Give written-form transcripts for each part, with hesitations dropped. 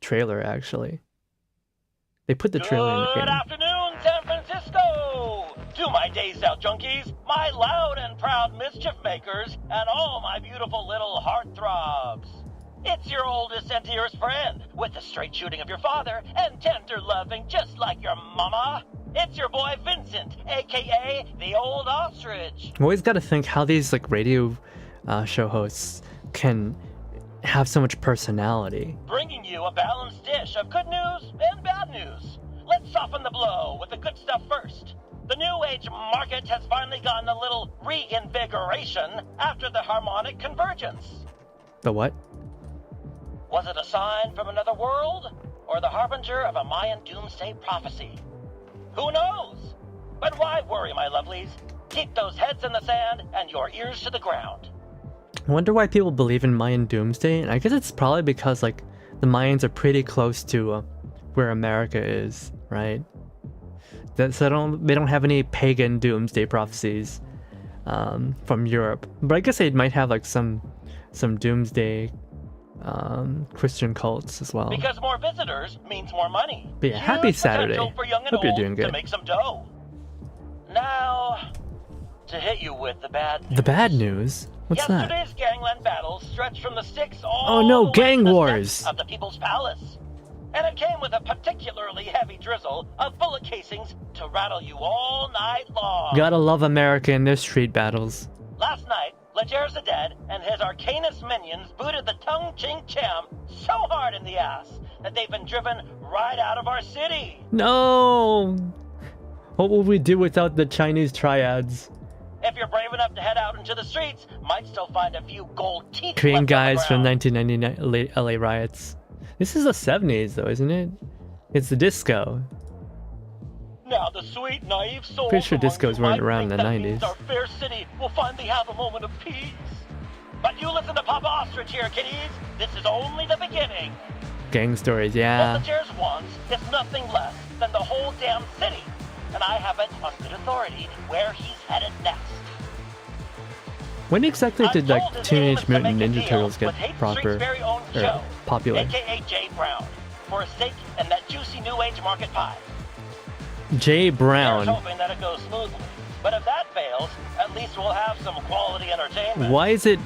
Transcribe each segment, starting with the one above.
trailer, actually. They put the trailer in the Good game. afternoon, San Francisco! To my Dazed Out junkies, my loud and proud mischief makers, and all my beautiful little heartthrobs. It's your oldest and dearest friend, with the straight shooting of your father and tender loving just like your mama. It's your boy Vincent, aka the Old Ostrich. I always got to think how these like radio show hosts can have so much personality. Bringing you a balanced dish of good news and bad news. Let's soften the blow with the good stuff first. The New Age market has finally gotten a little reinvigoration after the harmonic convergence. The what? Was it a sign from another world, or the harbinger of a Mayan doomsday prophecy? Who knows? But why worry, my lovelies? Keep those heads in the sand and your ears to the ground. I wonder why people believe in Mayan doomsday, and I guess it's probably because like the Mayans are pretty close to where America is, right? So they don't have any pagan doomsday prophecies from Europe, but I guess they might have like some doomsday Christian cults as well. Because more visitors means more money. But yeah, happy Huge Saturday. potential for young and Hope you're old doing good. To make some dough. Now, to hit you with the bad news. The bad news? What's that? Yesterday's gangland battles stretched from the Styx all Oh no, the way gang to the wars! steps of the People's Palace. And it came with a particularly heavy drizzle of bullet casings to rattle you all night long. Gotta love America in their street battles. Last night, Leger Zeded and his Arcanus minions booted the Tung Ching Cham so hard in the ass that they've been driven right out of our city. No! What will we do without the Chinese triads? If you're brave enough to head out into the streets, might still find a few gold teeth Korean left on the guys from ground. 1999 LA riots. This is the 70s though, isn't it? It's the disco. Now the sweet, naive souls Pretty sure among discos you weren't might around in think the that means 90s. our fair city will finally have a moment of peace. But you listen to Papa Ostrich here, kiddies. This is only the beginning. Gang stories, What yeah. Leger's wants is nothing less than the whole damn city. And I have it on good authority where he's headed next. When exactly I'm did told like his aim is Teenage to Mutant make a Ninja deal Turtles get with Hate proper Street's very own or Joe, popular? aka Jay Brown, for a stake in that juicy new age market pie. Jay Here's Brown. hoping that it goes smoothly. But if that fails, at least we'll have some quality entertainment. Why is it?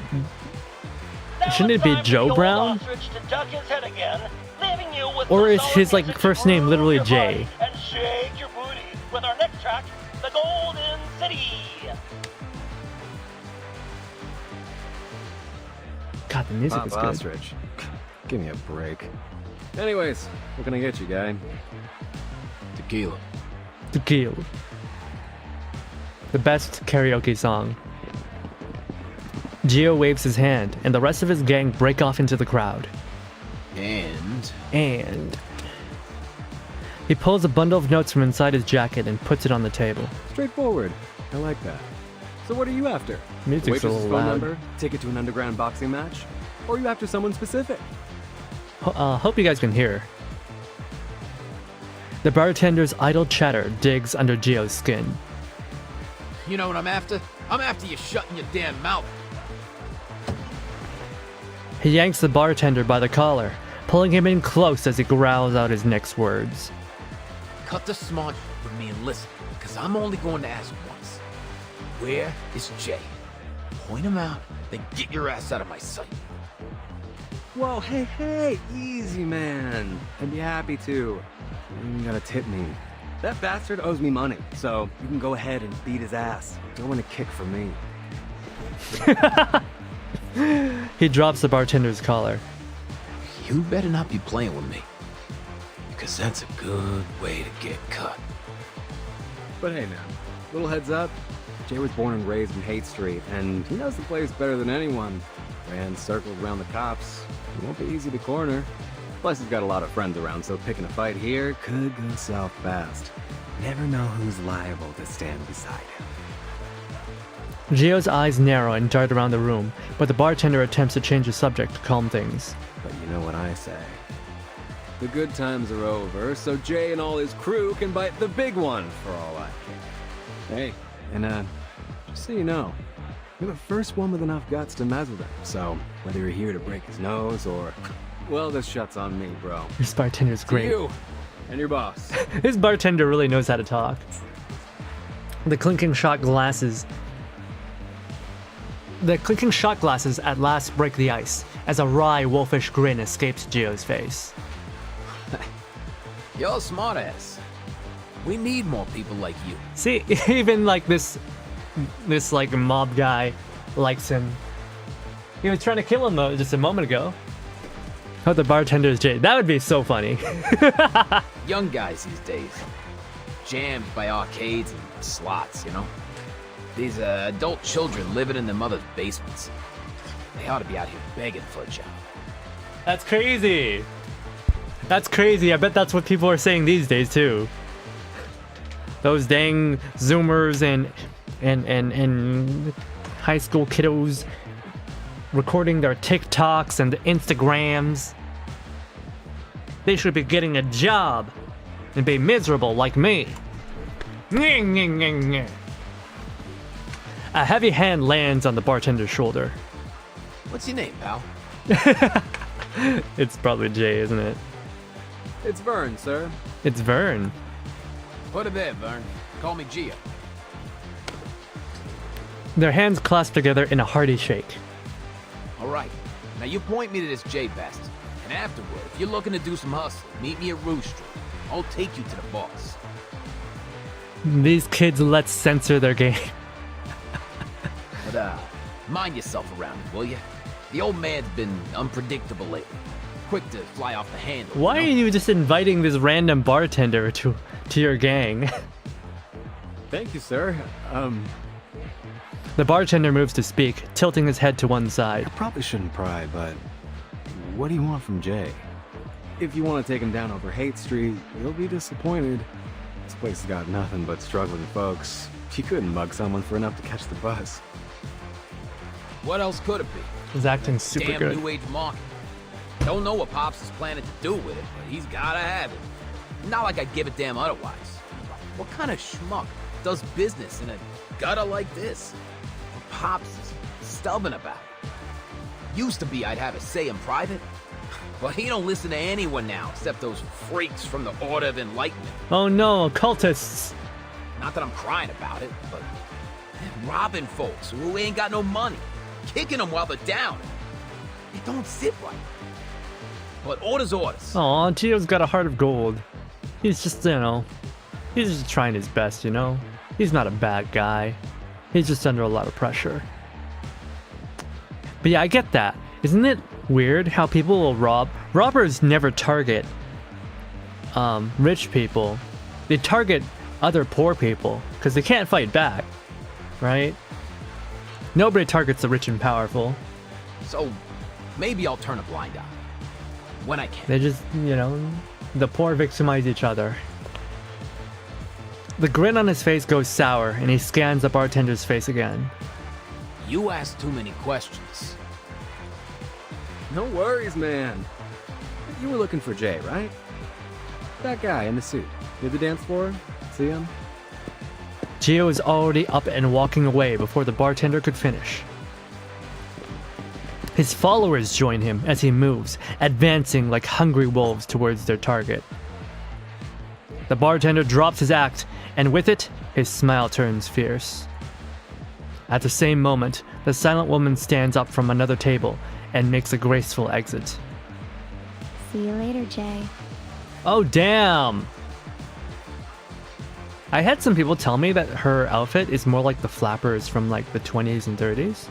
Now Shouldn't it's it be time for Joe the old Brown? ostrich to duck his head again, leaving you with Or some is solid his, like, music to first name groove literally your Jay? body And shake your booty with our next track, The Golden City. God, the music Pop is good. Ostrich. Give me a break. Anyways, what can I get you, guy? Tequila. Tequila. The best karaoke song. Gio waves his hand, and the rest of his gang break off into the crowd. And he pulls a bundle of notes from inside his jacket and puts it on the table. Straightforward. I like that. So what are you after? Music's a Waitress's little phone loud. number? Ticket to an underground boxing match? Or are you after someone specific? Hope you guys can hear. The bartender's idle chatter digs under Gio's skin. You know what I'm after? I'm after you shutting your damn mouth. He yanks the bartender by the collar, pulling him in close as he growls out his next words. Cut the smart shit with me and listen, because I'm only going to ask once. Where is Jay? Point him out, then get your ass out of my sight. Whoa, hey, easy, man. I'd be happy to. You gotta tip me. That bastard owes me money, so you can go ahead and beat his ass. Don't want a kick from me. He drops the bartender's collar. You better not be playing with me, because that's a good way to get cut. But hey, now, little heads up. Jay was born and raised in Hate Street, and he knows the place better than anyone. Ran circles around the cops. He won't be easy to corner. Plus, he's got a lot of friends around, so picking a fight here could go south fast. Never know who's liable to stand beside him. Gio's eyes narrow and dart around the room, but the bartender attempts to change the subject to calm things. But you know what I say. The good times are over, so Jay and all his crew can bite the big one for all I care. Hey, and just so you know, you're the first one with enough guts to mess with him. So whether you're here to break his nose or Well, this shot's on me, bro. This bartender's great. You and your boss. This bartender really knows how to talk. The clinking shot glasses. The clinking shot glasses at last break the ice as a wry, wolfish grin escapes Gio's face. You're a smartass. We need more people like you. See, even like this like mob guy likes him. He was trying to kill him though just a moment ago. Oh, the bartender is Jay. That would be so funny. Young guys these days. Jammed by arcades and slots, you know? These adult children living in their mother's basements. They ought to be out here begging for a job. That's crazy. That's crazy. I bet that's what people are saying these days too. Those dang Zoomers and high school kiddos recording their TikToks and Instagrams. They should be getting a job and be miserable like me. A heavy hand lands on the bartender's shoulder. What's your name, pal? It's probably Jay, isn't it? It's Vern, sir. It's Vern. Put it there, Vern. Call me Gio. Their hands clasp together in a hearty shake. All right. Now you point me to this J bastard. And afterward, if you're looking to do some hustle, meet me at Rouge Street. I'll take you to the boss. These kids, let's censor their game. But, mind yourself around him, will you? The old man's been unpredictable lately. Quick to fly off the handle. Why are you just inviting this random bartender to your gang? Thank you, sir. The bartender moves to speak, tilting his head to one side. I probably shouldn't pry, but what do you want from Jay? If you want to take him down over Hate Street, you'll be disappointed. This place has got nothing but struggling folks. You couldn't mug someone for enough to catch the bus. What else could it be? He's acting super Damn good. new age market. Don't know what Pops is planning to do with it, but he's gotta have it. Not like I'd give a damn otherwise. What kind of schmuck does business in a gutter like this? Pops is stubborn about it. Used to be I'd have a say in private, but he don't listen to anyone now except those freaks from the Order of Enlightenment. Oh no, occultists. Not that I'm crying about it, but robbing folks who ain't got no money, kicking them while they're down. It don't sit right. But orders. Aw, Gio's got a heart of gold. He's just, he's just trying his best, you know? He's not a bad guy. He's just under a lot of pressure. But yeah, I get that. Isn't it weird how people will rob? Robbers never target rich people. They target other poor people because they can't fight back, right? Nobody targets the rich and powerful. So maybe I'll turn a blind eye. When I can. They just, the poor victimize each other. The grin on his face goes sour, and he scans the bartender's face again. You ask too many questions. No worries, man. You were looking for Jay, right? That guy in the suit. Near the dance floor? See him? Gio is already up and walking away before the bartender could finish. His followers join him as he moves, advancing like hungry wolves towards their target. The bartender drops his act, and with it, his smile turns fierce. At the same moment, the silent woman stands up from another table and makes a graceful exit. See you later, Jay. Oh, damn! I had some people tell me that her outfit is more like the flappers from like the 20s and 30s.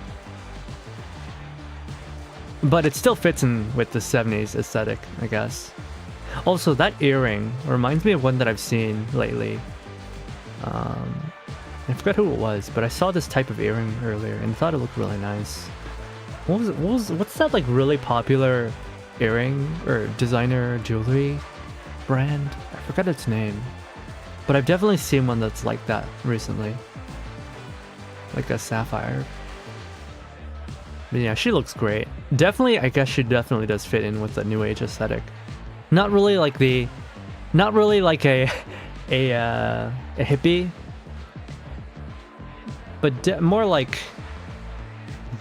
But it still fits in with the 70s aesthetic, I guess. Also, that earring reminds me of one that I've seen lately. I forgot who it was, but I saw this type of earring earlier and thought it looked really nice. What's that like really popular earring or designer jewelry brand? I forgot its name. But I've definitely seen one that's like that recently. Like a sapphire. But yeah, she looks great. Definitely, I guess she definitely does fit in with the new age aesthetic. Not really like a hippie, but more like,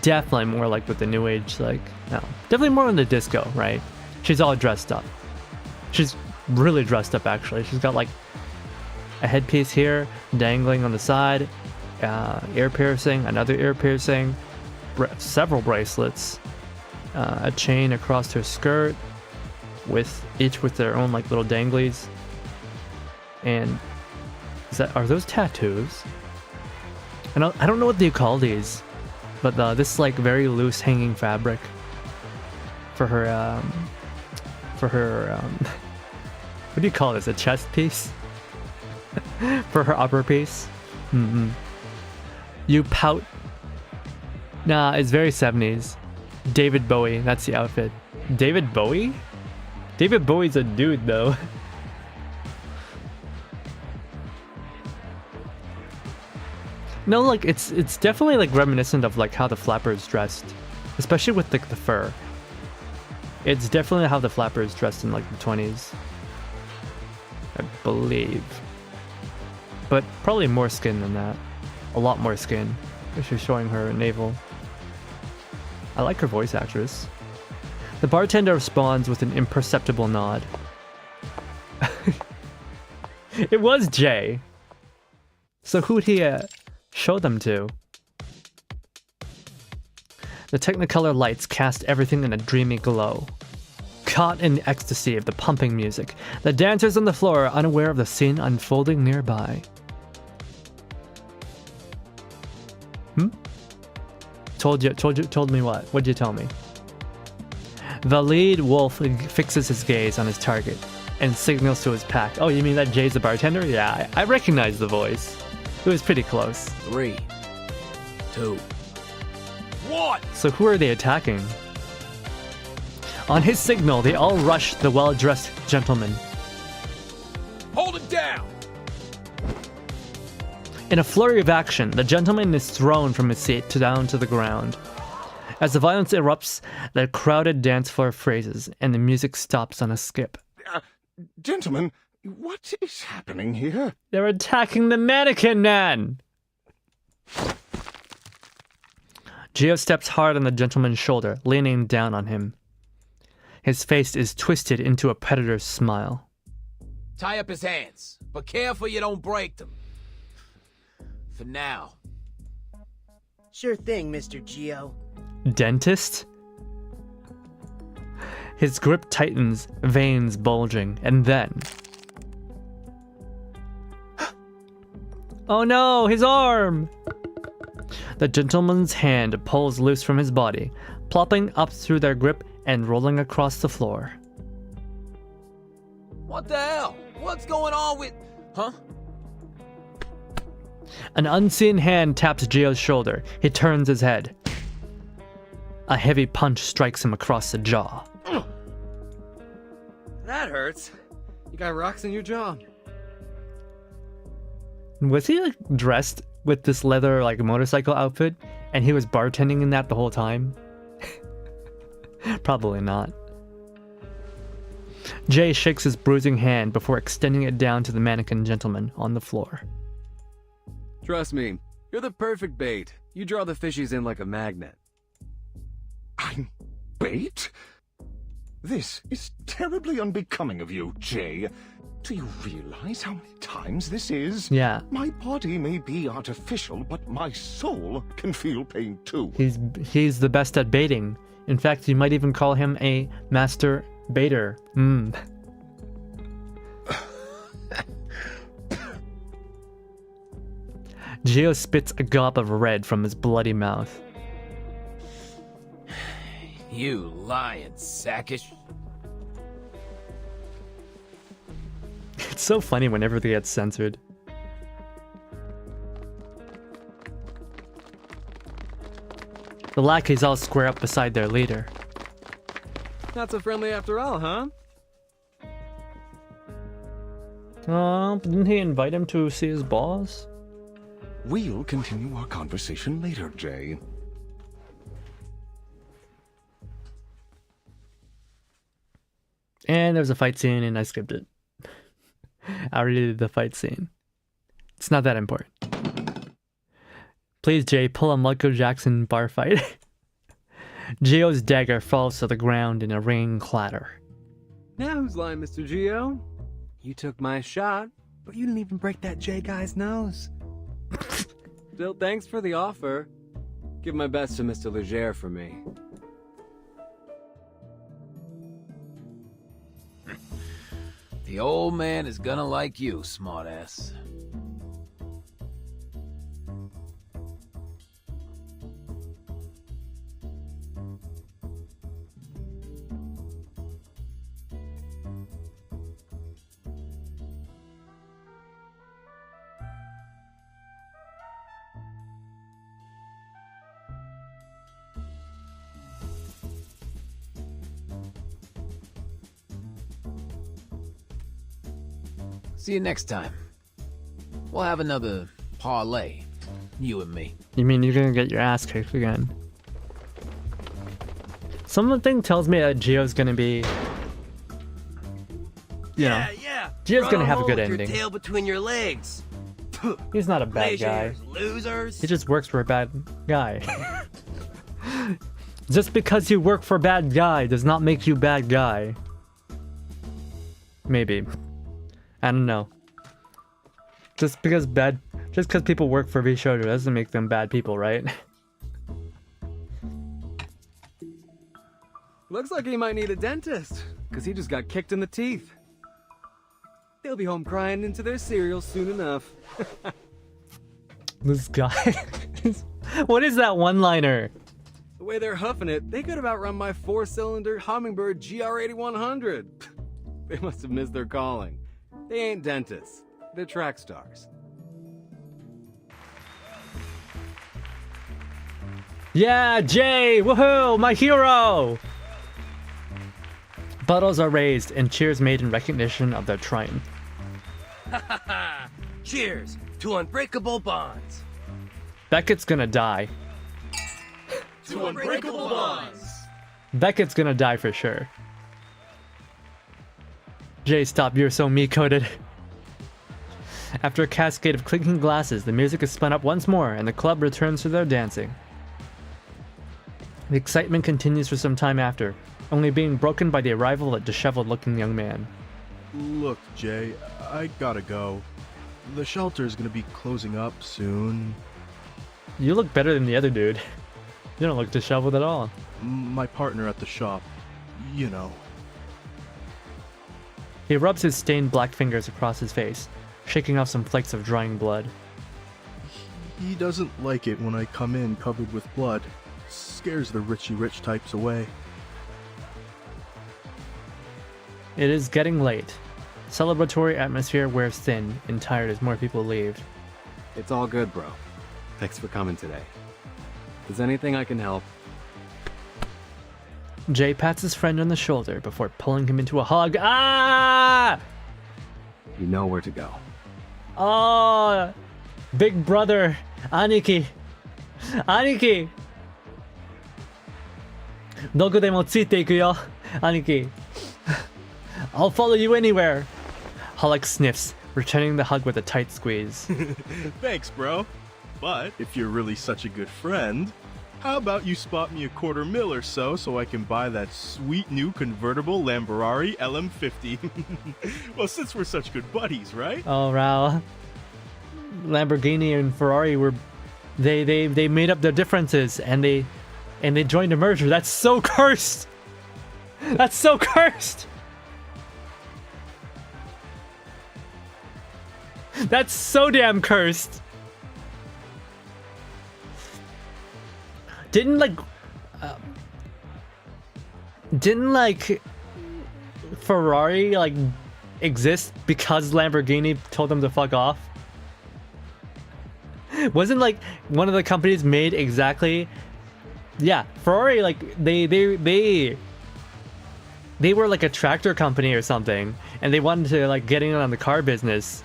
definitely more like with the new age, like, no, definitely more on the disco, right? She She's all dressed up. She's really dressed up, actually. She's got like a headpiece here, dangling on the side, ear piercing, another ear piercing, several bracelets, a chain across her skirt, with each with their own like little danglies. And are those tattoos? I don't know what they call these, but this like very loose hanging fabric for her what do you call this? A chest piece? For her upper piece? You pout. Nah, it's very 70s. David Bowie, that's the outfit. David Bowie? David Bowie's a dude though. No, like it's definitely like reminiscent of like how the Flapper is dressed, especially with like the fur. It's definitely how the Flapper is dressed in like the 20s, I believe. But probably more skin than that. A lot more skin. She's showing her navel. I like her voice actress. The bartender responds with an imperceptible nod. It was Jay. So who'd he show them to? The Technicolor lights cast everything in a dreamy glow. Caught in the ecstasy of the pumping music, the dancers on the floor are unaware of the scene unfolding nearby. Told me what? What'd you tell me? The lead wolf fixes his gaze on his target and signals to his pack. Oh, you mean that Jay's the bartender? Yeah, I recognize the voice. It was pretty close. 3, 2, 1. So who are they attacking? On his signal, they all rush the well-dressed gentleman. Hold it down! In a flurry of action, the gentleman is thrown from his seat down to the ground. As the violence erupts, the crowded dance floor freezes, and the music stops on a skip. Gentlemen, what is happening here? They're attacking the mannequin man! Gio steps hard on the gentleman's shoulder, leaning down on him. His face is twisted into a predator's smile. Tie up his hands, but careful you don't break them. For now. Sure thing, Mr. Gio. Dentist? His grip tightens, veins bulging, and then... Oh no, his arm! The gentleman's hand pulls loose from his body, plopping up through their grip and rolling across the floor. What the hell? What's going on with... Huh? An unseen hand taps Gio's shoulder. He turns his head. A heavy punch strikes him across the jaw. That hurts. You got rocks in your jaw. Was he like dressed with this leather like motorcycle outfit and he was bartending in that the whole time? Probably not. Jay shakes his bruising hand before extending it down to the mannequin gentleman on the floor. Trust me, you're the perfect bait. You draw the fishies in like a magnet. I'm bait? This is terribly unbecoming of you, Jay. Do you realize how many times this is? Yeah. My body may be artificial, but my soul can feel pain too. He's the best at baiting. In fact, you might even call him a master baiter. Gio spits a gob of red from his bloody mouth. You lying sackish. It's so funny whenever they get censored. The lackeys all square up beside their leader. Not so friendly after all, huh? Didn't he invite him to see his boss? We'll continue our conversation later, Jay. And there was a fight scene and I skipped it. I already did the fight scene. It's not that important. Please, Jay, pull a Michael Jackson bar fight. Gio's dagger falls to the ground in a ringing clatter. Now who's lying, Mr. Gio? You took my shot, but you didn't even break that J guy's nose. Still, thanks for the offer. Give my best to Mr. Leger for me. The old man is gonna like you, smartass. See you next time. We'll have another parlay, you and me. You mean you're gonna get your ass kicked again? Something tells me that Gio's gonna be, Yeah. Gio's Run gonna on have a home good with your ending. tail between your legs. He's not a bad guy. Losers, losers. He just works for a bad guy. Just because you work for a bad guy does not make you bad guy. Maybe. I don't know. Just because people work for Vtuber doesn't make them bad people, right? Looks like he might need a dentist, because he just got kicked in the teeth. They'll be home crying into their cereal soon enough. This guy. What is that one-liner? The way they're huffing it, they could have outrun my 4-cylinder Hummingbird GR8100. They must have missed their calling. They ain't dentists. They're track stars. Yeah, Jay! Woohoo! My hero! Bottles are raised and cheers made in recognition of their triumph. Cheers to unbreakable bonds. Beckett's gonna die. To unbreakable bonds. Beckett's gonna die for sure. Jay, stop, you're so me-coded. After a cascade of clinking glasses, the music is spun up once more and the club returns to their dancing. The excitement continues for some time after, only being broken by the arrival of a disheveled-looking young man. Look, Jay, I gotta go. The shelter is gonna be closing up soon. You look better than the other dude. You don't look disheveled at all. My partner at the shop, you know. He rubs his stained black fingers across his face, shaking off some flakes of drying blood. He doesn't like it when I come in covered with blood. Scares the rich types away. It is getting late. Celebratory atmosphere wears thin and tired as more people leave. It's all good, bro. Thanks for coming today. If there's anything I can help, Jay pats his friend on the shoulder before pulling him into a hug. Ah! you know where to go. Oh, big brother, Aniki. Aniki! どこでもついていくよ, Aniki. I'll follow you anywhere. Hulk sniffs, returning the hug with a tight squeeze. Thanks, bro. But if you're really such a good friend, how about you spot me $250,000 or so I can buy that sweet new convertible Lamborghini LM50? Well, since we're such good buddies, right? Oh, wow. Lamborghini and Ferrari were they made up their differences and they joined a merger. That's so cursed. That's so cursed. That's so damn cursed. Didn't Ferrari exist because Lamborghini told them to fuck off? Wasn't one of the companies made exactly? Yeah, Ferrari they were like a tractor company or something, and they wanted to get in on the car business.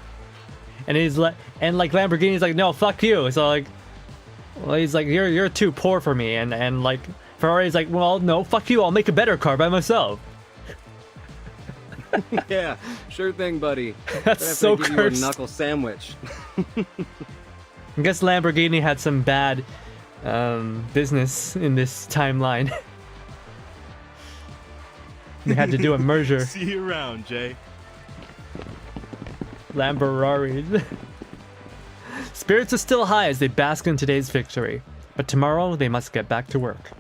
And he's Lamborghini's like, no, fuck you. So well, he's like, you're too poor for me, and Ferrari's like, well, no, fuck you, I'll make a better car by myself. Yeah, sure thing, buddy. That's so give cursed. You a knuckle sandwich. I guess Lamborghini had some bad business in this timeline. They had to do a merger. See you around, Jay. Lamborghinis. Spirits are still high as they bask in today's victory, but tomorrow they must get back to work.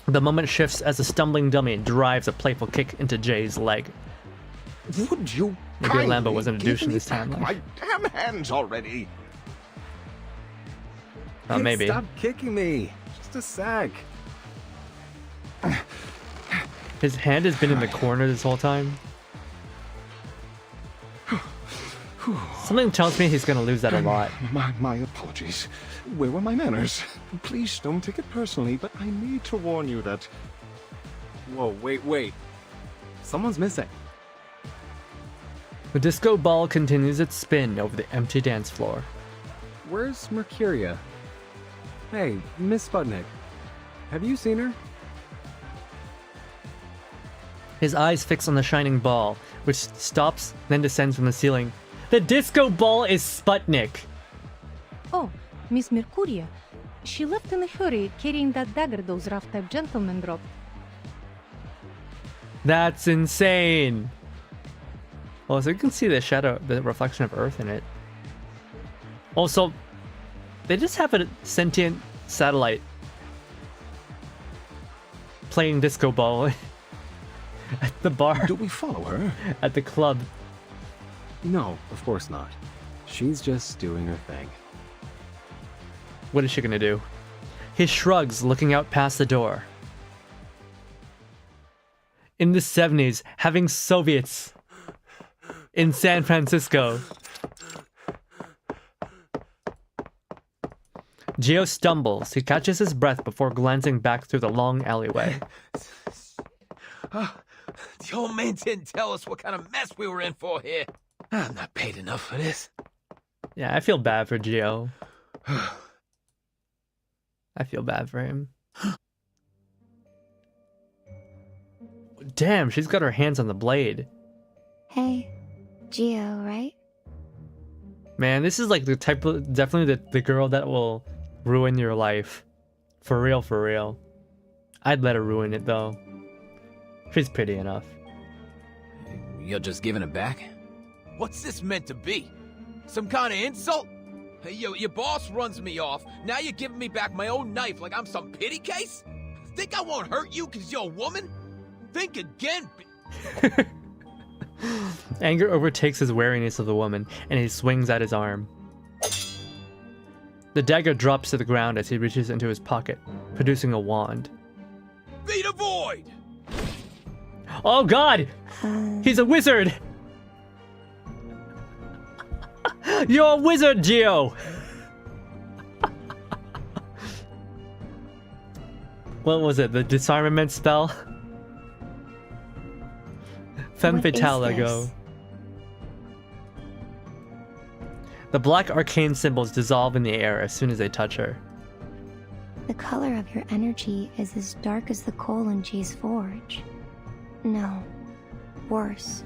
The moment shifts as a stumbling dummy drives a playful kick into Jay's leg. Would you Maybe kindly Lambo wasn't a douche give in me this back timeline. my damn hands already? Oh, maybe. Stop kicking me. Just a sec. His hand has been in the corner this whole time. Something tells me he's gonna lose that a lot. My apologies. Where were my manners? Please don't take it personally, but I need to warn you that... Whoa, wait. Someone's missing. The disco ball continues its spin over the empty dance floor. Where's Mercuria? Hey, Miss Sputnik. Have you seen her? His eyes fix on the shining ball, which stops, then descends from the ceiling. The disco ball is Sputnik! Oh, Miss Mercuria. She left in a hurry, carrying that dagger those rough-type gentlemen dropped. That's insane! Oh, so you can see the shadow, the reflection of Earth in it. Also, they just have a sentient satellite playing disco ball at the bar, Do we follow her? at the club. No, of course not. She's just doing her thing. What is she gonna do? He shrugs, looking out past the door. In the 70s, having Soviets in San Francisco. Gio stumbles. He catches his breath before glancing back through the long alleyway. The old man didn't tell us what kind of mess we were in for here. I'm not paid enough for this. Yeah, I feel bad for Gio. I feel bad for him. Damn, she's got her hands on the blade. Hey, Gio, right? Man, this is like the type of, definitely the girl that will ruin your life. For real, for real. I'd let her ruin it though. She's pretty enough. You're just giving it back? What's this meant to be? Some kind of insult? Hey, your boss runs me off. Now you're giving me back my own knife like I'm some pity case? Think I won't hurt you because you're a woman? Think again. Anger overtakes his wariness of the woman, and he swings at his arm. The dagger drops to the ground as he reaches into his pocket, producing a wand. Be the void! Oh god! He's a wizard! You're a wizard, Gio! What was it? The disarmament spell? Femme What is fatale, I go. this? The black arcane symbols dissolve in the air as soon as they touch her. The color of your energy is as dark as the coal in Jay's forge. No, worse.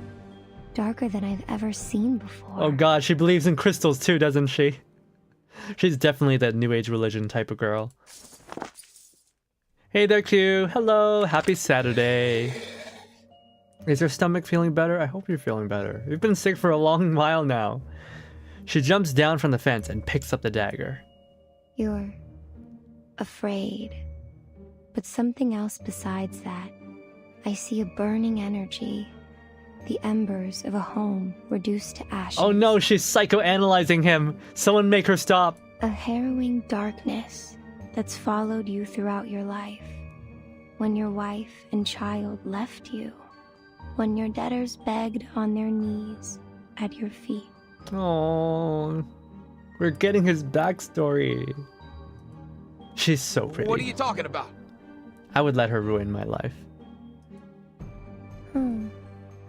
Darker than I've ever seen before. Oh god, she believes in crystals too, doesn't she? She's definitely that new age religion type of girl. Hey there, Q. Hello, happy Saturday. Is your stomach feeling better? I hope you're feeling better. You've been sick for a long while now. She jumps down from the fence and picks up the dagger. You're afraid. But something else besides that. I see a burning energy. The embers of a home reduced to ashes. Oh no, she's psychoanalyzing him. Someone make her stop. A harrowing darkness that's followed you throughout your life. When your wife and child left you. When your debtors begged on their knees at your feet. Oh, we're getting his backstory. She's so pretty. What are you talking about? I would let her ruin my life.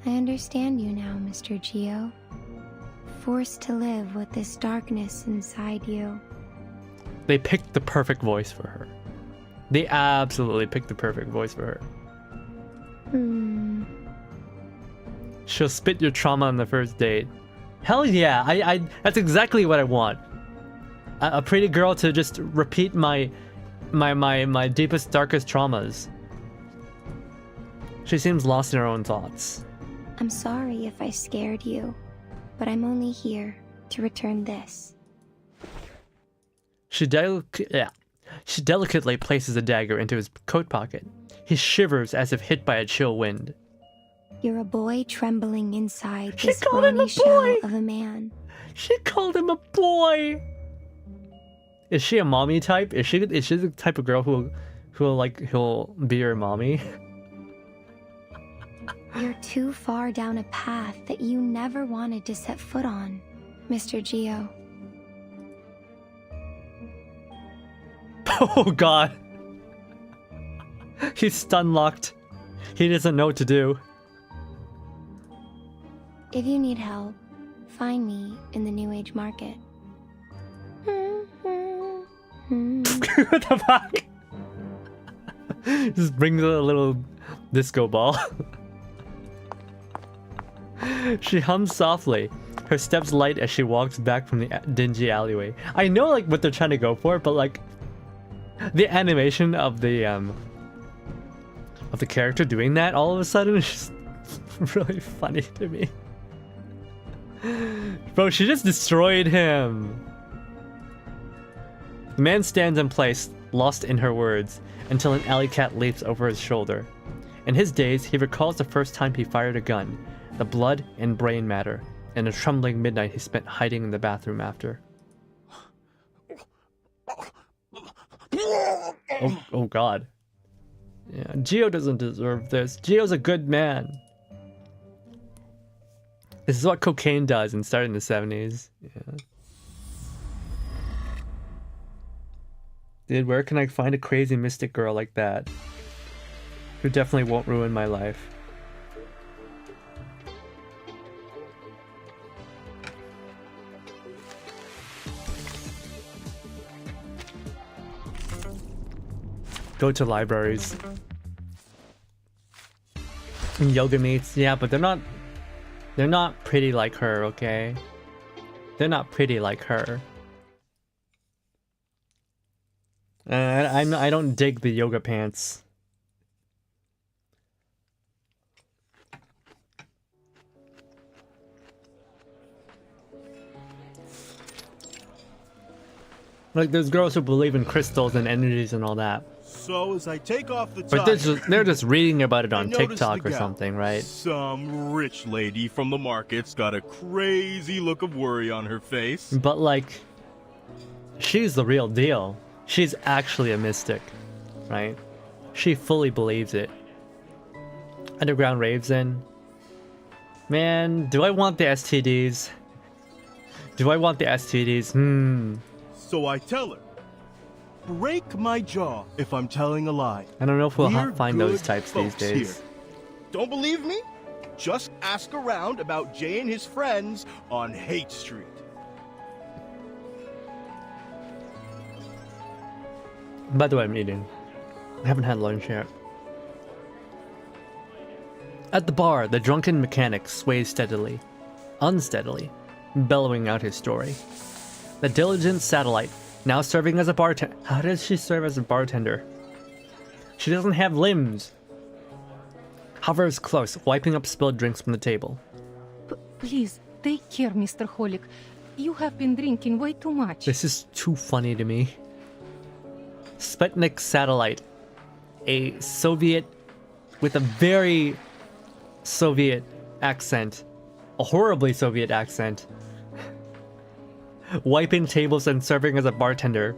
I understand you now, Mr. Gio. Forced to live with this darkness inside you. They picked the perfect voice for her. They absolutely picked the perfect voice for her. She'll spit your trauma on the first date. Hell yeah, I that's exactly what I want. A pretty girl to just repeat my deepest, darkest traumas. She seems lost in her own thoughts. I'm sorry if I scared you, but I'm only here to return this. She delicately places a dagger into his coat pocket. He shivers as if hit by a chill wind. You're a boy trembling inside She this called him a brawny shell boy! of a man. She called him a boy. Is she a mommy type? Is she the type of girl who'll be your mommy? You're too far down a path that you never wanted to set foot on, Mr. Geo. Oh god. He's stun locked. He doesn't know what to do. If you need help, find me in the New Age market. What the fuck? Just brings a little disco ball. She hums softly, her steps light as she walks back from the dingy alleyway. I know like what they're trying to go for, but like the animation of the character doing that all of a sudden is just really funny to me. Bro, she just destroyed him. The man stands in place, lost in her words, until an alley cat leaps over his shoulder. In his daze, he recalls the first time he fired a gun, the blood and brain matter, and a trembling midnight he spent hiding in the bathroom after. Oh god. Yeah, Geo doesn't deserve this. Geo's a good man. This is what cocaine does and started in the 70s. Yeah. Dude, where can I find a crazy mystic girl like that? Who definitely won't ruin my life. Go to libraries. Yoga meets, yeah, but they're not pretty like her, okay? They're not pretty like her. I don't dig the yoga pants. Like there's girls who believe in crystals and energies and all that. So as I take off the But they're just reading about it on TikTok or something, right? Some rich lady from the market's got a crazy look of worry on her face. But like, she's the real deal. She's actually a mystic, right? She fully believes it. Underground raves in. Man, do I want the STDs? Do I want the STDs? So I tell her, break my jaw if I'm telling a lie. I don't know if we'll We're find those good types these folks days. here. Don't believe me? Just ask around about Jay and his friends on Hate Street. By the way, I'm eating. I haven't had lunch yet. At the bar, the drunken mechanic sways steadily, unsteadily, bellowing out his story. The diligent satellite, now serving as a bartender. How does she serve as a bartender? She doesn't have limbs. Hovers close, wiping up spilled drinks from the table. Please, take care, Mr. Holic. You have been drinking way too much. This is too funny to me. Sputnik satellite, a Soviet with a very Soviet accent, a horribly Soviet accent, wiping tables and serving as a bartender.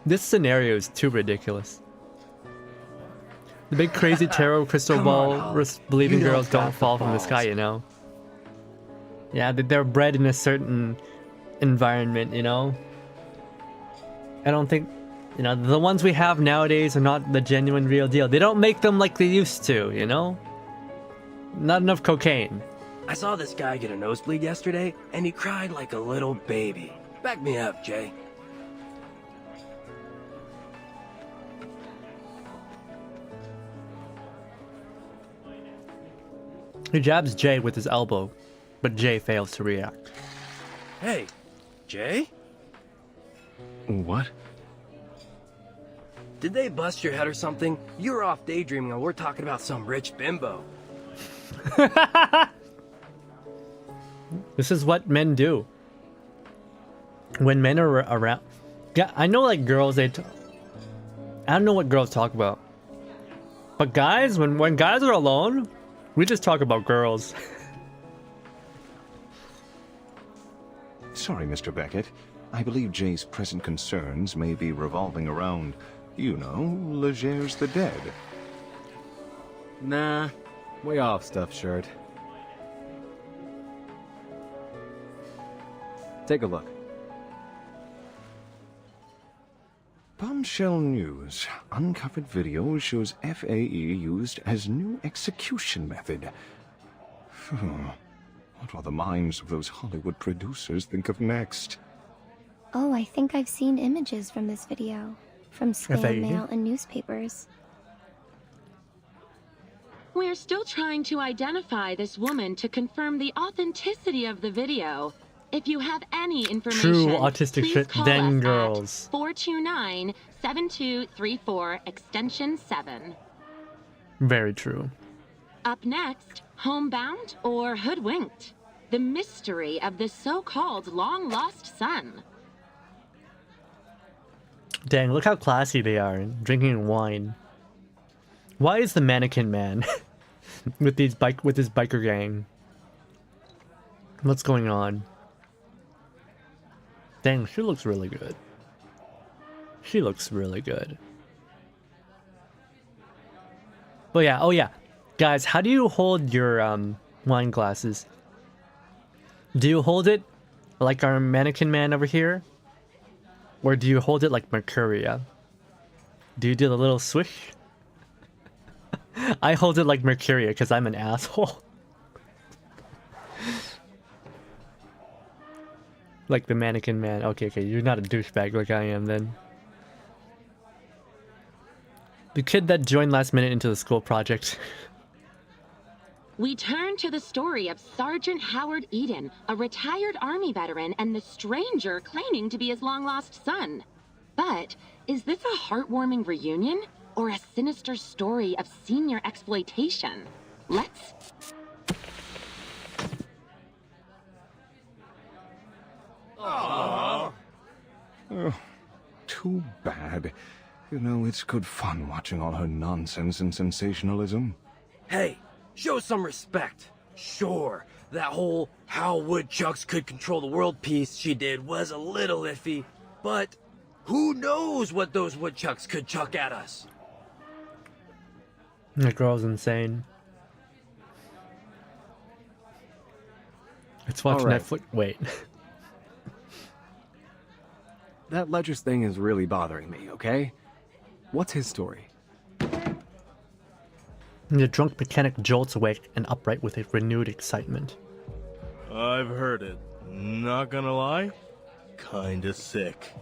This scenario is too ridiculous. The big crazy tarot crystal ball believing girls don't fall from the sky, you know? Yeah, they're bred in a certain environment, you know? I don't think, you know, the ones we have nowadays are not the genuine real deal. They don't make them like they used to, you know? Not enough cocaine. I saw this guy get a nosebleed yesterday, and he cried like a little baby. Back me up, Jay. He jabs Jay with his elbow, but Jay fails to react. Hey, Jay? What? Did they bust your head or something? You're off daydreaming while we're talking about some rich bimbo. This is what men do. When men are around... Yeah, I know like girls, I don't know what girls talk about. But guys, when guys are alone, we just talk about girls. Sorry, Mr. Beckett. I believe Jay's present concerns may be revolving around, you know, Leger's the dead. Nah, way off, stuffed shirt. Take a look. Bombshell News. Uncovered video shows FAE used as new execution method. What will the minds of those Hollywood producers think of next? Oh, I think I've seen images from this video. From spam FAE? mail and newspapers. We're still trying to identify this woman to confirm the authenticity of the video. If you have any information, True autistic please shit, call then us girls. at 429-7234 extension 7. Very true. Up next, homebound or hoodwinked? The mystery of the so-called long-lost son. Dang, look how classy they are, drinking wine. Why is the mannequin man with his biker gang? What's going on? Dang, she looks really good. She looks really good. But yeah, oh yeah. Guys, how do you hold your wine glasses? Do you hold it like our mannequin man over here? Or do you hold it like Mercuria? Do you do the little swish? I hold it like Mercuria because I'm an asshole. Like the mannequin man. Okay, you're not a douchebag like I am then. The kid that joined last minute into the school project. We turn to the story of Sergeant Howard Eden, a retired Army veteran and the stranger claiming to be his long-lost son. But is this a heartwarming reunion or a sinister story of senior exploitation? Let's... Oh, too bad. You know, it's good fun watching all her nonsense and sensationalism. Hey, show some respect. Sure, that whole how woodchucks could control the world piece she did was a little iffy, but who knows what those woodchucks could chuck at us? That girl's insane. Let's watch All right. Netflix. Wait. That Ledger's thing is really bothering me, okay? What's his story? The drunk mechanic jolts awake and upright with a renewed excitement. I've heard it. Not gonna lie, kinda sick.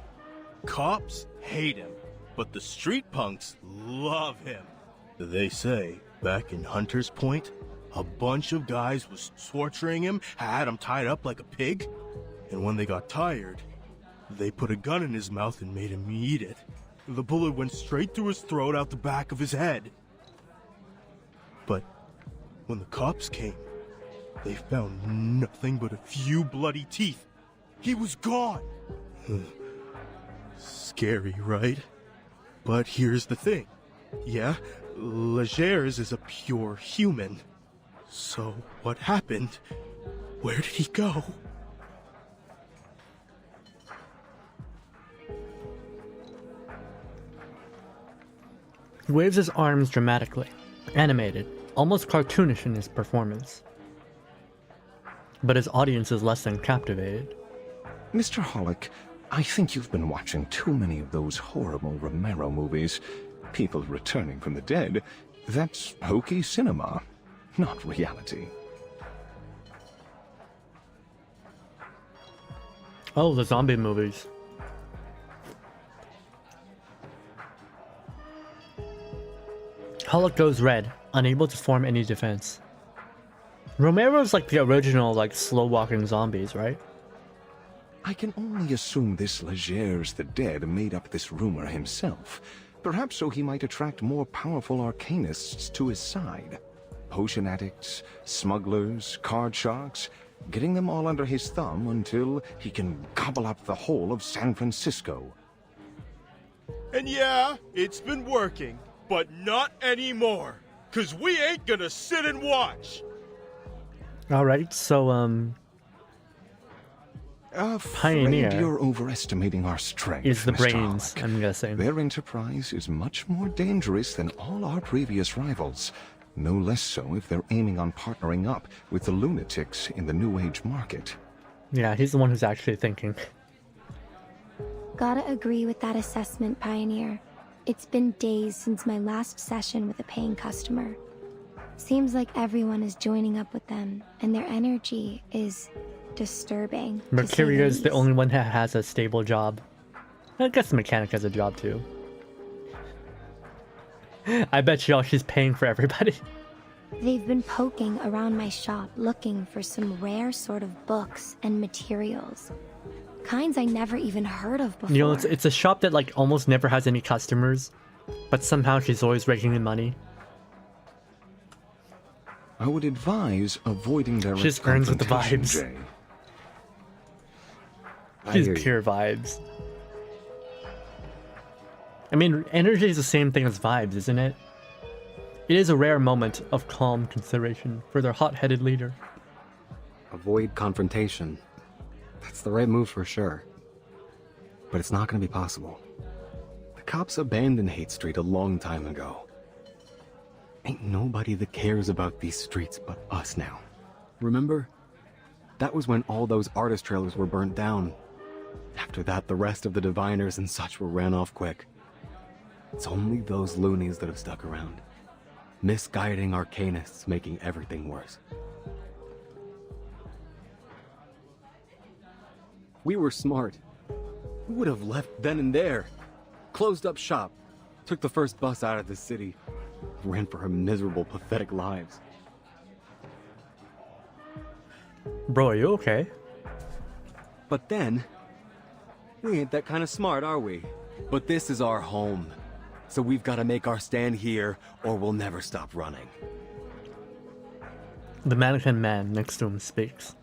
Cops hate him, but the street punks love him. They say, back in Hunter's Point, a bunch of guys was torturing him, had him tied up like a pig, and when they got tired, they put a gun in his mouth and made him eat it. The bullet went straight through his throat out the back of his head. But when the cops came, they found nothing but a few bloody teeth. He was gone. Scary, right? But here's the thing. Yeah, Legers is a pure human. So what happened? Where did he go? He waves his arms dramatically, animated, almost cartoonish in his performance. But his audience is less than captivated. Mr. Hollick, I think you've been watching too many of those horrible Romero movies. People returning from the dead. That's hokey cinema, not reality. Oh, the zombie movies. Hollick goes red, unable to form any defense. Romero's like the original, like, slow-walking zombies, right? I can only assume this Legers the Dead made up this rumor himself. Perhaps so he might attract more powerful arcanists to his side. Potion addicts, smugglers, card sharks, getting them all under his thumb until he can gobble up the whole of San Francisco. And yeah, it's been working, but not anymore. 'Cause we ain't gonna sit and watch. Alright, so, Pioneer You're overestimating our strength, is the Mr. brains, Hollick. I'm guessing. Their enterprise is much more dangerous than all our previous rivals. No less so if they're aiming on partnering up with the lunatics in the New Age market. Yeah, he's the one who's actually thinking. Gotta agree with that assessment, Pioneer. It's been days since my last session with a paying customer. Seems like everyone is joining up with them, and their energy is disturbing. Mercuria is the only one that has a stable job. I guess the mechanic has a job too. I bet y'all she's paying for everybody. They've been poking around my shop looking for some rare sort of books and materials. Kinds I never even heard of before. You know, it's a shop that like almost never has any customers, but somehow she's always raking in money. I would advise avoiding direct She just earns with the confrontation, vibes. Jay. She's pure vibes. I mean, energy is the same thing as vibes, isn't it? It is a rare moment of calm consideration for their hot-headed leader. Avoid confrontation. That's the right move for sure. But it's not going to be possible. The cops abandoned Hate Street a long time ago. Ain't nobody that cares about these streets but us now. Remember? That was when all those artist trailers were burnt down. After that, the rest of the diviners and such were ran off quick. It's only those loonies that have stuck around. Misguiding arcanists, making everything worse. We were smart. We would have left then and there. Closed up shop. Took the first bus out of the city. Ran for our miserable, pathetic lives. Bro, are you okay? But then, we ain't that kind of smart, are we? But this is our home. So we've got to make our stand here, or we'll never stop running. The mannequin man next to him speaks,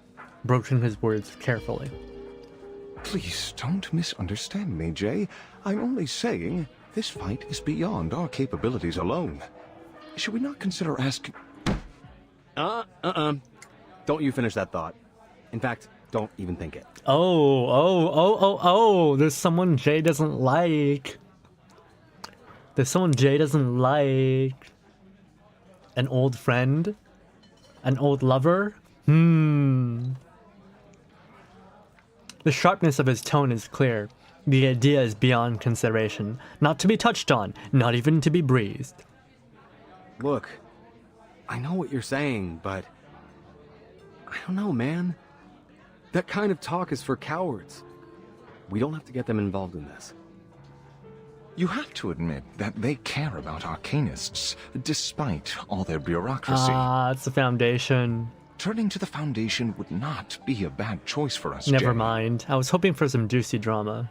broaching his words carefully. Please don't misunderstand me, Jay. I'm only saying this fight is beyond our capabilities alone. Should we not consider asking... Don't you finish that thought. In fact, don't even think it. Oh, there's someone Jay doesn't like. There's someone Jay doesn't like. An old friend? An old lover? The sharpness of his tone is clear. The idea is beyond consideration, not to be touched on, not even to be breathed. Look, I know what you're saying, but... I don't know, man. That kind of talk is for cowards. We don't have to get them involved in this. You have to admit that they care about arcanists, despite all their bureaucracy. It's the Foundation. Turning to the Foundation would not be a bad choice for us, Never Jay. mind. I was hoping for some juicy drama.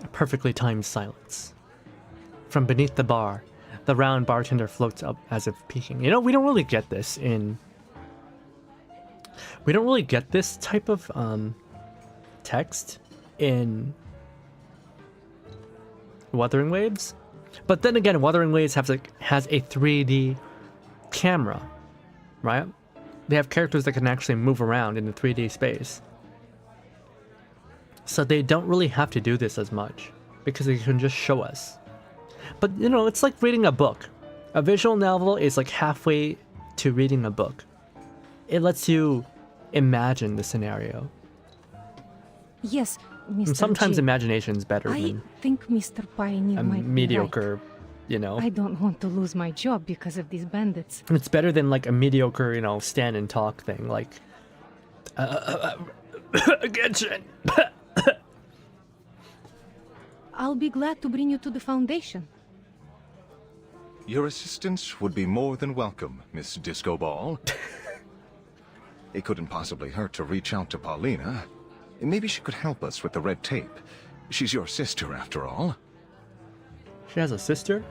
A perfectly timed silence. From beneath the bar, the round bartender floats up as if peeking. You know, we don't really get this in... We don't really get this type of text in Wuthering Waves. But then again, Wuthering Waves has a 3D camera, right? They have characters that can actually move around in the 3D space. So they don't really have to do this as much, because they can just show us. But, you know, it's like reading a book. A visual novel is like halfway to reading a book. It lets you imagine the scenario. Yes, Mr. And sometimes G. imagination's better I than think Mr. Pioneer a might mediocre, be right. you know. I don't want to lose my job because of these bandits. It's better than like a mediocre, you know, stand and talk thing. Like, attention. I'll be glad to bring you to the Foundation. Your assistance would be more than welcome, Miss Disco Ball. It couldn't possibly hurt to reach out to Paulina. Maybe she could help us with the red tape. She's your sister, after all. She has a sister?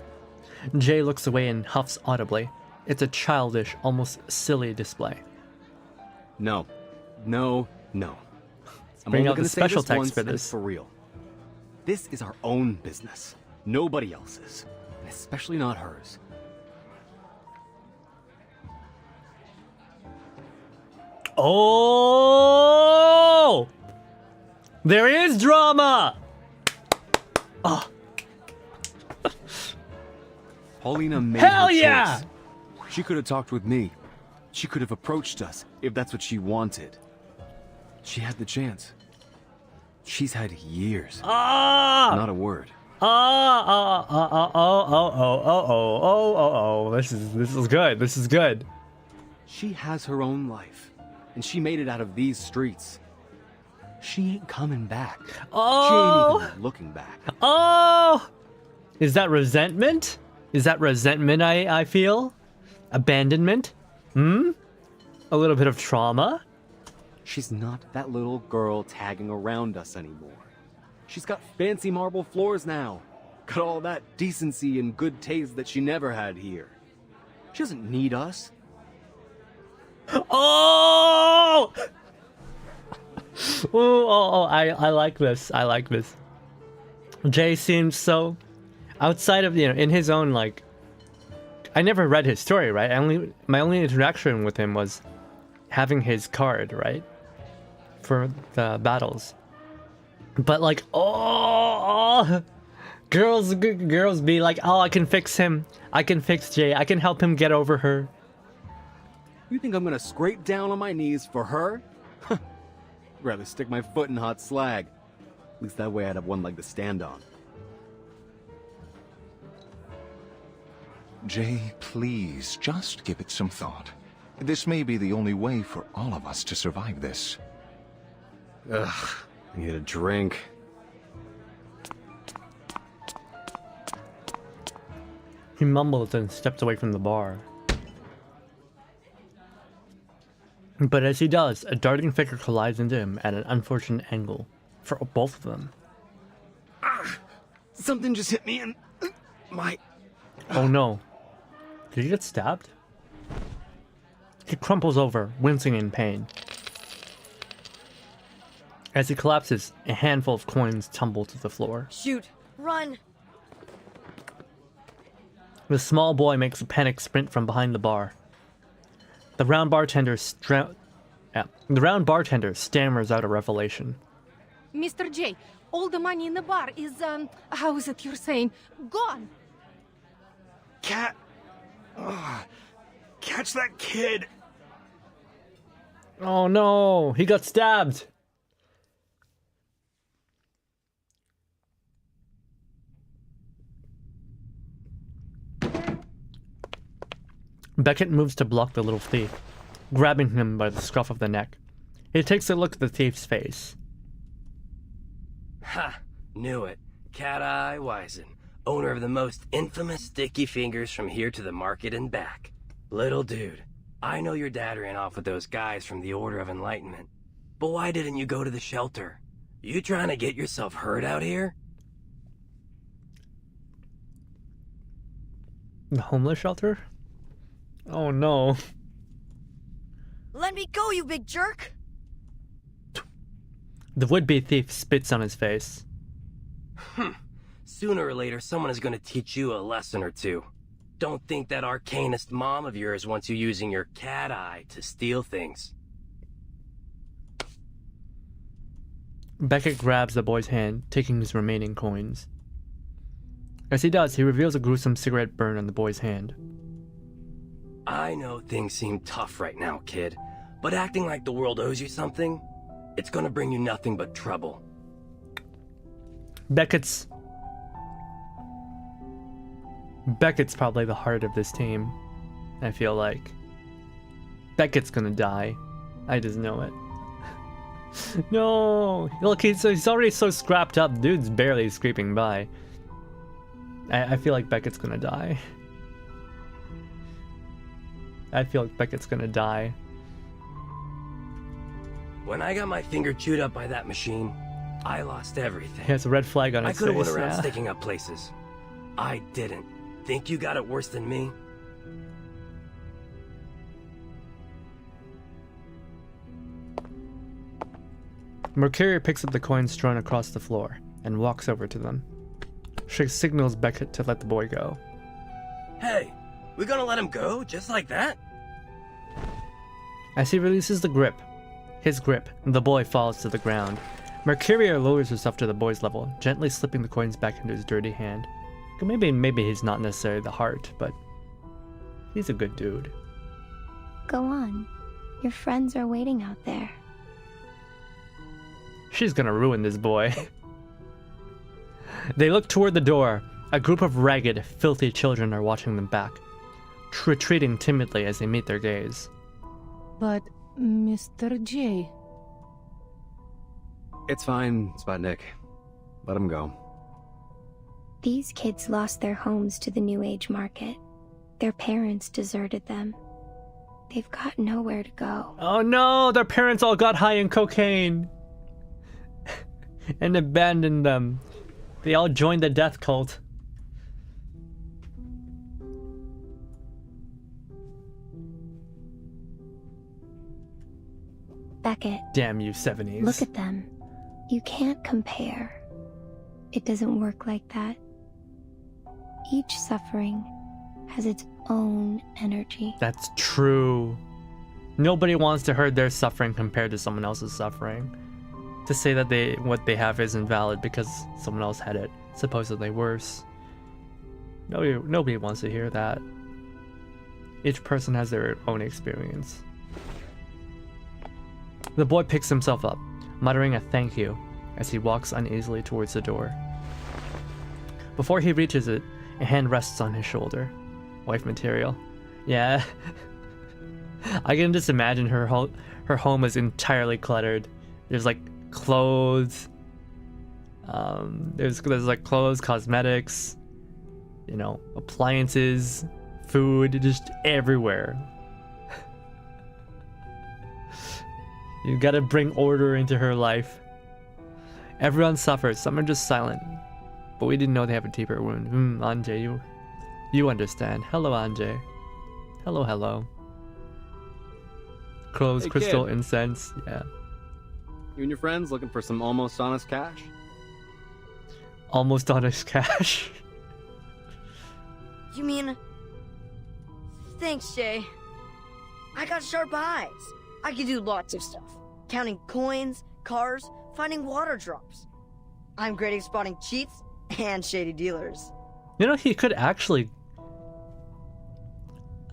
Jay looks away and huffs audibly. It's a childish, almost silly display. No. No, no. I'm Bring only out the gonna say special this text once, for and this. it's for real. This is our own business. Nobody else's. And especially not hers. Oh! There is drama! Oh. Paulina made Hell her yeah! choice. She could have talked with me. She could have approached us if that's what she wanted. She had the chance. She's had years. Not a word. This is good. This is good. She has her own life, and she made it out of these streets. She ain't coming back. Oh! She ain't even looking back. Oh! Is that resentment? Is that resentment I feel? Abandonment? A little bit of trauma? She's not that little girl tagging around us anymore. She's got fancy marble floors now. Got all that decency and good taste that she never had here. She doesn't need us. Oh! I like this. I like this. Jay seems so outside of, in his own, like, I never read his story, right? My only interaction with him was having his card, right? For the battles. But like, girls be like, oh, I can fix him. I can fix Jay. I can help him get over her. You think I'm gonna scrape down on my knees for her? Rather stick my foot in hot slag. At least that way I'd have one leg to stand on. Jay, please, just give it some thought. This may be the only way for all of us to survive this. Ugh, I need a drink. He mumbles and steps away from the bar. But as he does, a darting figure collides into him at an unfortunate angle for both of them. Something just hit me in my... Oh no. Did he get stabbed? He crumples over, wincing in pain. As he collapses, a handful of coins tumble to the floor. Shoot! Run! The small boy makes a panicked sprint from behind the bar. The round bartender stammers out a revelation. Mr. J, all the money in the bar is, how is it you're saying? Gone! Cat. Ugh. Catch that kid. Oh no, he got stabbed. Beckett moves to block the little thief, grabbing him by the scruff of the neck. He takes a look at the thief's face. Ha! Knew it. Cat-Eye Wisen, owner of the most infamous sticky fingers from here to the market and back. Little dude, I know your dad ran off with those guys from the Order of Enlightenment. But why didn't you go to the shelter? You trying to get yourself hurt out here? The homeless shelter? Oh no. Let me go, you big jerk! The would-be thief spits on his face. Sooner or later, someone is going to teach you a lesson or two. Don't think that arcanist mom of yours wants you using your cat eye to steal things. Beckett grabs the boy's hand, taking his remaining coins. As he does, he reveals a gruesome cigarette burn on the boy's hand. I know things seem tough right now, kid, but acting like the world owes you something, it's gonna bring you nothing but trouble. Beckett's probably the heart of this team, I feel like. Beckett's gonna die. I just know it. No! Look, he's already so scrapped up. Dude's barely scraping by. I feel like Beckett's gonna die. I feel like Beckett's gonna die. When I got my finger chewed up by that machine, I lost everything. He has a red flag on his face. I could've went face, around yeah. sticking up places. I didn't. Think you got it worse than me? Mercuria picks up the coins strewn across the floor and walks over to them. She signals Beckett to let the boy go. Hey, we gonna let him go just like that? As he releases his grip, the boy falls to the ground. Mercuria lowers herself to the boy's level, gently slipping the coins back into his dirty hand. Maybe he's not necessarily the heart, but he's a good dude. Go on. Your friends are waiting out there. She's gonna ruin this boy. They look toward the door. A group of ragged, filthy children are watching them back, retreating timidly as they meet their gaze. But, Mr. J... It's fine, Sputnik. Let him go. These kids lost their homes to the New Age market. Their parents deserted them. They've got nowhere to go. Oh no! Their parents all got high in cocaine! And abandoned them. They all joined the death cult. Beckett. Damn you, 70s. Look at them. You can't compare. It doesn't work like that. Each suffering has its own energy. That's true. Nobody wants to hurt their suffering compared to someone else's suffering. To say that what they have is invalid because someone else had it supposedly worse. Nobody wants to hear that. Each person has their own experience. The boy picks himself up, muttering a thank you as he walks uneasily towards the door. Before he reaches it, a hand rests on his shoulder. Wife material. Yeah. I can just imagine her home is entirely cluttered. There's like clothes. There's like clothes, cosmetics, you know, appliances, food, just everywhere. You gotta bring order into her life. Everyone suffers, some are just silent. But we didn't know they have a deeper wound. Anjay, you understand. Hello, Anjay. Hello. Clothes, Hey, crystal, kid. incense, yeah. You and your friends looking for some almost honest cash? Almost honest cash. You mean... Thanks, Jay. I got sharp eyes. I can do lots of stuff. Counting coins, cars, finding water drops. I'm great at spotting cheats and shady dealers. You know, he could actually...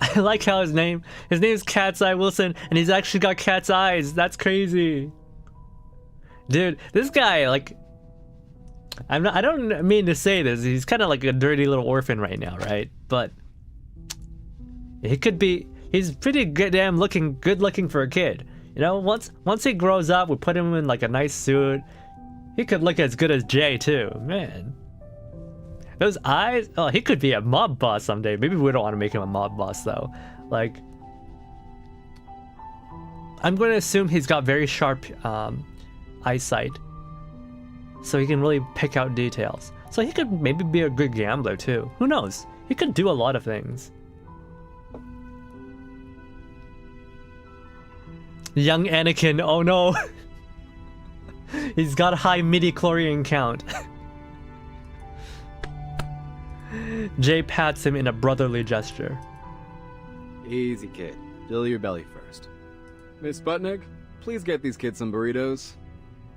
I like how his name is Cat's Eye Wilson, and he's actually got cat's eyes. That's crazy. Dude, this guy, like... I don't mean to say this, he's kind of like a dirty little orphan right now, right? But... he could be... He's pretty good looking for a kid. You know, once he grows up, we put him in like a nice suit. He could look as good as Jay too, man. Those eyes, oh, he could be a mob boss someday. Maybe we don't want to make him a mob boss though. Like, I'm going to assume he's got very sharp eyesight, so he can really pick out details. So he could maybe be a good gambler too. Who knows? He could do a lot of things. Young Anakin, oh no. He's got a high midi-chlorian count. Jay pats him in a brotherly gesture. Easy, kid. Fill your belly first. Miss Sputnik, please get these kids some burritos.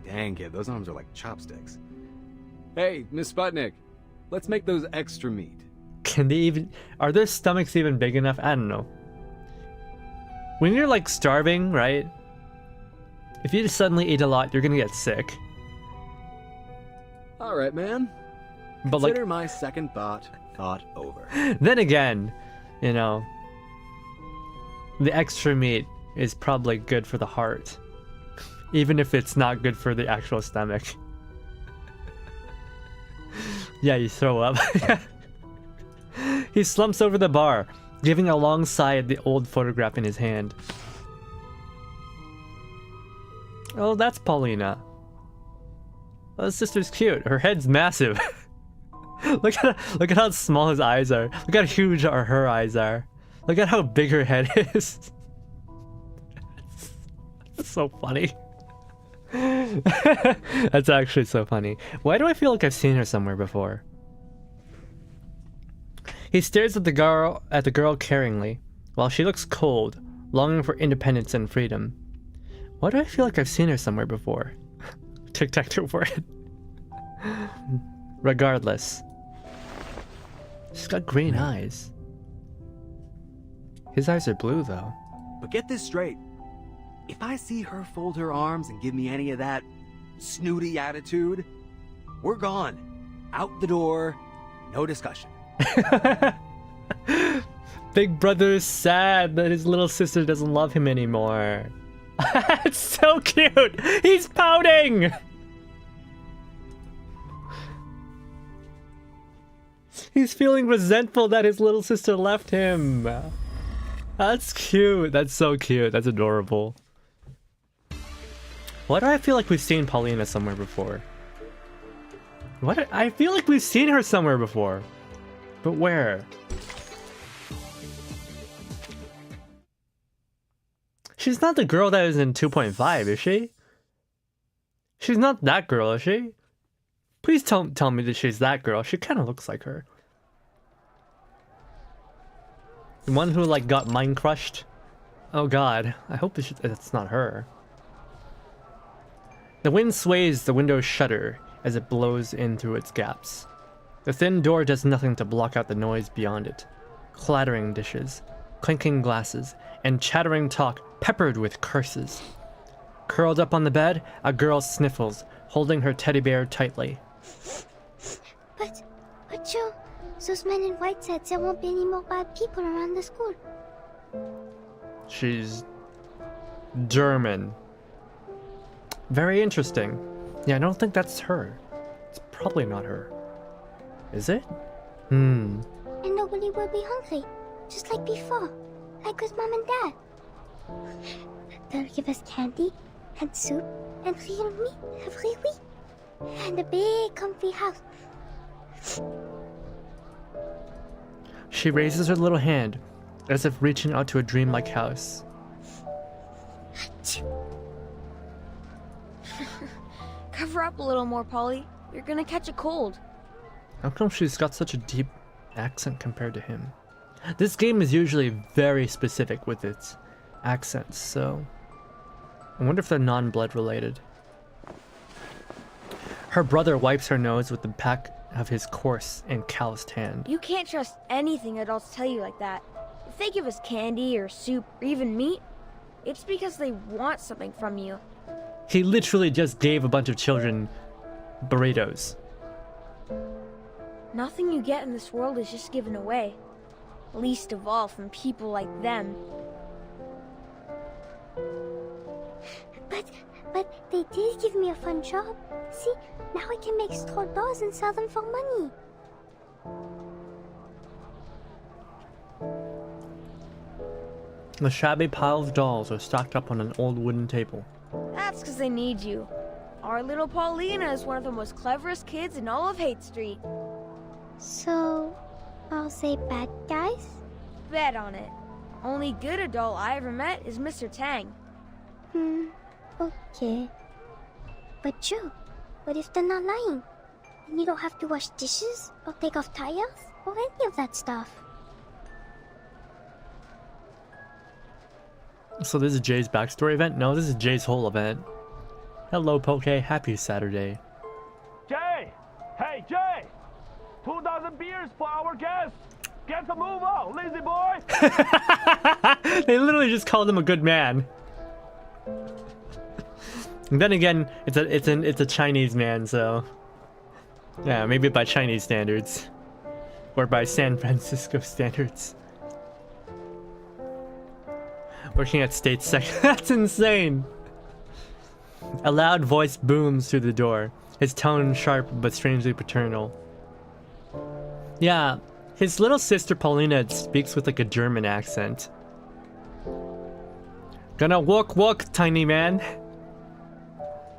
Dang, kid, those arms are like chopsticks. Hey, Miss Sputnik, let's make those extra meat. Are their stomachs even big enough? I don't know. When you're like starving, right? If you just suddenly eat a lot, you're gonna get sick. Alright, man. But Consider like, my second thought over. then again, you know, the extra meat is probably good for the heart. Even if it's not good for the actual stomach. Yeah, you throw up. He slumps over the bar, giving a long sigh at the old photograph in his hand. Oh, that's Paulina. Oh, his sister's cute. Her head's massive. Look at how small his eyes are. Look at how huge her eyes are. Look at how big her head is. That's so funny. That's actually so funny. Why do I feel like I've seen her somewhere before? He stares at the girl caringly, while she looks cold, longing for independence and freedom. Why do I feel like I've seen her somewhere before? Tic-tac-toe for it. Regardless. She's got green eyes. His eyes are blue, though. But get this straight. If I see her fold her arms and give me any of that snooty attitude, we're gone. Out the door, no discussion. Big brother's sad that his little sister doesn't love him anymore. It's so cute! He's pouting! He's feeling resentful that his little sister left him. That's cute. That's so cute. That's adorable. Why do I feel like we've seen Paulina somewhere before? I feel like we've seen her somewhere before. But where? She's not the girl that is in 2.5, is she? She's not that girl, is she? Please tell me that she's that girl. She kind of looks like her. The one who like got mind crushed. Oh god, I hope it's not her. The wind sways the windows shudder as it blows in through its gaps. The thin door does nothing to block out the noise beyond it. Clattering dishes, clinking glasses, and chattering talk peppered with curses. Curled up on the bed, a girl sniffles, holding her teddy bear tightly. But Joe, those men in white said there won't be any more bad people around the school. She's German. Very interesting. Yeah, I don't think that's her. It's probably not her. Is it? And nobody will be hungry, just like before, like with Mom and Dad. They'll give us candy, and soup, and real meat every week, and a big comfy house. She raises her little hand, as if reaching out to a dreamlike house. Cover up a little more, Polly. You're gonna catch a cold. How come she's got such a deep accent compared to him? This game is usually very specific with its accents, so I wonder if they're non-blood related. Her brother wipes her nose with the back of his coarse and calloused hand. You can't trust anything adults tell you like that. If they give us candy or soup or even meat, it's because they want something from you. He literally just gave a bunch of children burritos. Nothing you get in this world is just given away. Least of all from people like them. But they did give me a fun job. See, now I can make straw dolls and sell them for money. The shabby pile of dolls are stacked up on an old wooden table. That's because they need you. Our little Paulina is one of the most cleverest kids in all of Hate Street. So, I'll say bad guys? Bet on it. Only good adult I ever met is Mr. Tang. Okay. But Joe, what if they're not lying? And you don't have to wash dishes, or take off tires, or any of that stuff. So this is Jay's backstory event? No, this is Jay's whole event. Hello, Poke. Happy Saturday. Jay! Hey, Jay! 2,000 beers for our guests! Get the move on, lazy boy! They literally just called him a good man. And then again, it's a Chinese man, so yeah, maybe by Chinese standards, or by San Francisco standards. Working at state sec. That's insane. A loud voice booms through the door, his tone sharp but strangely paternal. Yeah, his little sister Paulina speaks with like a German accent. Gonna walk, tiny man.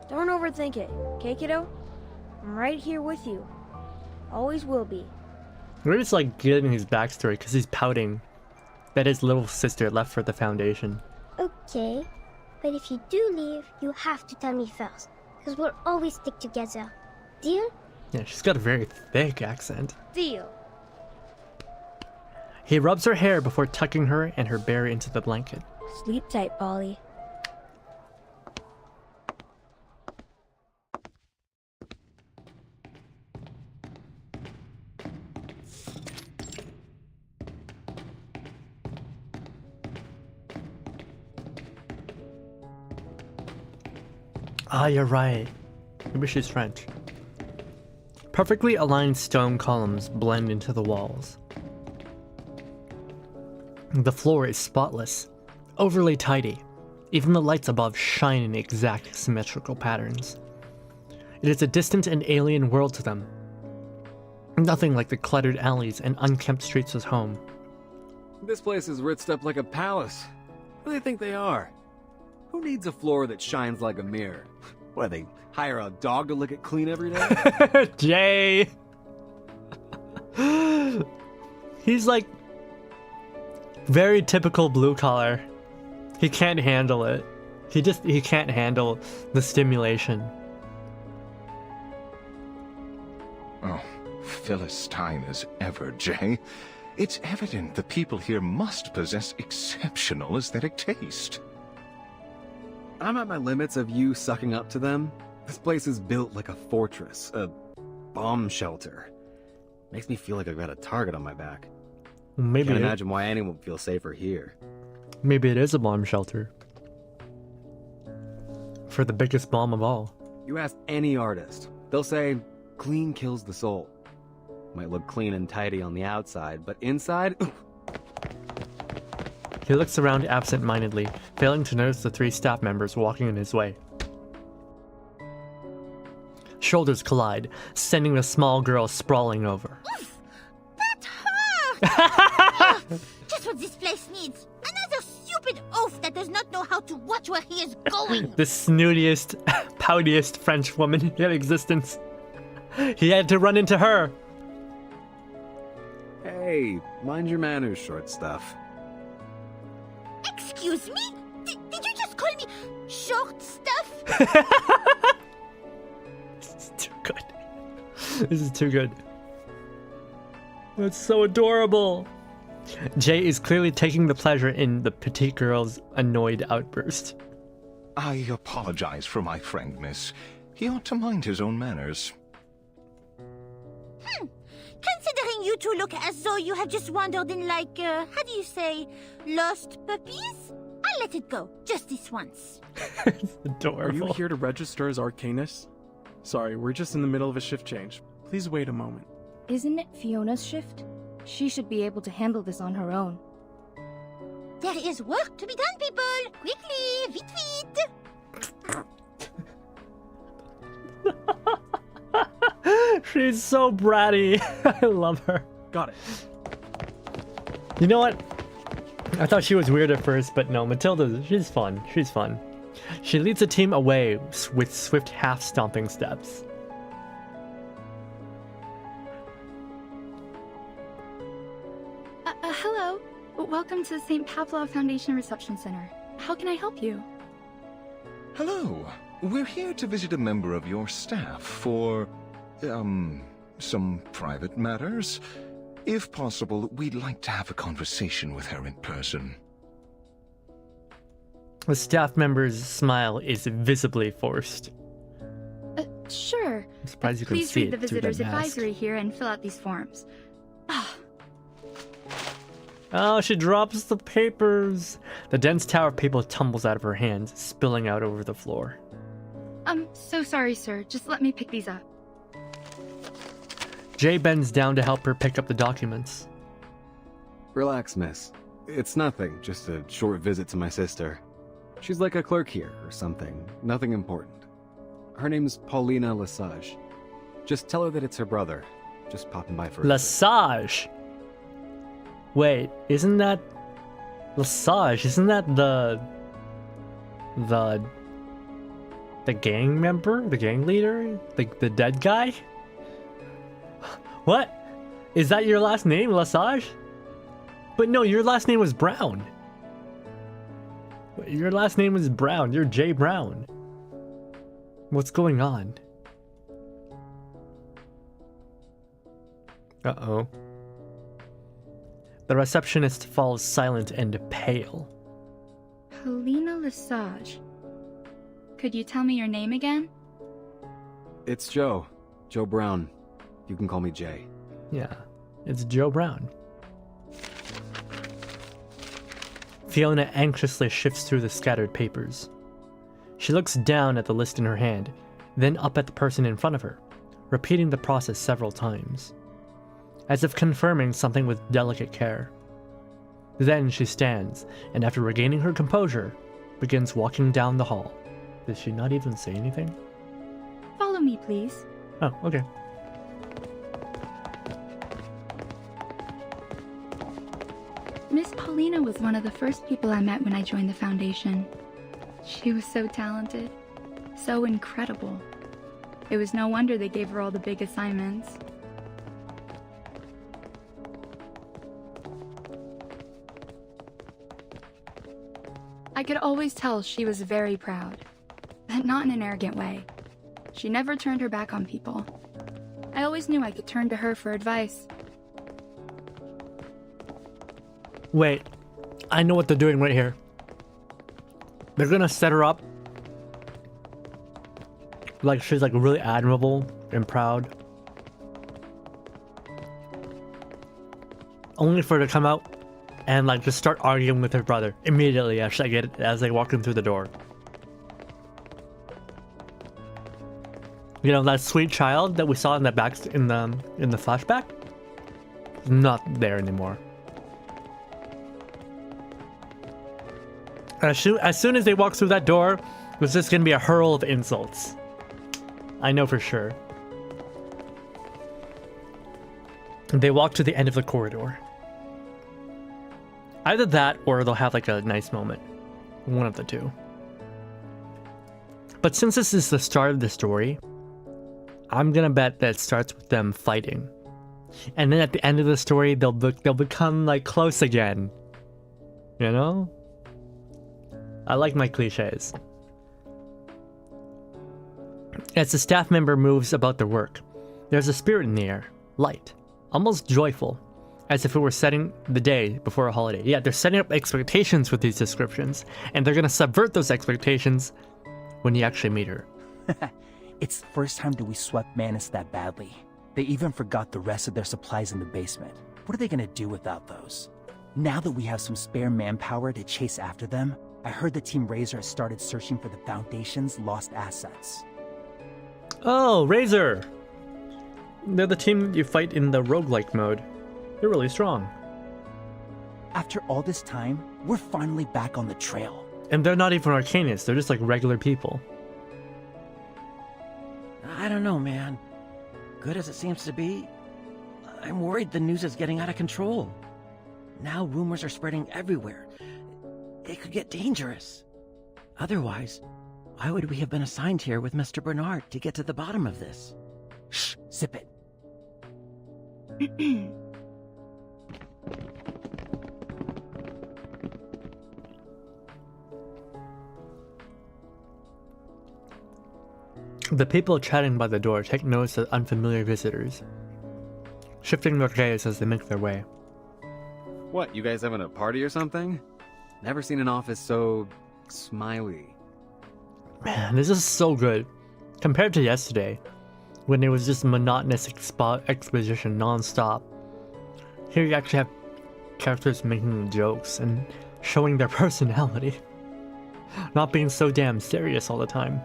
Don't overthink it, okay, kiddo? I'm right here with you. Always will be. We're just like getting his backstory because he's pouting that his little sister left for the Foundation. Okay, but if you do leave, you have to tell me first, because we'll always stick together. Deal? Yeah, she's got a very thick accent. Deal. He rubs her hair before tucking her and her bear into the blanket. Sleep tight, Polly. Ah, you're right. Maybe she's French. Perfectly aligned stone columns blend into the walls. The floor is spotless, overly tidy. Even the lights above shine in exact symmetrical patterns. It is a distant and alien world to them. Nothing like the cluttered alleys and unkempt streets was home. This place is ritzed up like a palace. Who do they think they are? Who needs a floor that shines like a mirror? What, they hire a dog to lick it clean every day? Jay! He's like very typical blue collar. He can't handle it. He can't handle the stimulation. Oh, Philistine as ever, Jay. It's evident the people here must possess exceptional aesthetic taste. I'm at my limits of you sucking up to them. This place is built like a fortress, a bomb shelter. Makes me feel like I've got a target on my back. Maybe Can't imagine why anyone would feel safer here. Maybe it is a bomb shelter. For the biggest bomb of all. You ask any artist, they'll say, clean kills the soul. Might look clean and tidy on the outside, but inside... He looks around absent-mindedly, failing to notice the 3 staff members walking in his way. Shoulders collide, sending the small girl sprawling over. Oof! That hurt! Just what this place needs. Another stupid oaf that does not know how to watch where he is going. The snootiest, poutiest French woman in existence. He had to run into her. Hey, mind your manners, short stuff. Excuse me? Did you just call me short stuff? This is too good. This is too good. That's so adorable. Jay is clearly taking the pleasure in the petite girl's annoyed outburst. I apologize for my friend, miss. He ought to mind his own manners. Considering you two look as though you have just wandered in like, how do you say, lost puppies? I'll let it go, just this once. It's adorable. Are you here to register as Arcanist? Sorry, we're just in the middle of a shift change. Please wait a moment. Isn't it Fiona's shift? She should be able to handle this on her own. There is work to be done, people! Quickly, vite. She's so bratty. I love her. Got it. You know what? I thought she was weird at first, but no, Matilda, she's fun. She's fun. She leads the team away with swift half-stomping steps. Hello. Welcome to the St. Pavlov Foundation Reception Center. How can I help you? Hello. We're here to visit a member of your staff for, some private matters. If possible, we'd like to have a conversation with her in person. The staff member's smile is visibly forced. Sure. I'm surprised you can Please see read the it through that visitor's mask. advisory here and fill out these forms. Oh, she drops the papers. The dense tower of paper tumbles out of her hand, spilling out over the floor. I'm so sorry, sir. Just let me pick these up. Jay bends down to help her pick up the documents. Relax, miss. It's nothing, just a short visit to my sister. She's like a clerk here, or something. Nothing important. Her name's Paulina Lesage. Just tell her that it's her brother. Just popping by for a Lesage! Wait, isn't that... Lesage, isn't that the gang member? The gang leader? The dead guy? What? Is that your last name, Lesage? But no, your last name was Brown. Your last name was Brown. You're Jay Brown. What's going on? Uh-oh. The receptionist falls silent and pale. Helena Lesage. Could you tell me your name again? It's Joe. Joe Brown. You can call me Jay. Yeah, it's Joe Brown. Fiona anxiously shifts through the scattered papers. She looks down at the list in her hand, then up at the person in front of her, repeating the process several times, as if confirming something with delicate care. Then she stands, and after regaining her composure, begins walking down the hall. Did she not even say anything? Follow me, please. Oh, okay. Miss Paulina was one of the first people I met when I joined the Foundation. She was so talented, so incredible. It was no wonder they gave her all the big assignments. I could always tell she was very proud, but not in an arrogant way. She never turned her back on people. I always knew I could turn to her for advice. Wait, I know what they're doing right here. They're gonna set her up like she's like really admirable and proud, only for her to come out and like just start arguing with her brother immediately as they walk in through the door. You know, that sweet child that we saw in the flashback is not there anymore. As soon as they walk through that door, there's just gonna be a hurl of insults. I know for sure. They walk to the end of the corridor. Either that or they'll have like a nice moment. One of the two. But since this is the start of the story, I'm gonna bet that it starts with them fighting. And then at the end of the story, they'll become like close again. You know? I like my cliches. As the staff member moves about their work, there's a spirit in the air, light, almost joyful, as if it were setting the day before a holiday. Yeah, they're setting up expectations with these descriptions, and they're gonna subvert those expectations when you actually meet her. It's the first time that we swept Manus that badly. They even forgot the rest of their supplies in the basement. What are they gonna do without those? Now that we have some spare manpower to chase after them, I heard the Team Razor has started searching for the Foundation's lost assets. Oh, Razor! They're the team you fight in the roguelike mode. They're really strong. After all this time, we're finally back on the trail. And they're not even Arcanists, they're just like regular people. I don't know, man. Good as it seems to be, I'm worried the news is getting out of control. Now rumors are spreading everywhere. It could get dangerous. Otherwise, why would we have been assigned here with Mr. Bernard to get to the bottom of this? Shh, zip it. The people chatting by the door take notice of unfamiliar visitors, shifting their gaze as they make their way. What, you guys having a party or something? Never seen an office so smiley. Man, this is so good. Compared to yesterday, when it was just monotonous exposition non-stop. Here you actually have characters making jokes and showing their personality. Not being so damn serious all the time.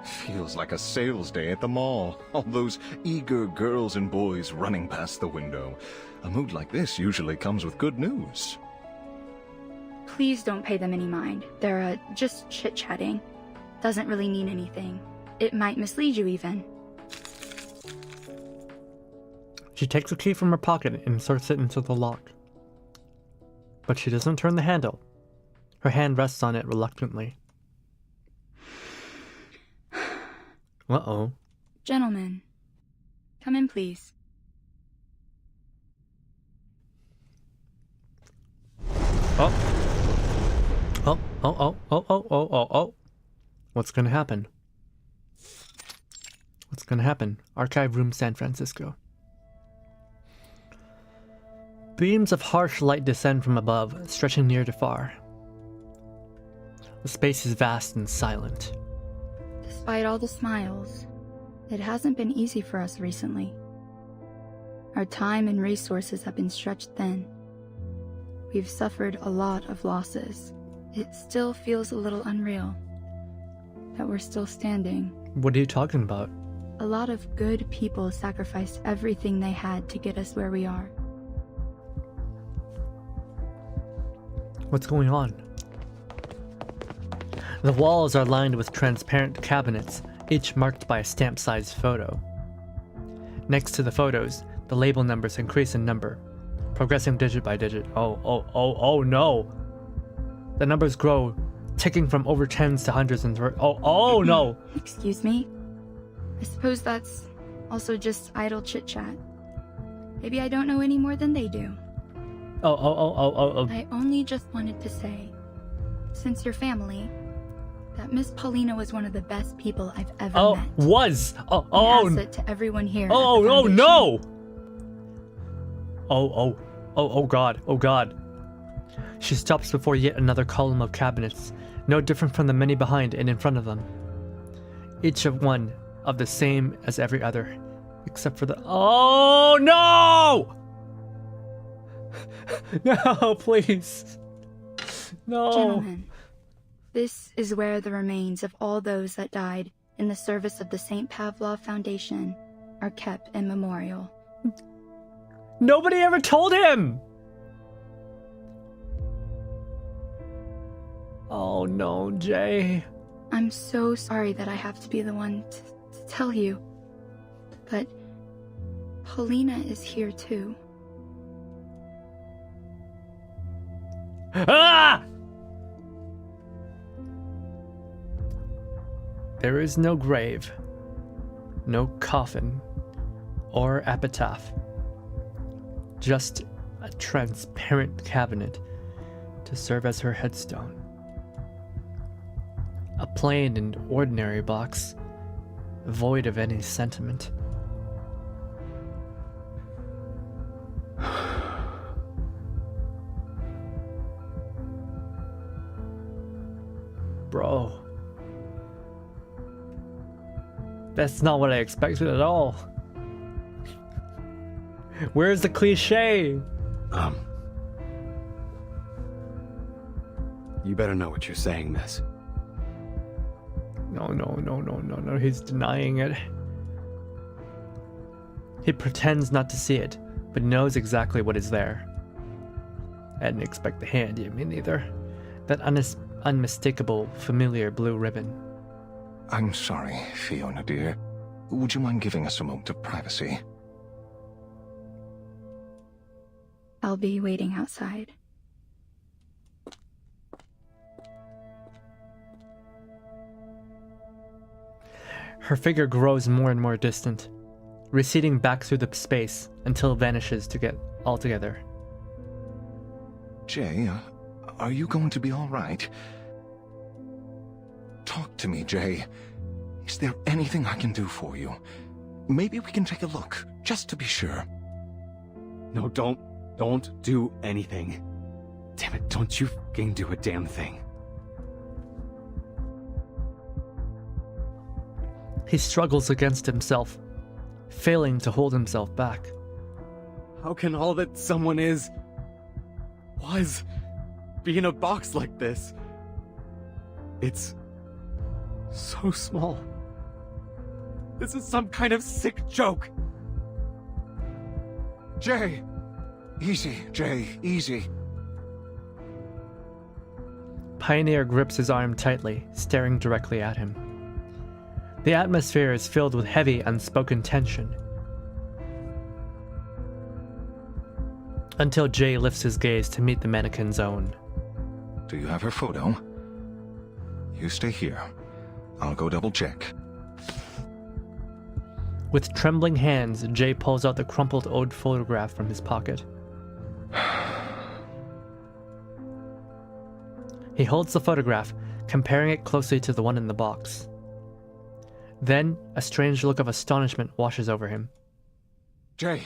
Feels like a sales day at the mall. All those eager girls and boys running past the window. A mood like this usually comes with good news. Please don't pay them any mind. They're just chit-chatting. Doesn't really mean anything. It might mislead you even. She takes a key from her pocket and inserts it into the lock. But she doesn't turn the handle. Her hand rests on it reluctantly. Uh-oh. Gentlemen, come in please. Oh. Oh. What's gonna happen? What's gonna happen? Archive room, San Francisco. Beams of harsh light descend from above, stretching near to far. The space is vast and silent. Despite all the smiles, it hasn't been easy for us recently. Our time and resources have been stretched thin. We've suffered a lot of losses. It still feels a little unreal that we're still standing. What are you talking about? A lot of good people sacrificed everything they had to get us where we are. What's going on? The walls are lined with transparent cabinets, each marked by a stamp-sized photo. Next to the photos, the label numbers increase in number, progressing digit by digit. Oh no! The numbers grow, ticking from over tens to hundreds and oh no! Excuse me? I suppose that's also just idle chit-chat. Maybe I don't know any more than they do. Oh. I only just wanted to say, since you're family, that Miss Paulina was one of the best people I've ever met. Was! Pass it to everyone here. Oh no! Oh god. She stops before yet another column of cabinets, no different from the many behind and in front of them. Each of one of the same as every other, except for the— oh no! No, please. No. Gentlemen, this is where the remains of all those that died in the service of the St. Pavlov Foundation are kept in memorial. Nobody ever told him! Oh no, Jay. I'm so sorry that I have to be the one to tell you, but Paulina is here too. Ah! There is no grave, no coffin, or epitaph. Just a transparent cabinet to serve as her headstone. A plain and ordinary box, void of any sentiment. Bro. That's not what I expected at all. Where's the cliche? You better know what you're saying, miss. No, he's denying it. He pretends not to see it, but knows exactly what is there. I didn't expect the hand, me neither. That unmistakable, familiar blue ribbon. I'm sorry, Fiona dear. Would you mind giving us a moment of privacy? I'll be waiting outside. Her figure grows more and more distant, receding back through the space until it vanishes to get altogether. Jay, are you going to be all right? Talk to me, Jay. Is there anything I can do for you? Maybe we can take a look, just to be sure. No, don't do anything. Damn it, don't you fucking do a damn thing. He struggles against himself, failing to hold himself back. How can all that someone was be in a box like this? It's so small. This is some kind of sick joke. Jay! Easy, Jay, easy. Pioneer grips his arm tightly, staring directly at him. The atmosphere is filled with heavy, unspoken tension. Until Jay lifts his gaze to meet the mannequin's own. Do you have her photo? You stay here. I'll go double check. With trembling hands, Jay pulls out the crumpled old photograph from his pocket. He holds the photograph, comparing it closely to the one in the box. Then, a strange look of astonishment washes over him. Jay!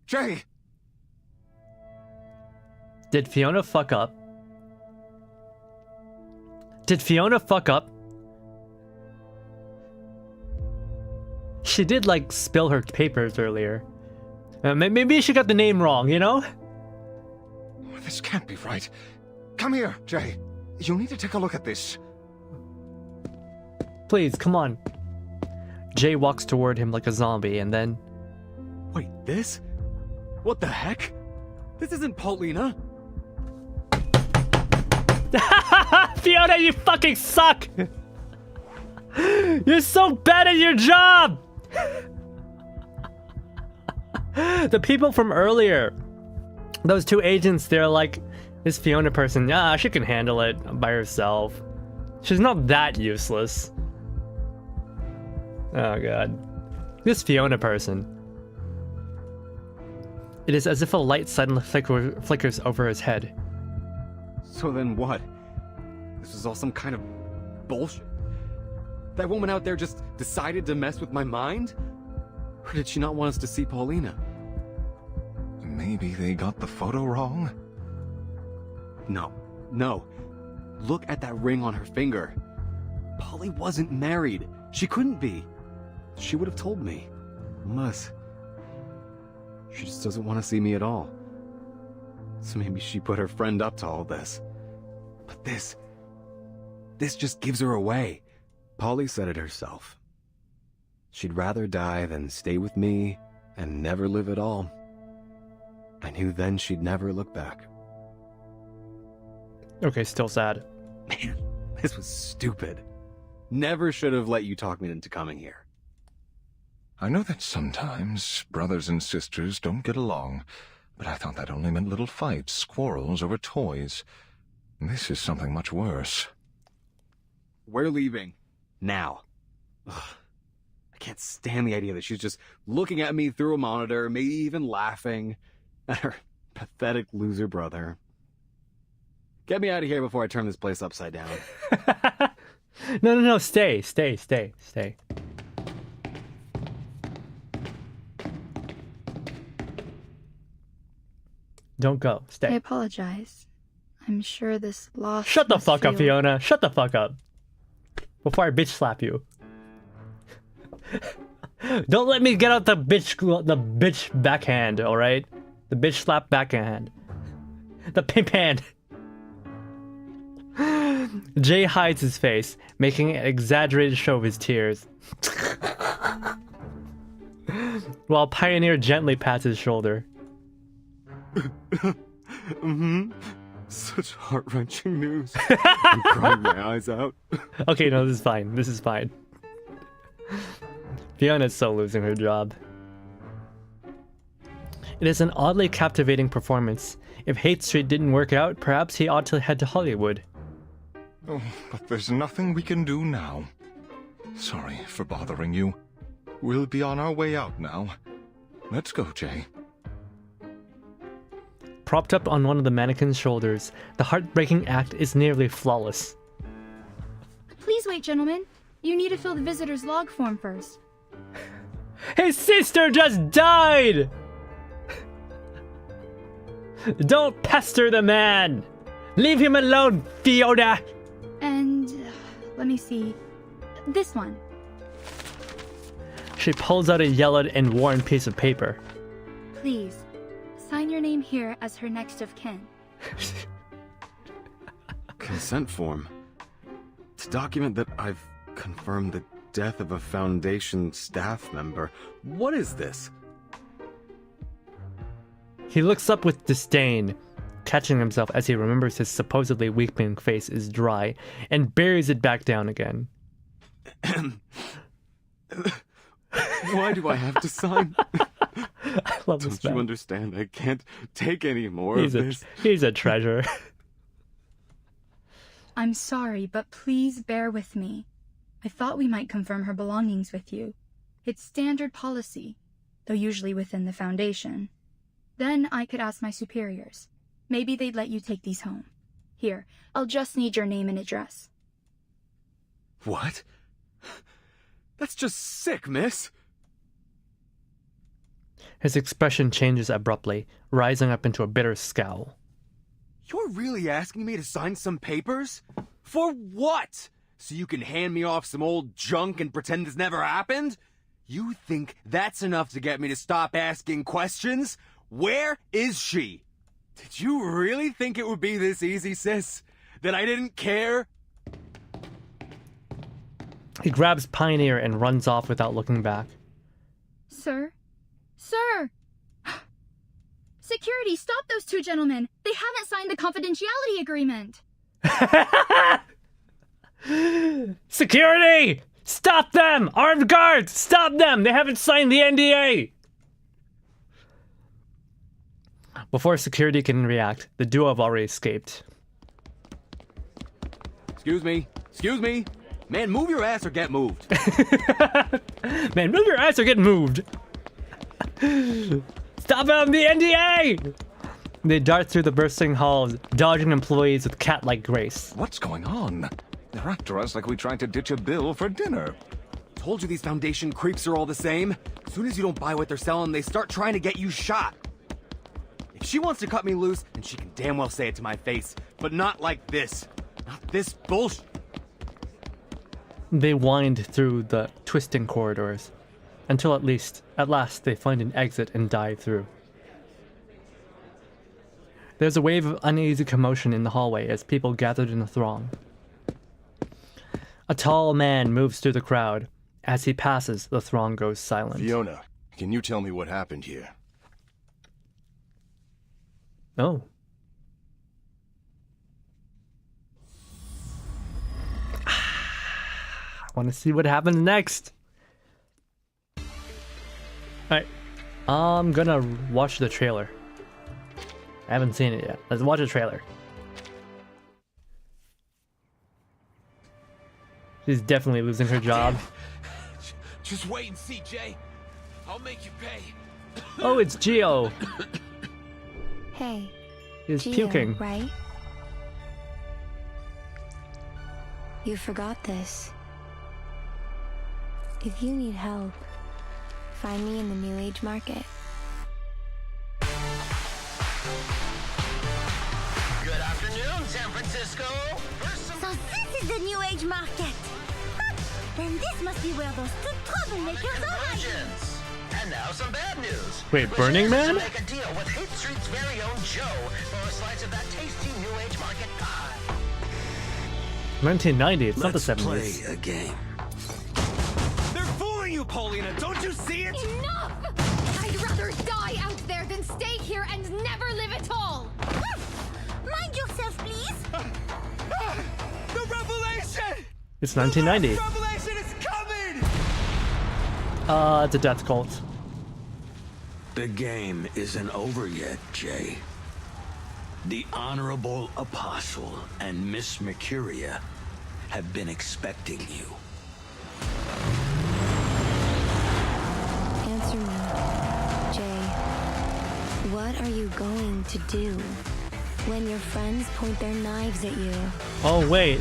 Jay! Did Fiona fuck up? Did Fiona fuck up? She did, like, spill her papers earlier. Maybe she got the name wrong, you know? This can't be right. Come here, Jay. You need to take a look at this. Please, come on. Jay walks toward him like a zombie, and then... Wait, this? What the heck? This isn't Paulina. Fiona, you fucking suck! You're so bad at your job! The people from earlier, those two agents, they're like, this Fiona person, yeah, she can handle it by herself. She's not that useless. Oh god. This Fiona person. It is as if a light suddenly flickers over his head. So then what? This was all some kind of bullshit? That woman out there just decided to mess with my mind? Or did she not want us to see Paulina? Maybe they got the photo wrong? No. Look at that ring on her finger. Polly wasn't married. She couldn't be. She would have told me. Unless... she just doesn't want to see me at all. So maybe she put her friend up to all this. But this just gives her away. Polly said it herself. She'd rather die than stay with me and never live at all. I knew then she'd never look back. Okay, still sad. Man, this was stupid. Never should have let you talk me into coming here. I know that sometimes brothers and sisters don't get along, but I thought that only meant little fights, quarrels over toys. This is something much worse. We're leaving. Now. Ugh. I can't stand the idea that she's just looking at me through a monitor, maybe even laughing at her pathetic loser brother. Get me out of here before I turn this place upside down. No, stay. Don't go, stay. I apologize. I'm sure this loss. Shut the must fuck up, feel- Fiona. Shut the fuck up. Before I bitch slap you. Don't let me get out the bitch backhand, alright? The bitch slap backhand. The pimp hand. Jay hides his face, making an exaggerated show of his tears. While Pioneer gently pats his shoulder. Such heart-wrenching news. I'm crying my eyes out. Okay, no, this is fine. Fiona's so losing her job. It is an oddly captivating performance. If Hate Street didn't work out, perhaps he ought to head to Hollywood. Oh, but there's nothing we can do now. Sorry for bothering you. We'll be on our way out now. Let's go, Jay. Propped up on one of the mannequin's shoulders, the heartbreaking act is nearly flawless. Please wait, gentlemen. You need to fill the visitor's log form first. His sister just died! Don't pester the man! Leave him alone, Fiona! And let me see. This one. She pulls out a yellowed and worn piece of paper. Please, sign your name here as her next of kin. Consent form. To document that I've confirmed the death of a Foundation staff member. What is this? He looks up with disdain, catching himself as he remembers his supposedly weeping face is dry, and buries it back down again. Why do I have to sign? I love this Don't man. you understand? I can't take any more of this. He's a treasure. I'm sorry, but please bear with me. I thought we might confirm her belongings with you. It's standard policy, though usually within the Foundation. Then I could ask my superiors. Maybe they'd let you take these home. Here, I'll just need your name and address. What? That's just sick, miss. His expression changes abruptly, rising up into a bitter scowl. You're really asking me to sign some papers? For what? So you can hand me off some old junk and pretend this never happened? You think that's enough to get me to stop asking questions? Where is she? Did you really think it would be this easy, sis? That I didn't care? He grabs Pioneer and runs off without looking back. Sir? Sir! Security, stop those two gentlemen! They haven't signed the confidentiality agreement! Security! Stop them! Armed guards! Stop them! They haven't signed the NDA! Before security can react, the duo have already escaped. Excuse me. Excuse me. Man, move your ass or get moved. Man, move your ass or get moved. Stop them, the NDA! They dart through the bursting halls, dodging employees with cat-like grace. What's going on? They're after us like we tried to ditch a bill for dinner. Told you these Foundation creeps are all the same. As soon as you don't buy what they're selling, they start trying to get you shot. If she wants to cut me loose, then she can damn well say it to my face. But not like this. Not this bullshit. They wind through the twisting corridors, until at last they find an exit and dive through. There's a wave of uneasy commotion in the hallway as people gathered in a throng. A tall man moves through the crowd. As he passes, the throng goes silent. Fiona, can you tell me what happened here? Oh. I want to see what happens next. Alright. I'm gonna watch the trailer. I haven't seen it yet. Let's watch the trailer. She's definitely losing her job. Just wait and see, Jay. I'll make you pay. Oh, it's Gio. Hey. He's Gio, puking. Right? You forgot this. If you need help, find me in the New Age market. Good afternoon, San Francisco. So this is the New Age market. Then this must be where those two troublemakers are hiding. And now some bad news. Wait, Burning Man? To make a deal with Hate Street's very own Joe for a slice of that tasty New Age market pie. 1990, it's not the 70s. Let's play a game. They're fooling you, Paulina! Don't you see it? Enough! I'd rather die out there than stay here and never live at all! Mind yourself, please! The revelation! It's 1990. The revelation is coming! It's a death cult. The game isn't over yet, Jay. The Honorable Apostle and Miss Mercuria have been expecting you. Answer me, Jay. What are you going to do when your friends point their knives at you? Oh, wait.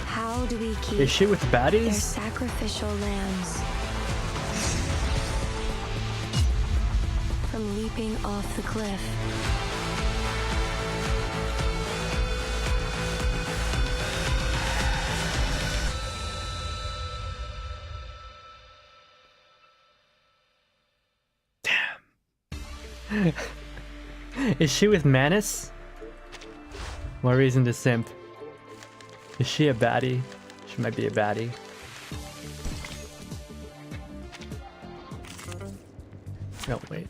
How do we keep Is she with baddies? their sacrificial lambs from leaping off the cliff? Is she with Manus? More reason to simp. Is she a baddie? She might be a baddie. Oh, wait.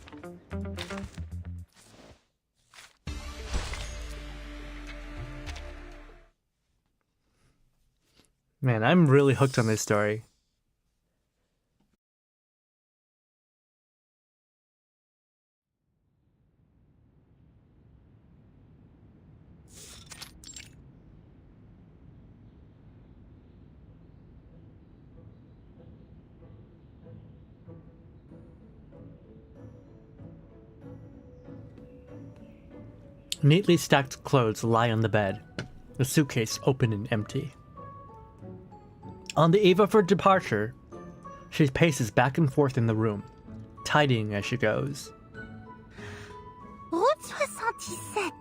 Man, I'm really hooked on this story. Neatly stacked clothes lie on the bed, the suitcase open and empty. On the eve of her departure, she paces back and forth in the room, tidying as she goes. Route 77.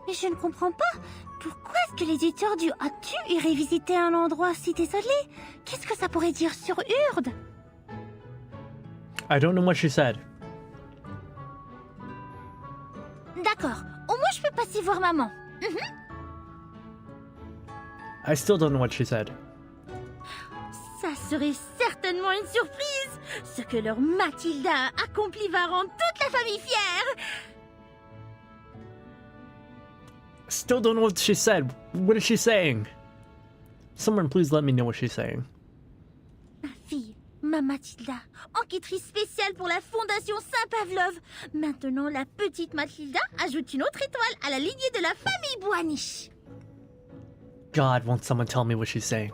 Mais je ne comprends pas. Pourquoi est-ce que l'éditeur du As-tu irait visiter un endroit si désolé? Qu'est-ce que ça pourrait dire sur Urde? I don't know what she said. D'accord. Au moins je peux passer voir maman. I still don't know what she said. Ça serait certainement une surprise. Ce que leur Mathilda a accompli va rendre toute la famille fière. Still don't know what she said. What is she saying? Someone please let me know what she's saying. Ma fille, ma Mathilda, enquêtrice spéciale pour la Fondation Saint-Pavlov. Maintenant, la petite Mathilda ajoute une autre étoile à la lignée de la famille Boanish. God, won't someone tell me what she's saying?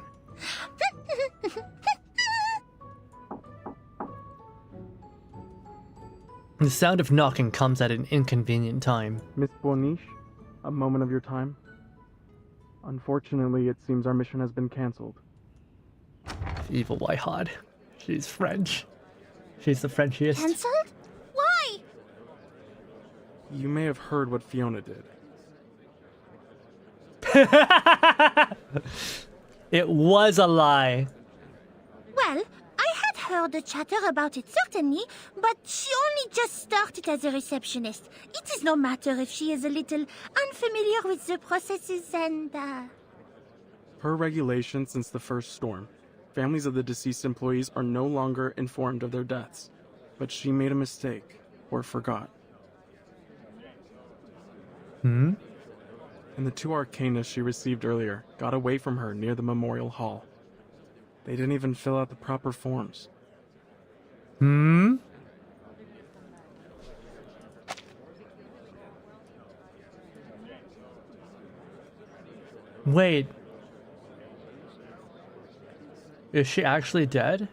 The sound of knocking comes at an inconvenient time. Miss Boanish, a moment of your time. Unfortunately, it seems our mission has been cancelled. Evil Whitehod. She's French. She's the Frenchiest. Cancelled? Why? You may have heard what Fiona did. It was a lie. Well, I had heard the chatter about it certainly, but she only just started as a receptionist. It is no matter if she is a little unfamiliar with the processes and, Per regulation since the first storm, families of the deceased employees are no longer informed of their deaths. But she made a mistake, or forgot. Hmm? And the 2 arcanists she received earlier got away from her near the memorial hall. They didn't even fill out the proper forms. Hmm? Wait. Is she actually dead?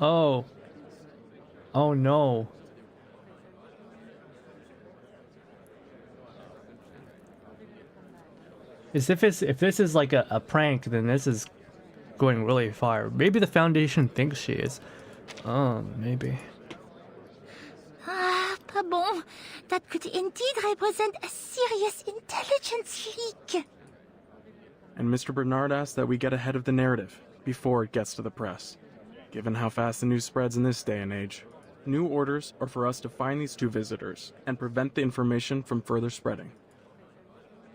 Oh. Oh no. If this is like a prank, then this is going really far. Maybe the Foundation thinks she is. Oh, maybe. Ah, pas bon. That could indeed represent a serious intelligence leak. And Mr. Bernard asked that we get ahead of the narrative before it gets to the press. Given how fast the news spreads in this day and age, new orders are for us to find these 2 visitors and prevent the information from further spreading.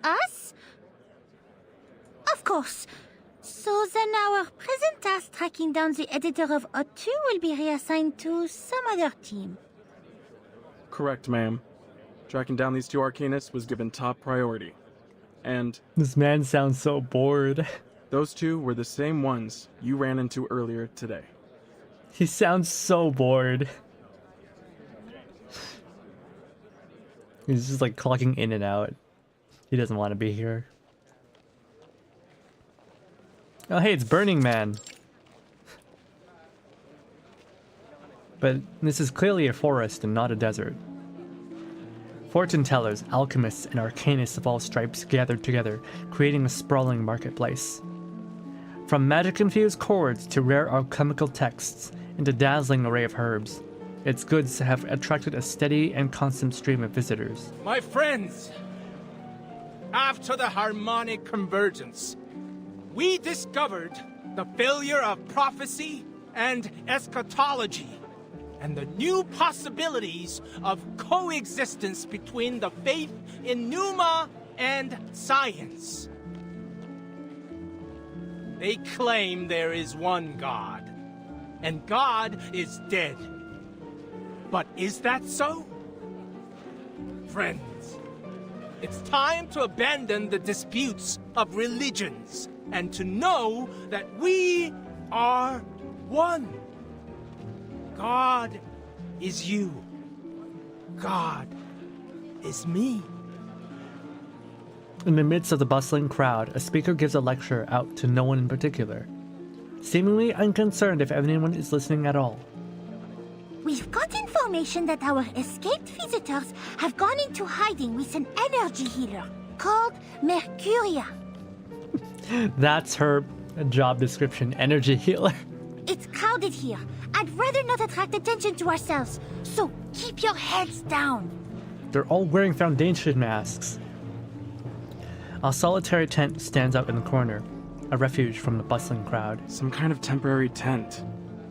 Us? Of course. So then our present task tracking down the editor of O2 will be reassigned to some other team. Correct, ma'am. Tracking down these 2 arcanists was given top priority. And this man sounds so bored. Those 2 were the same ones you ran into earlier today. He sounds so bored. He's just like clocking in and out. He doesn't want to be here. Oh hey, it's Burning Man. But this is clearly a forest and not a desert. Fortune tellers, alchemists, and arcanists of all stripes gathered together, creating a sprawling marketplace. From magic-infused chords to rare alchemical texts, and a dazzling array of herbs, its goods have attracted a steady and constant stream of visitors. My friends, after the harmonic convergence, we discovered the failure of prophecy and eschatology, and the new possibilities of coexistence between the faith in Pneuma and science. They claim there is one God, and God is dead. But is that so? Friends, it's time to abandon the disputes of religions and to know that we are one. God is you. God is me. In the midst of the bustling crowd, a speaker gives a lecture out to no one in particular, seemingly unconcerned if anyone is listening at all. We've got information that our escaped visitors have gone into hiding with an energy healer called Mercuria. That's her job description, energy healer. It's crowded here. I'd rather not attract attention to ourselves, so keep your heads down. They're all wearing foundation masks. A solitary tent stands out in the corner, a refuge from the bustling crowd. Some kind of temporary tent,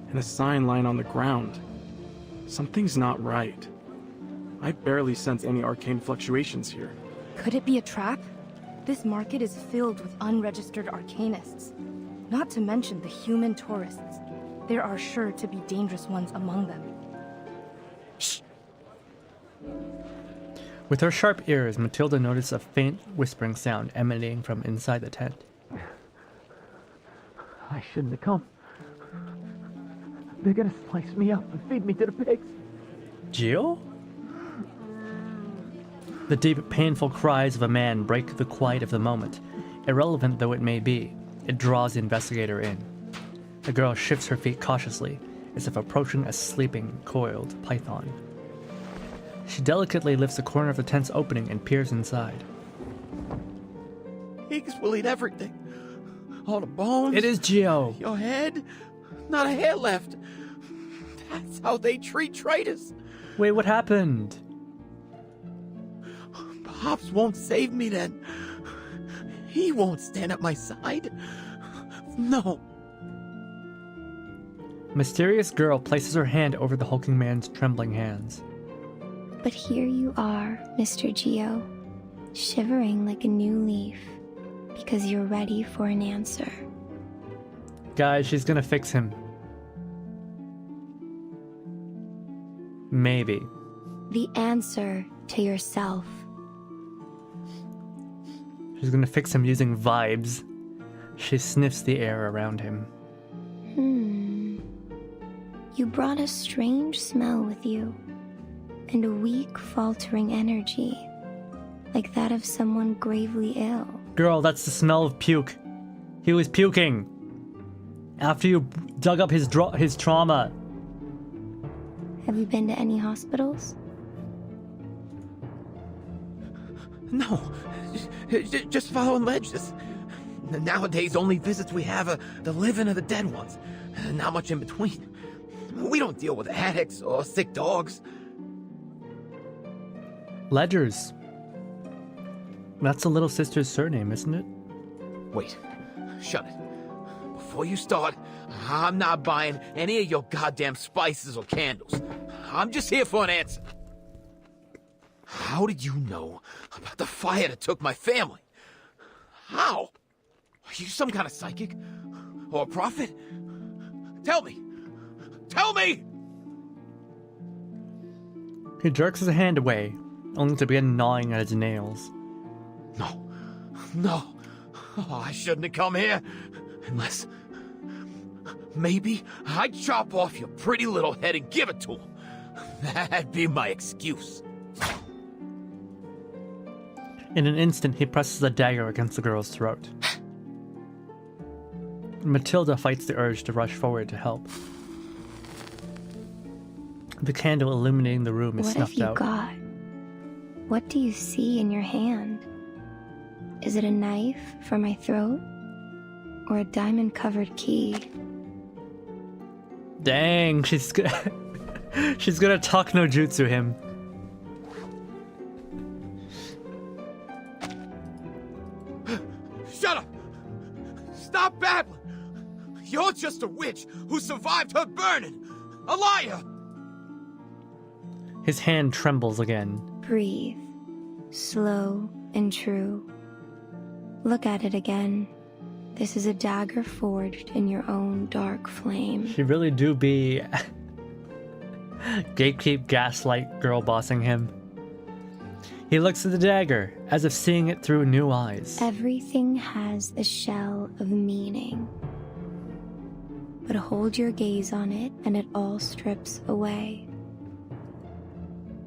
and a sign lying on the ground. Something's not right. I barely sense any arcane fluctuations here. Could it be a trap? This market is filled with unregistered arcanists. Not to mention the human tourists. There are sure to be dangerous ones among them. Shh! With her sharp ears, Matilda noticed a faint whispering sound emanating from inside the tent. I shouldn't have come. They're gonna slice me up and feed me to the pigs. Gio? The deep, painful cries of a man break the quiet of the moment. Irrelevant though it may be, it draws the investigator in. The girl shifts her feet cautiously, as if approaching a sleeping, coiled python. She delicately lifts the corner of the tent's opening and peers inside. Pigs will eat everything. All the bones. It is Gio. Your head. Not a hair left. That's how they treat traitors. Wait, what happened? Pops won't save me then. He won't stand at my side. No. Mysterious girl places her hand over the hulking man's trembling hands. But here you are, Mr. Gio, shivering like a new leaf, because you're ready for an answer. Guys, she's gonna fix him. Maybe. The answer to yourself. She's gonna fix him using vibes. She sniffs the air around him. You brought a strange smell with you, and a weak, faltering energy, like that of someone gravely ill. Girl, that's the smell of puke. He was puking after you dug up his trauma. Have you been to any hospitals? No, just following ledges. Nowadays, only visits we have are the living or the dead ones. Not much in between. We don't deal with addicts or sick dogs. Ledgers. That's the little sister's surname, isn't it? Wait, shut it. Before you start, I'm not buying any of your goddamn spices or candles. I'm just here for an answer. How did you know about the fire that took my family? How? Are you some kind of psychic? Or a prophet? Tell me! Tell me! He jerks his hand away, only to begin gnawing at his nails. No. Oh, I shouldn't have come here. Unless... maybe I'd chop off your pretty little head and give it to him. That'd be my excuse. In an instant, he presses a dagger against the girl's throat. Matilda fights the urge to rush forward to help. The candle illuminating the room is snuffed out. What have you got? What do you see in your hand? Is it a knife for my throat? Or a diamond-covered key? Dang, she's gonna talk no jutsu him. Shut up! Stop babbling! You're just a witch who survived her burning! A liar! His hand trembles again. Breathe. Slow and true. Look at it again. This is a dagger forged in your own dark flame. She really do be gatekeep, gaslight, girl bossing him. He looks at the dagger, as if seeing it through new eyes. Everything has a shell of meaning. But hold your gaze on it and it all strips away.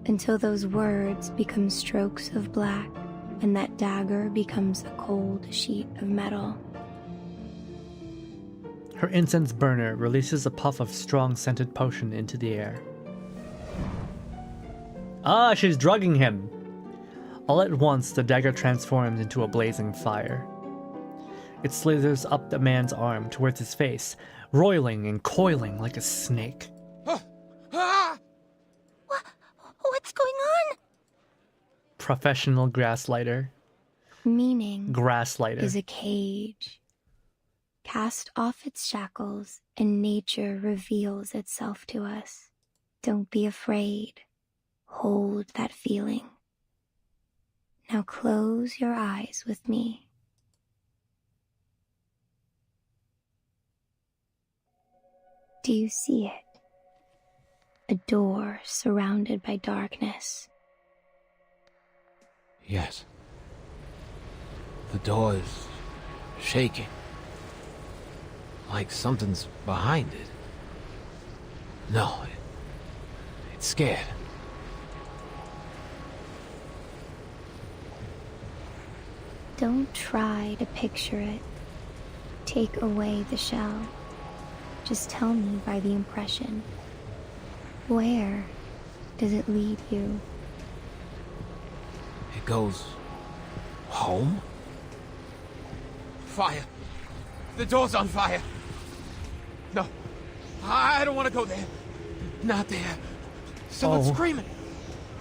Until those words become strokes of black and that dagger becomes a cold sheet of metal. Her incense burner releases a puff of strong scented potion into the air. Ah, she's drugging him! All at once, the dagger transforms into a blazing fire. It slithers up the man's arm towards his face, roiling and coiling like a snake. What's going on? Professional grasslighter. Meaning Grasslighter. is a cage. Cast off its shackles, and nature reveals itself to us. Don't be afraid. Hold that feeling. Now close your eyes with me. Do you see it? A door surrounded by darkness. Yes. The door is shaking. Like something's behind it. No, it's scared. Don't try to picture it. Take away the shell. Just tell me by the impression. Where does it lead you? It goes home? Fire. The door's on fire. No, I don't want to go there. Not there. Someone's screaming.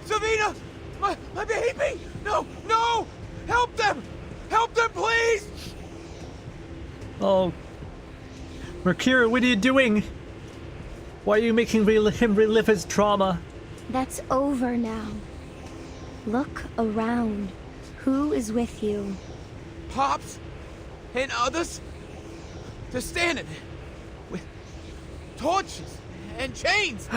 Savina! My baby! No! No! Help them! Help them, please! Oh. Mercury, what are you doing? Why are you making him relive his trauma? That's over now. Look around. Who is with you? Pops? And others? They're standing with torches and chains.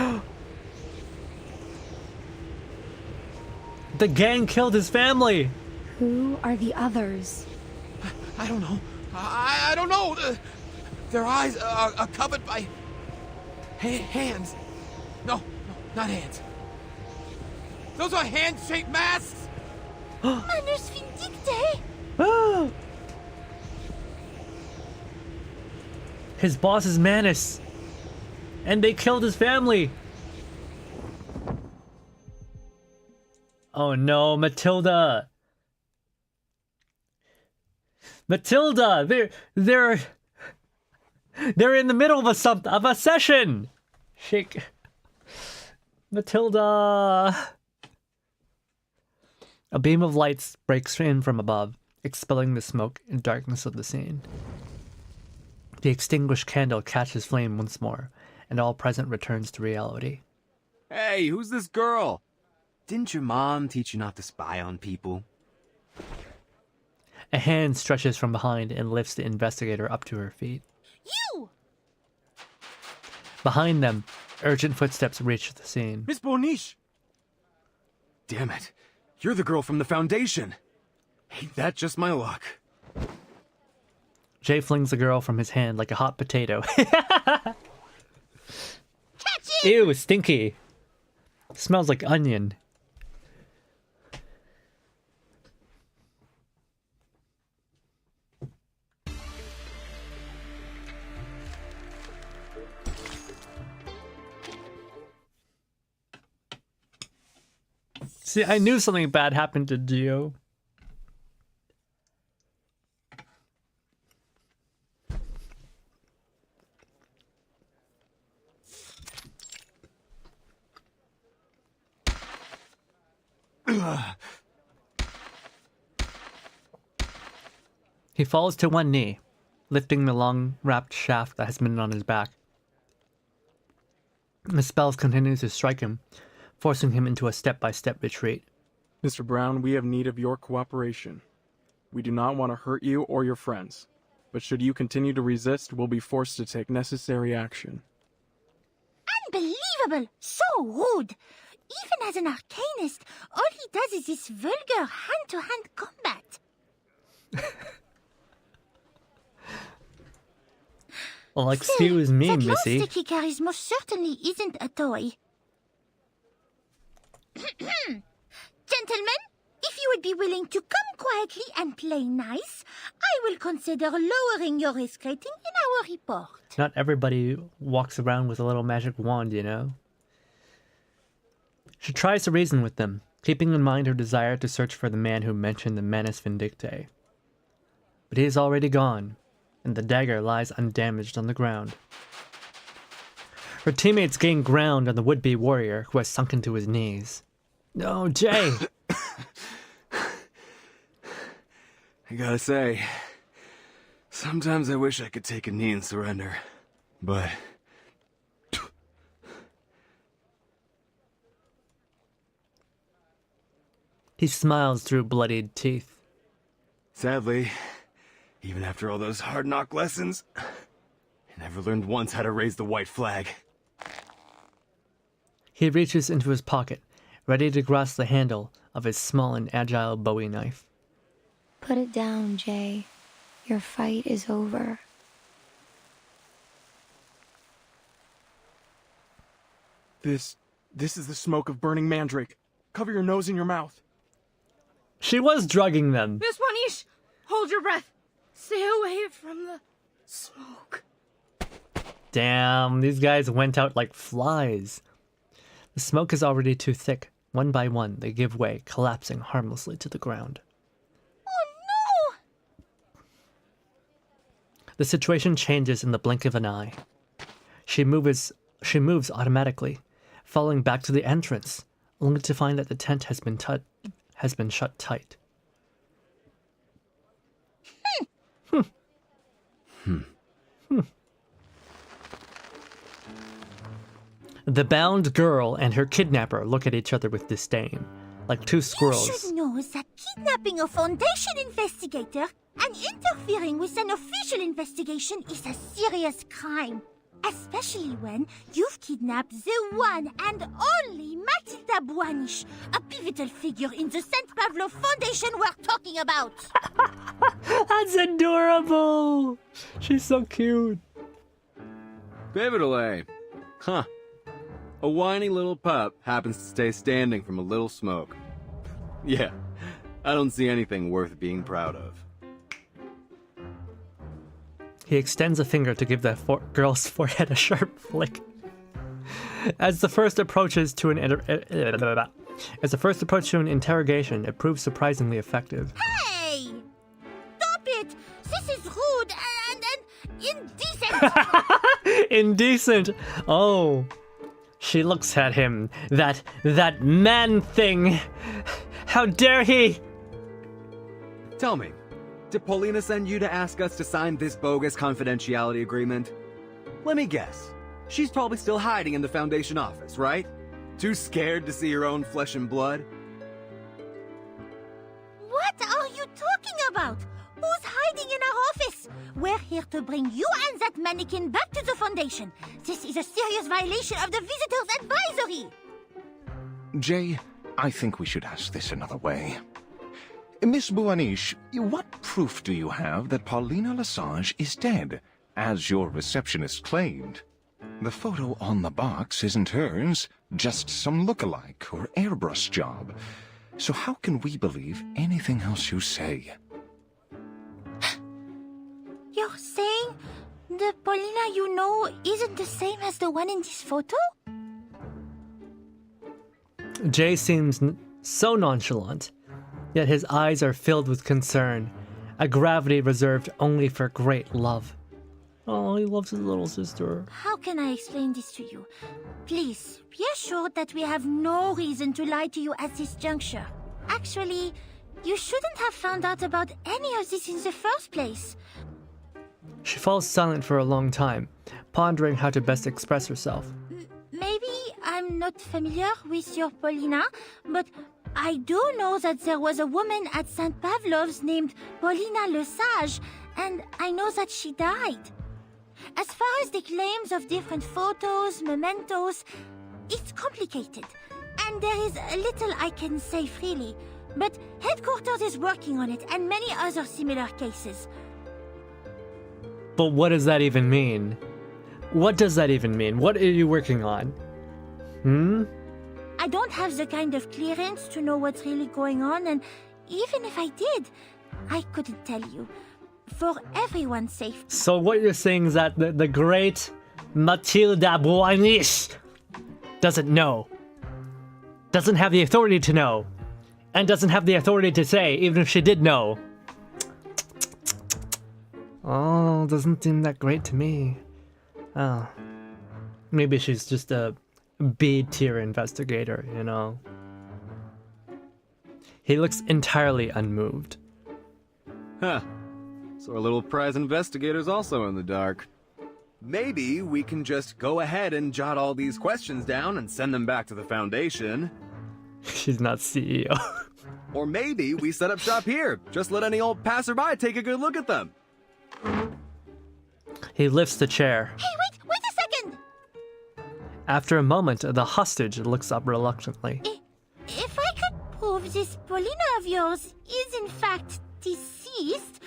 The gang killed his family. Who are the others? I don't know. I don't know. Their eyes are covered by hands. No, not hands. Those are hand-shaped masks. Manus vindicte! Ah! His boss is Manus. And they killed his family. Oh no, Matilda. Matilda, they're in the middle of a session. Shake. Matilda. A beam of lights breaks in from above, expelling the smoke and darkness of the scene. The extinguished candle catches flame once more, and all present returns to reality. Hey, who's this girl? Didn't your mom teach you not to spy on people? A hand stretches from behind and lifts the investigator up to her feet. You! Behind them, urgent footsteps reach the scene. Miss Boniche! Damn it. You're the girl from the Foundation. Ain't that just my luck? Jay flings the girl from his hand like a hot potato. Catch it! Ew, stinky. Smells like onion. See, I knew something bad happened to Gio. He falls to one knee, lifting the long, wrapped shaft that has been on his back. The spell continues to strike him, forcing him into a step-by-step retreat. Mr. Brown, we have need of your cooperation. We do not want to hurt you or your friends, but should you continue to resist, we'll be forced to take necessary action. Unbelievable! So rude! Even as an arcanist, all he does is this vulgar hand-to-hand combat. Well, excuse me, that Missy. long stick he carries most certainly isn't a toy. Gentlemen, if you would be willing going to come quietly and play nice, I will consider lowering your risk rating in our report. Not everybody walks around with a little magic wand, you know? She tries to reason with them, keeping in mind her desire to search for the man who mentioned the Manus Vindictae. But he is already gone, and the dagger lies undamaged on the ground. Her teammates gain ground on the would-be warrior who has sunk into his knees. No, Jay! I gotta say, sometimes I wish I could take a knee and surrender, but... He smiles through bloodied teeth. Sadly, even after all those hard knock lessons, I never learned once how to raise the white flag. He reaches into his pocket, ready to grasp the handle of his small and agile Bowie knife. Put it down, Jay. Your fight is over. This is the smoke of burning mandrake. Cover your nose and your mouth. She was drugging them. Miss Wanish, hold your breath. Stay away from the smoke. Damn, these guys went out like flies. The smoke is already too thick. One by one, they give way, collapsing harmlessly to the ground. Oh no! The situation changes in the blink of an eye. She moves automatically, falling back to the entrance, only to find that the tent has been shut tight. The bound girl and her kidnapper look at each other with disdain, like two squirrels. You should know that kidnapping a Foundation investigator and interfering with an official investigation is a serious crime. Especially when you've kidnapped the one and only Matilda Buanish, a pivotal figure in the St. Pavlov Foundation we're talking about. That's adorable! She's so cute. Pivotal, eh? Huh. A whiny little pup happens to stay standing from a little smoke. Yeah, I don't see anything worth being proud of. He extends a finger to give the girl's forehead a sharp flick. As the first approaches to an interrogation, it proves surprisingly effective. Hey! Stop it! This is rude and indecent! Indecent! Oh. She looks at him. That man thing! How dare he! Tell me, did Paulina send you to ask us to sign this bogus confidentiality agreement? Let me guess. She's probably still hiding in the Foundation office, right? Too scared to see her own flesh and blood? What are you talking about? Who's hiding in our office? We're here to bring you and that mannequin back to the Foundation. This is a serious violation of the Visitors Advisory. Jay, I think we should ask this another way. Miss Buanish, what proof do you have that Paulina Lesage is dead, as your receptionist claimed? The photo on the box isn't hers, just some look-alike or airbrush job. So how can we believe anything else you say? You're saying the Paulina you know isn't the same as the one in this photo? Jay seems so nonchalant, yet his eyes are filled with concern, a gravity reserved only for great love. Oh, he loves his little sister. How can I explain this to you? Please, be assured that we have no reason to lie to you at this juncture. Actually, you shouldn't have found out about any of this in the first place. She falls silent for a long time, pondering how to best express herself. Maybe I'm not familiar with your Paulina, but I do know that there was a woman at St. Pavlov's named Paulina Lesage, and I know that she died. As far as the claims of different photos, mementos, it's complicated, and there is a little I can say freely, but headquarters is working on it and many other similar cases. But what does that even mean? What does that even mean? What are you working on? I don't have the kind of clearance to know what's really going on, and even if I did, I couldn't tell you. For everyone's safety. So what you're saying is that the great Matilda Boanish doesn't know. Doesn't have the authority to know. And doesn't have the authority to say, even if she did know. Oh, doesn't seem that great to me. Oh. Maybe she's just a B-tier investigator, you know? He looks entirely unmoved. Huh. So our little prize investigator's also in the dark. Maybe we can just go ahead and jot all these questions down and send them back to the Foundation. She's not CEO. Or maybe we set up shop here. Just let any old passerby take a good look at them. He lifts the chair. Hey, wait a second! After a moment, the hostage looks up reluctantly. If I could prove this Paulina of yours is in fact deceased,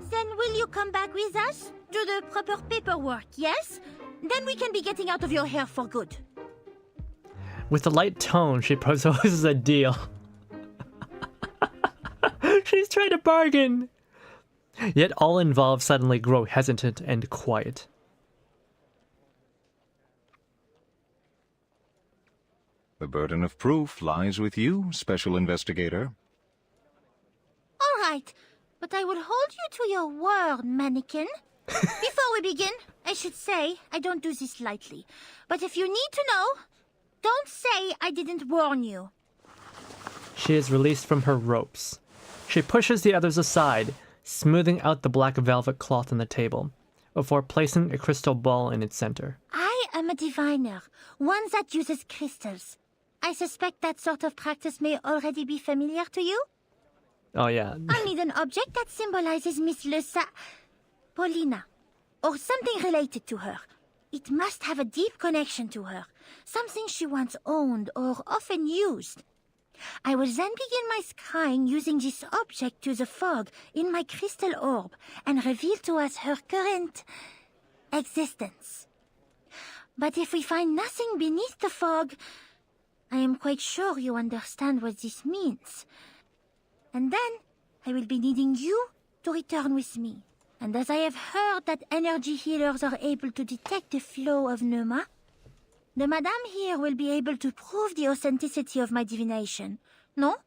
then will you come back with us? Do the proper paperwork, yes? Then we can be getting out of your hair for good. With a light tone, she proposes a deal. She's trying to bargain. Yet all involved suddenly grow hesitant and quiet. The burden of proof lies with you, Special Investigator. All right, but I will hold you to your word, mannequin. Before we begin, I should say I don't do this lightly. But if you need to know, don't say I didn't warn you. She is released from her ropes. She pushes the others aside, smoothing out the black velvet cloth on the table, before placing a crystal ball in its center. I am a diviner, one that uses crystals. I suspect that sort of practice may already be familiar to you. Oh yeah. I'll need an object that symbolizes Miss Paulina, or something related to her. It must have a deep connection to her, something she once owned or often used. I will then begin my scrying using this object to the fog in my crystal orb and reveal to us her current existence. But if we find nothing beneath the fog, I am quite sure you understand what this means. And then I will be needing you to return with me. And as I have heard that energy healers are able to detect the flow of pneuma, the madame here will be able to prove the authenticity of my divination. No?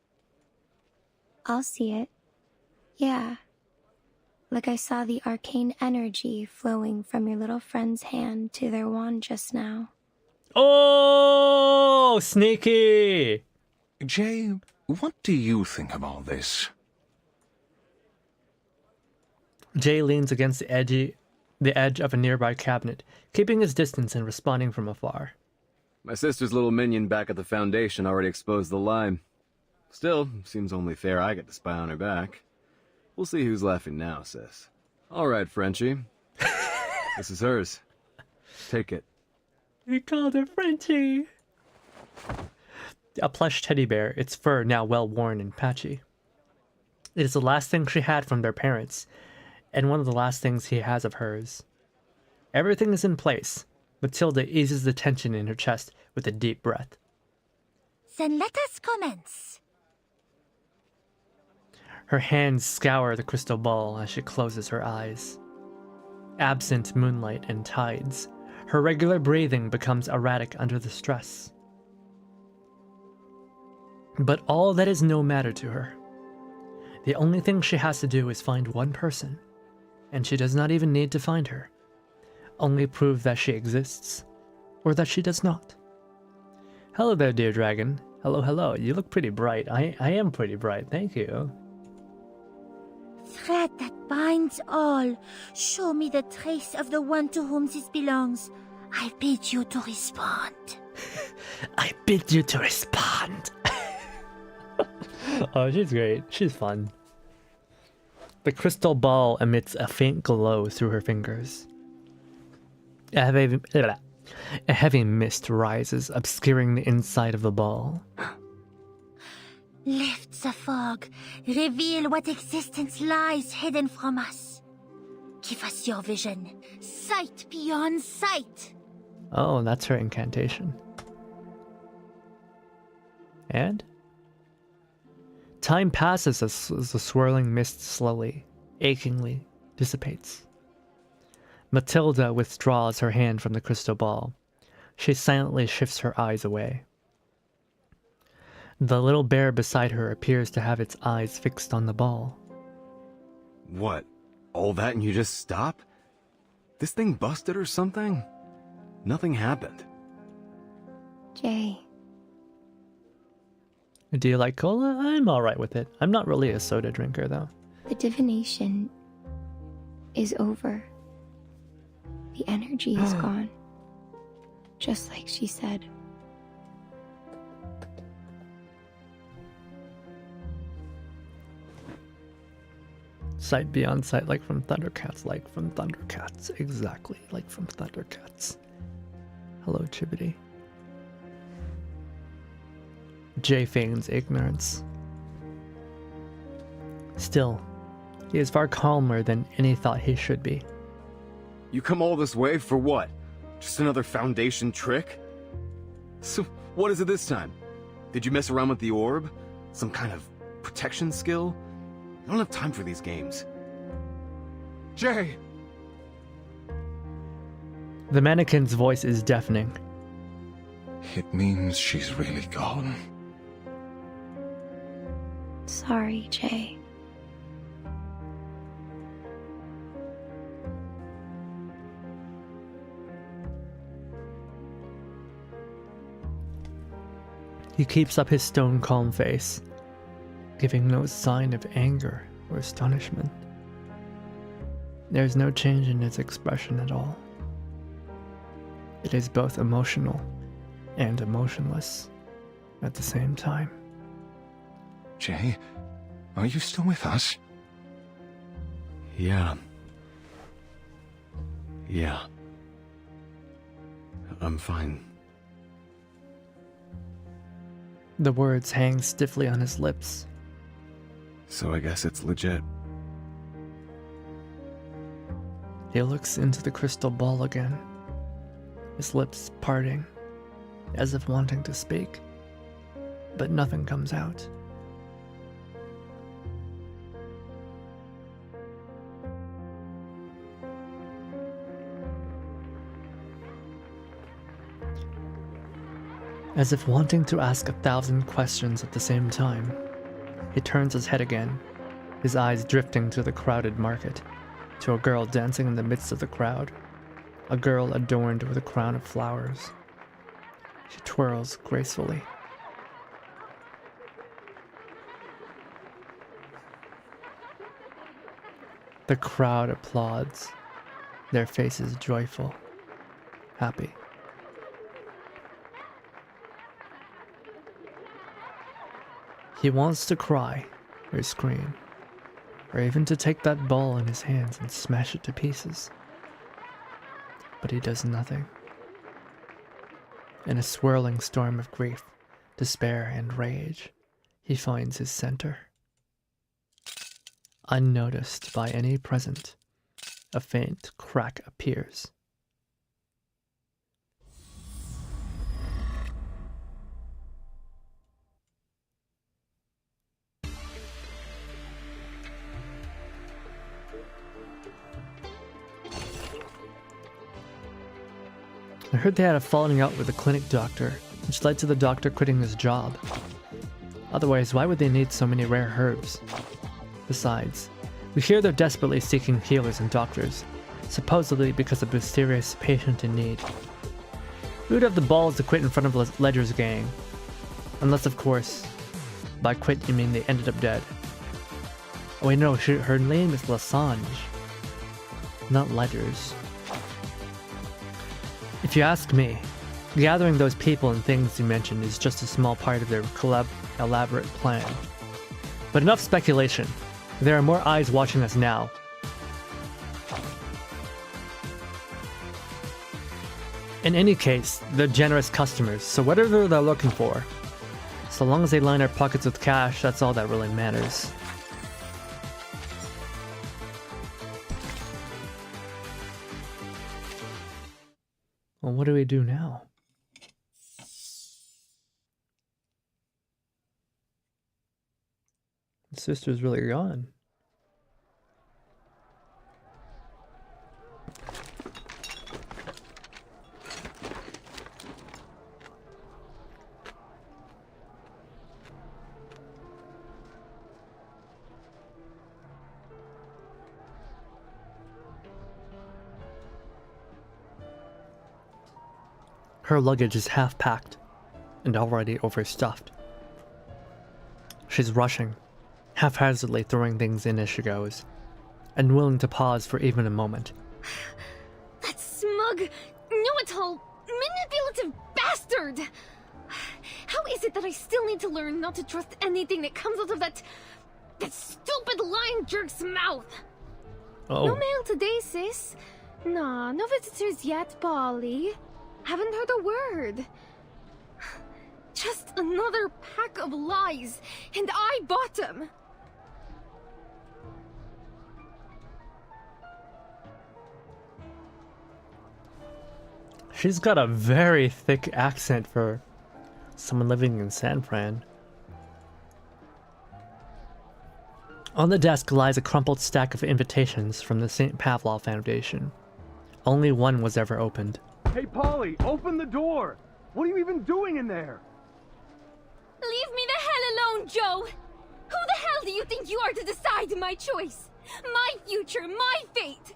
I'll see it. Yeah. Like I saw the arcane energy flowing from your little friend's hand to their wand just now. Oh, sneaky! Jay, what do you think of all this? Jay leans against the edge of a nearby cabinet, keeping his distance and responding from afar. My sister's little minion back at the Foundation already exposed the lie. Still, seems only fair I get to spy on her back. We'll see who's laughing now, sis. All right, Frenchie. This is hers. Take it. We called her Frenchie. A plush teddy bear, its fur now well worn and patchy. It is the last thing she had from their parents, and one of the last things he has of hers. Everything is in place. Matilda eases the tension in her chest with a deep breath. Then let us commence. Her hands scour the crystal ball as she closes her eyes. Absent moonlight and tides, her regular breathing becomes erratic under the stress. But all that is no matter to her. The only thing she has to do is find one person, and she does not even need to find her. Only prove that she exists, or that she does not. Hello there, dear dragon. Hello, hello. You look pretty bright. I am pretty bright, thank you. Thread that binds all. Show me the trace of the one to whom this belongs. I bid you to respond. I bid you to respond. Oh, she's great. She's fun. The crystal ball emits a faint glow through her fingers. A heavy mist rises, obscuring the inside of the ball. Lift the fog. Reveal what existence lies hidden from us. Give us your vision. Sight beyond sight. Oh, that's her incantation. And? Time passes as the swirling mist slowly, achingly dissipates. Matilda withdraws her hand from the crystal ball. She silently shifts her eyes away. The little bear beside her appears to have its eyes fixed on the ball. What? All that and you just stop? This thing busted or something? Nothing happened. Jay. Do you like cola? I'm alright with it. I'm not really a soda drinker, though. The divination is over. The energy is gone. Just like she said. Sight beyond sight, like from Thundercats, like from Thundercats. Exactly, like from Thundercats. Hello, Chibbity. Jay feigns ignorance. Still, he is far calmer than any thought he should be. You come all this way for what? Just another Foundation trick? So, what is it this time? Did you mess around with the orb? Some kind of protection skill? I don't have time for these games. Jay! The mannequin's voice is deafening. It means she's really gone. Sorry, Jay. He keeps up his stone calm face, giving no sign of anger or astonishment. There's no change in his expression at all. It is both emotional and emotionless at the same time. Jay, are you still with us? Yeah. I'm fine. The words hang stiffly on his lips. So I guess it's legit. He looks into the crystal ball again, his lips parting, as if wanting to speak, but nothing comes out. As if wanting to ask 1,000 questions at the same time, he turns his head again, his eyes drifting to the crowded market, to a girl dancing in the midst of the crowd, a girl adorned with a crown of flowers. She twirls gracefully. The crowd applauds, their faces joyful, happy. He wants to cry or scream, or even to take that ball in his hands and smash it to pieces. But he does nothing. In a swirling storm of grief, despair, and rage, he finds his center. Unnoticed by any present, a faint crack appears. I heard they had a falling out with the clinic doctor, which led to the doctor quitting his job. Otherwise, why would they need so many rare herbs? Besides, we hear they're desperately seeking healers and doctors, supposedly because of a mysterious patient in need. Who would have the balls to quit in front of Ledger's gang? Unless, of course, by quit you mean they ended up dead. Oh wait, no, her name is Lasange, not Ledger's. If you ask me, gathering those people and things you mentioned is just a small part of their elaborate plan. But enough speculation. There are more eyes watching us now. In any case, they're generous customers, so whatever they're looking for, so long as they line our pockets with cash, that's all that really matters. Well, what do we do now? His sister's really gone. Her luggage is half packed and already overstuffed. She's rushing, haphazardly throwing things in as she goes, unwilling to pause for even a moment. That smug, know-it-all, manipulative bastard! How is it that I still need to learn not to trust anything that comes out of that stupid lying jerk's mouth? Oh. No mail today, sis. Nah, no visitors yet, Polly. Haven't heard a word. Just another pack of lies, and I bought them. She's got a very thick accent for someone living in San Fran. On the desk lies a crumpled stack of invitations from the St. Pavlov Foundation. Only one was ever opened. Hey, Polly, open the door! What are you even doing in there? Leave me the hell alone, Joe! Who the hell do you think you are to decide my choice? My future, my fate!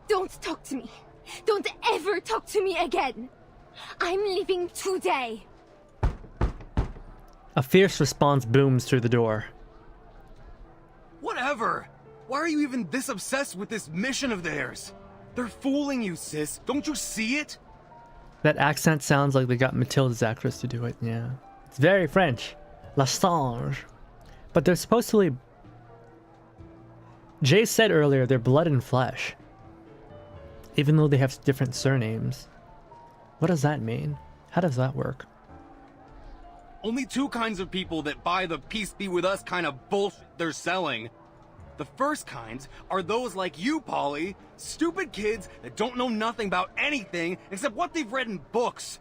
Don't talk to me. Don't ever talk to me again. I'm leaving today. A fierce response booms through the door. Whatever! Why are you even this obsessed with this mission of theirs? They're fooling you, sis. Don't you see it? That accent sounds like they got Matilda's actress to do it, yeah. It's very French. La Sange. But they're supposedly... Jay said earlier they're blood and flesh. Even though they have different surnames. What does that mean? How does that work? Only two kinds of people that buy the peace be with us kind of bullshit they're selling. The first kinds are those like you, Polly. Stupid kids that don't know nothing about anything except what they've read in books.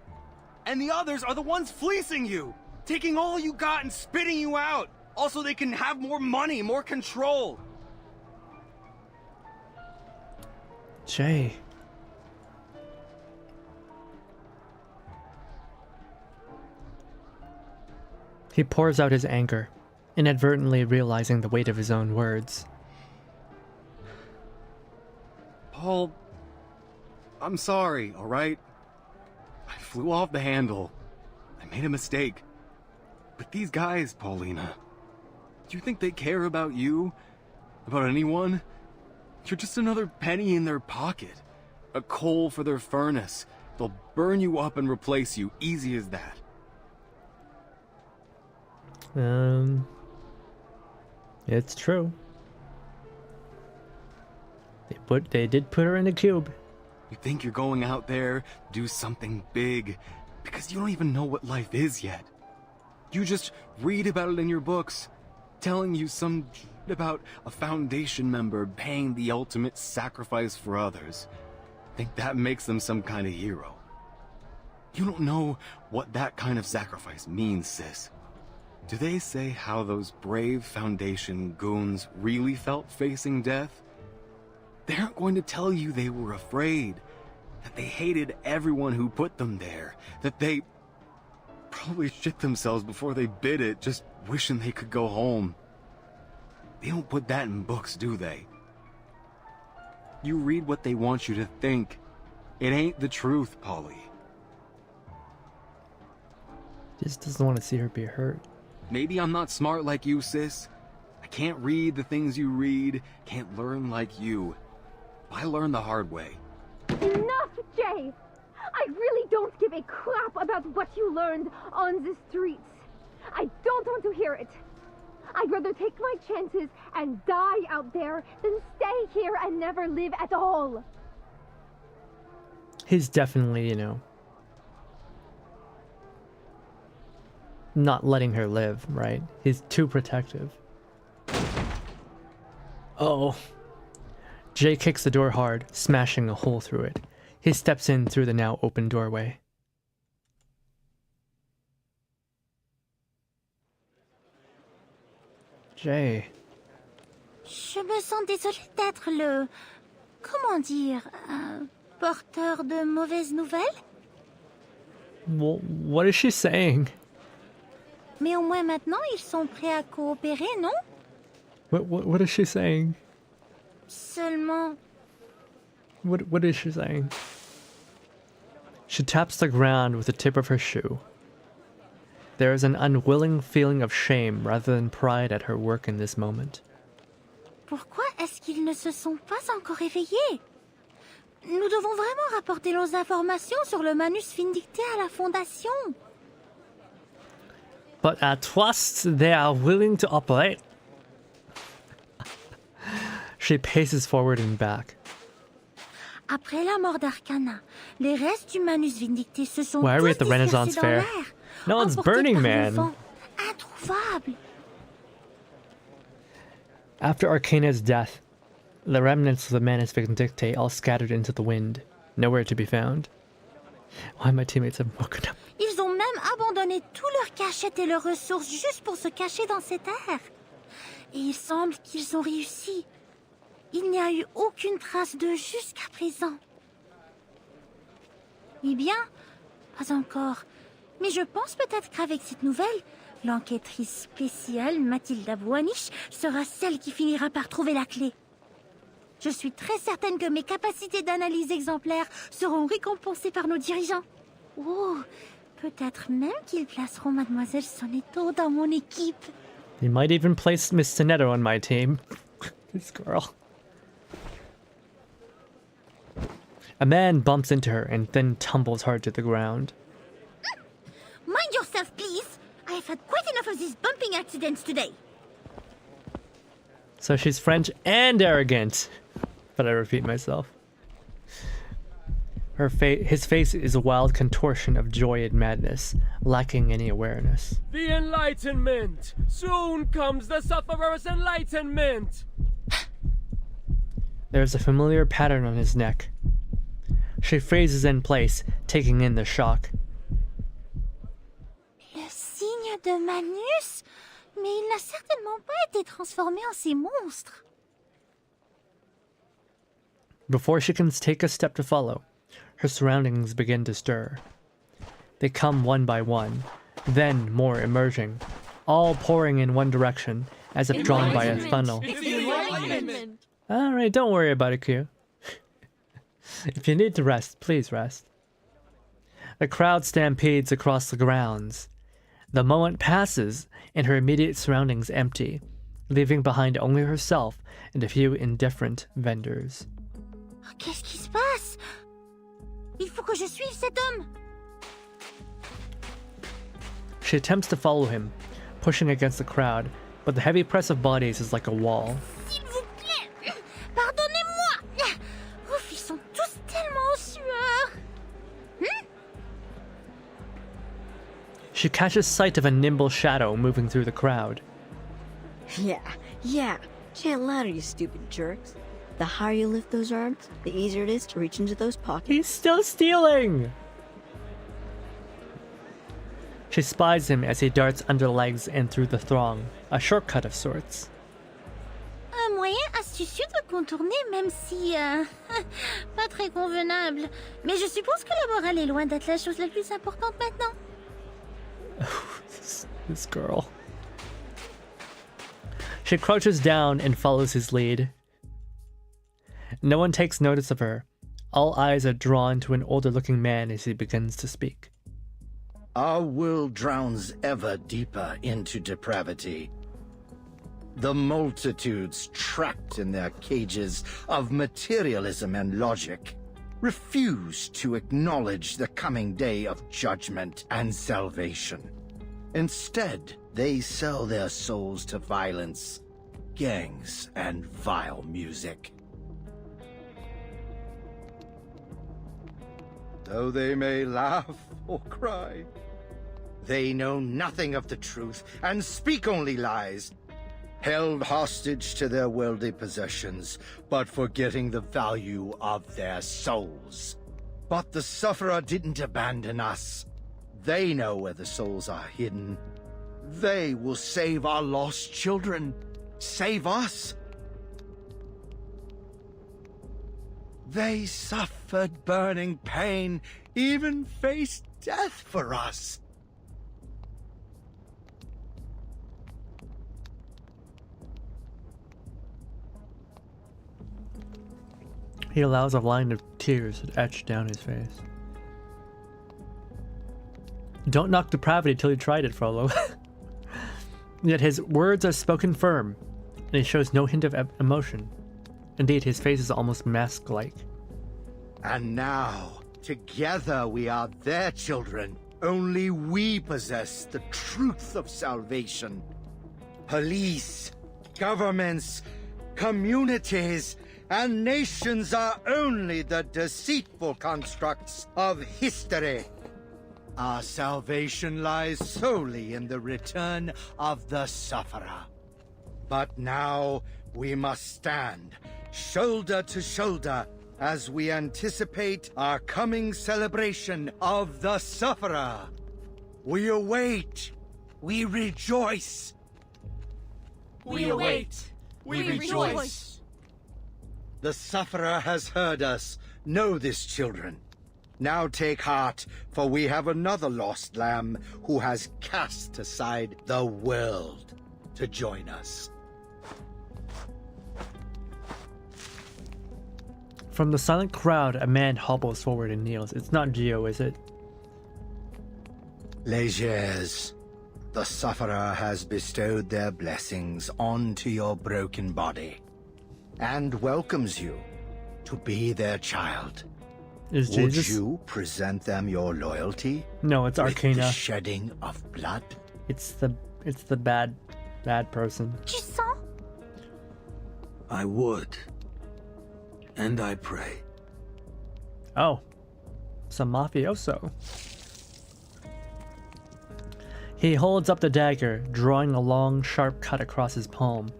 And the others are the ones fleecing you, taking all you got and spitting you out. Also, they can have more money, more control. Jay. He pours out his anger, inadvertently realizing the weight of his own words. Paul, I'm sorry, alright? I flew off the handle. I made a mistake. But these guys, Paulina, do you think they care about you? About anyone? You're just another penny in their pocket. A coal for their furnace. They'll burn you up and replace you, easy as that. It's true. They did put her in a cube. You think you're going out there, do something big, because you don't even know what life is yet. You just read about it in your books, telling you some shit about a Foundation member paying the ultimate sacrifice for others. Think that makes them some kind of hero. You don't know what that kind of sacrifice means, sis. Do they say how those brave Foundation goons really felt facing death? They aren't going to tell you they were afraid, that they hated everyone who put them there, that they probably shit themselves before they bid it, just wishing they could go home. They don't put that in books, do they? You read what they want you to think. It ain't the truth, Polly. Just doesn't want to see her be hurt. Maybe I'm not smart like you, sis. I can't read the things you read, can't learn like you. I learned the hard way. Enough, Jay! I really don't give a crap about what you learned on the streets. I don't want to hear it. I'd rather take my chances and die out there than stay here and never live at all. He's definitely, not letting her live, right? He's too protective. Uh-oh. Jay kicks the door hard, smashing a hole through it. He steps in through the now open doorway. Jay. Je me sens désolée d'être le... Comment dire... porteur de mauvaises nouvelles? What is she saying? Mais au moins maintenant, ils sont prêts à coopérer, non? What is she saying? Seulement... What is she saying? She taps the ground with the tip of her shoe. There is an unwilling feeling of shame rather than pride at her work in this moment. Pourquoi est-ce qu'ils ne se sont pas encore réveillés? Nous devons vraiment rapporter nos informations sur le manus vindicté à la Fondation. But at trust, they are willing to operate. She paces forward and back. Après la mort d'Arcana, les restes du manus vindicté se sont Why are we tous at the Renaissance dispersés dans Fair? l'air, No one's emportés Burning par le Man. vent, introuvables. After Arcana's death, the remnants of the Manus Vindictae all scattered into the wind, nowhere to be found. Why my teammates have woken up? Ils ont même abandonné tous leurs cachettes et leurs ressources juste pour se cacher dans cette air. Et il semble qu'ils ont réussi. Il n'y a eu aucune trace d'eux jusqu'à présent. Eh bien, pas encore. Mais je pense peut-être qu'avec cette nouvelle, l'enquêtrice spéciale Mathilda Boanich sera celle qui finira par trouver la clé. Je suis très certaine que mes capacités d'analyse exemplaires seront récompensées par nos dirigeants. Oh, peut-être même qu'ils placeront Mademoiselle Sonetto dans mon équipe. They might even place Miss Sonetto on my team. This girl. A man bumps into her and then tumbles hard to the ground. Mind yourself, please. I have had quite enough of these bumping accidents today. So she's French and arrogant. But I repeat myself. His face is a wild contortion of joy and madness, lacking any awareness. The Enlightenment! Soon comes the sufferer's enlightenment! There's a familiar pattern on his neck. She freezes in place, taking in the shock. Le signe de Manus? Mais il n'a certainement pas été transformé en ces monstres. Before she can take a step to follow, her surroundings begin to stir. They come one by one, then more emerging, all pouring in one direction, as if drawn by a funnel. Alright, don't worry about it, Q. If you need to rest, please rest. The crowd stampedes across the grounds. The moment passes, and her immediate surroundings empty, leaving behind only herself and a few indifferent vendors. Qu'est-ce qui se passe? Il faut que je suive cet homme. She attempts to follow him, pushing against the crowd, but the heavy press of bodies is like a wall. S'il vous plaît, pardonnez-moi. Ouf, ils sont tous tellement en sueur. She catches sight of a nimble shadow moving through the crowd. Yeah. Chant louder, you stupid jerks. The higher you lift those arms, the easier it is to reach into those pockets. He's still stealing! She spies him as he darts under legs and through the throng, a shortcut of sorts. Un moyen astucieux de contourner, même si... pas très convenable. Mais je suppose que la morale est loin d'être la chose la plus importante maintenant. This girl. She crouches down and follows his lead. No one takes notice of her. All eyes are drawn to an older-looking man as he begins to speak. Our world drowns ever deeper into depravity. The multitudes trapped in their cages of materialism and logic refuse to acknowledge the coming day of judgment and salvation. Instead, they sell their souls to violence, gangs, and vile music. Though they may laugh or cry, they know nothing of the truth and speak only lies, held hostage to their worldly possessions, but forgetting the value of their souls. But the sufferer didn't abandon us. They know where the souls are hidden. They will save our lost children save us. They suffered burning pain, even faced death for us. He allows a line of tears to etch down his face. Don't knock depravity till you tried it, Frollo. Yet his words are spoken firm, and he shows no hint of emotion. Indeed, his face is almost mask-like. And now, together we are their children. Only we possess the truth of salvation. Police, governments, communities, and nations are only the deceitful constructs of history. Our salvation lies solely in the return of the sufferer. But now we must stand, shoulder to shoulder, as we anticipate our coming celebration of the sufferer. We await. We rejoice. We await. We rejoice. The sufferer has heard us. Know this, children. Now take heart, for we have another lost lamb who has cast aside the world to join us. From the silent crowd, a man hobbles forward and kneels. It's not Gio, is it? Légers, the sufferer has bestowed their blessings onto your broken body and welcomes you to be their child. Is Would Jesus? you present them your loyalty? No, it's with Arcana. the shedding of blood? It's the bad person. I would. And I pray. Oh, some mafioso. He holds up the dagger, drawing a long, sharp cut across his palm,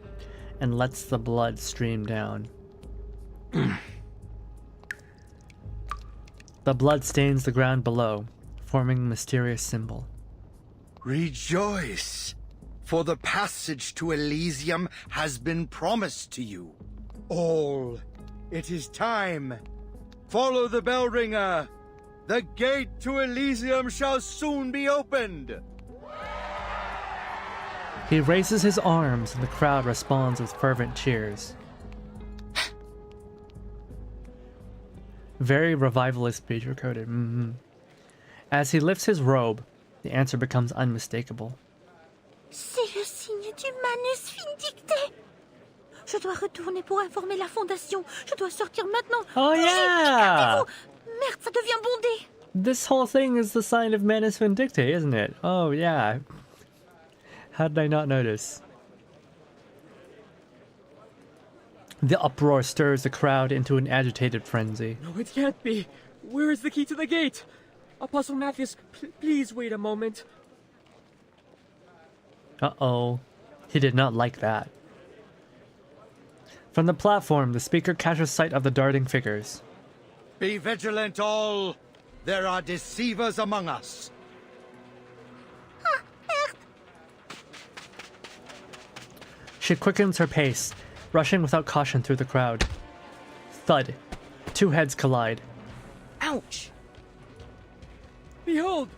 and lets the blood stream down. The blood stains the ground below, forming a mysterious symbol. Rejoice, for the passage to Elysium has been promised to you. All, it is time. Follow the bell ringer. The gate to Elysium shall soon be opened. He raises his arms, and the crowd responds with fervent cheers. Very revivalist feature coded. As he lifts his robe, the answer becomes unmistakable. C'est le signe du manus vindicté. Je dois retourner pour informer la fondation. Je dois sortir maintenant. Oh yeah! Merde, ça devient bondé. This whole thing is the sign of Manus Vindicte, isn't it? Oh yeah. How did I not notice? The uproar stirs the crowd into an agitated frenzy. No, it can't be. Where is the key to the gate? Apostle Matthias, please wait a moment. Uh-oh. He did not like that. From the platform, the speaker catches sight of the darting figures. Be vigilant, all. There are deceivers among us. She quickens her pace, rushing without caution through the crowd. Thud. Two heads collide. Ouch! Behold,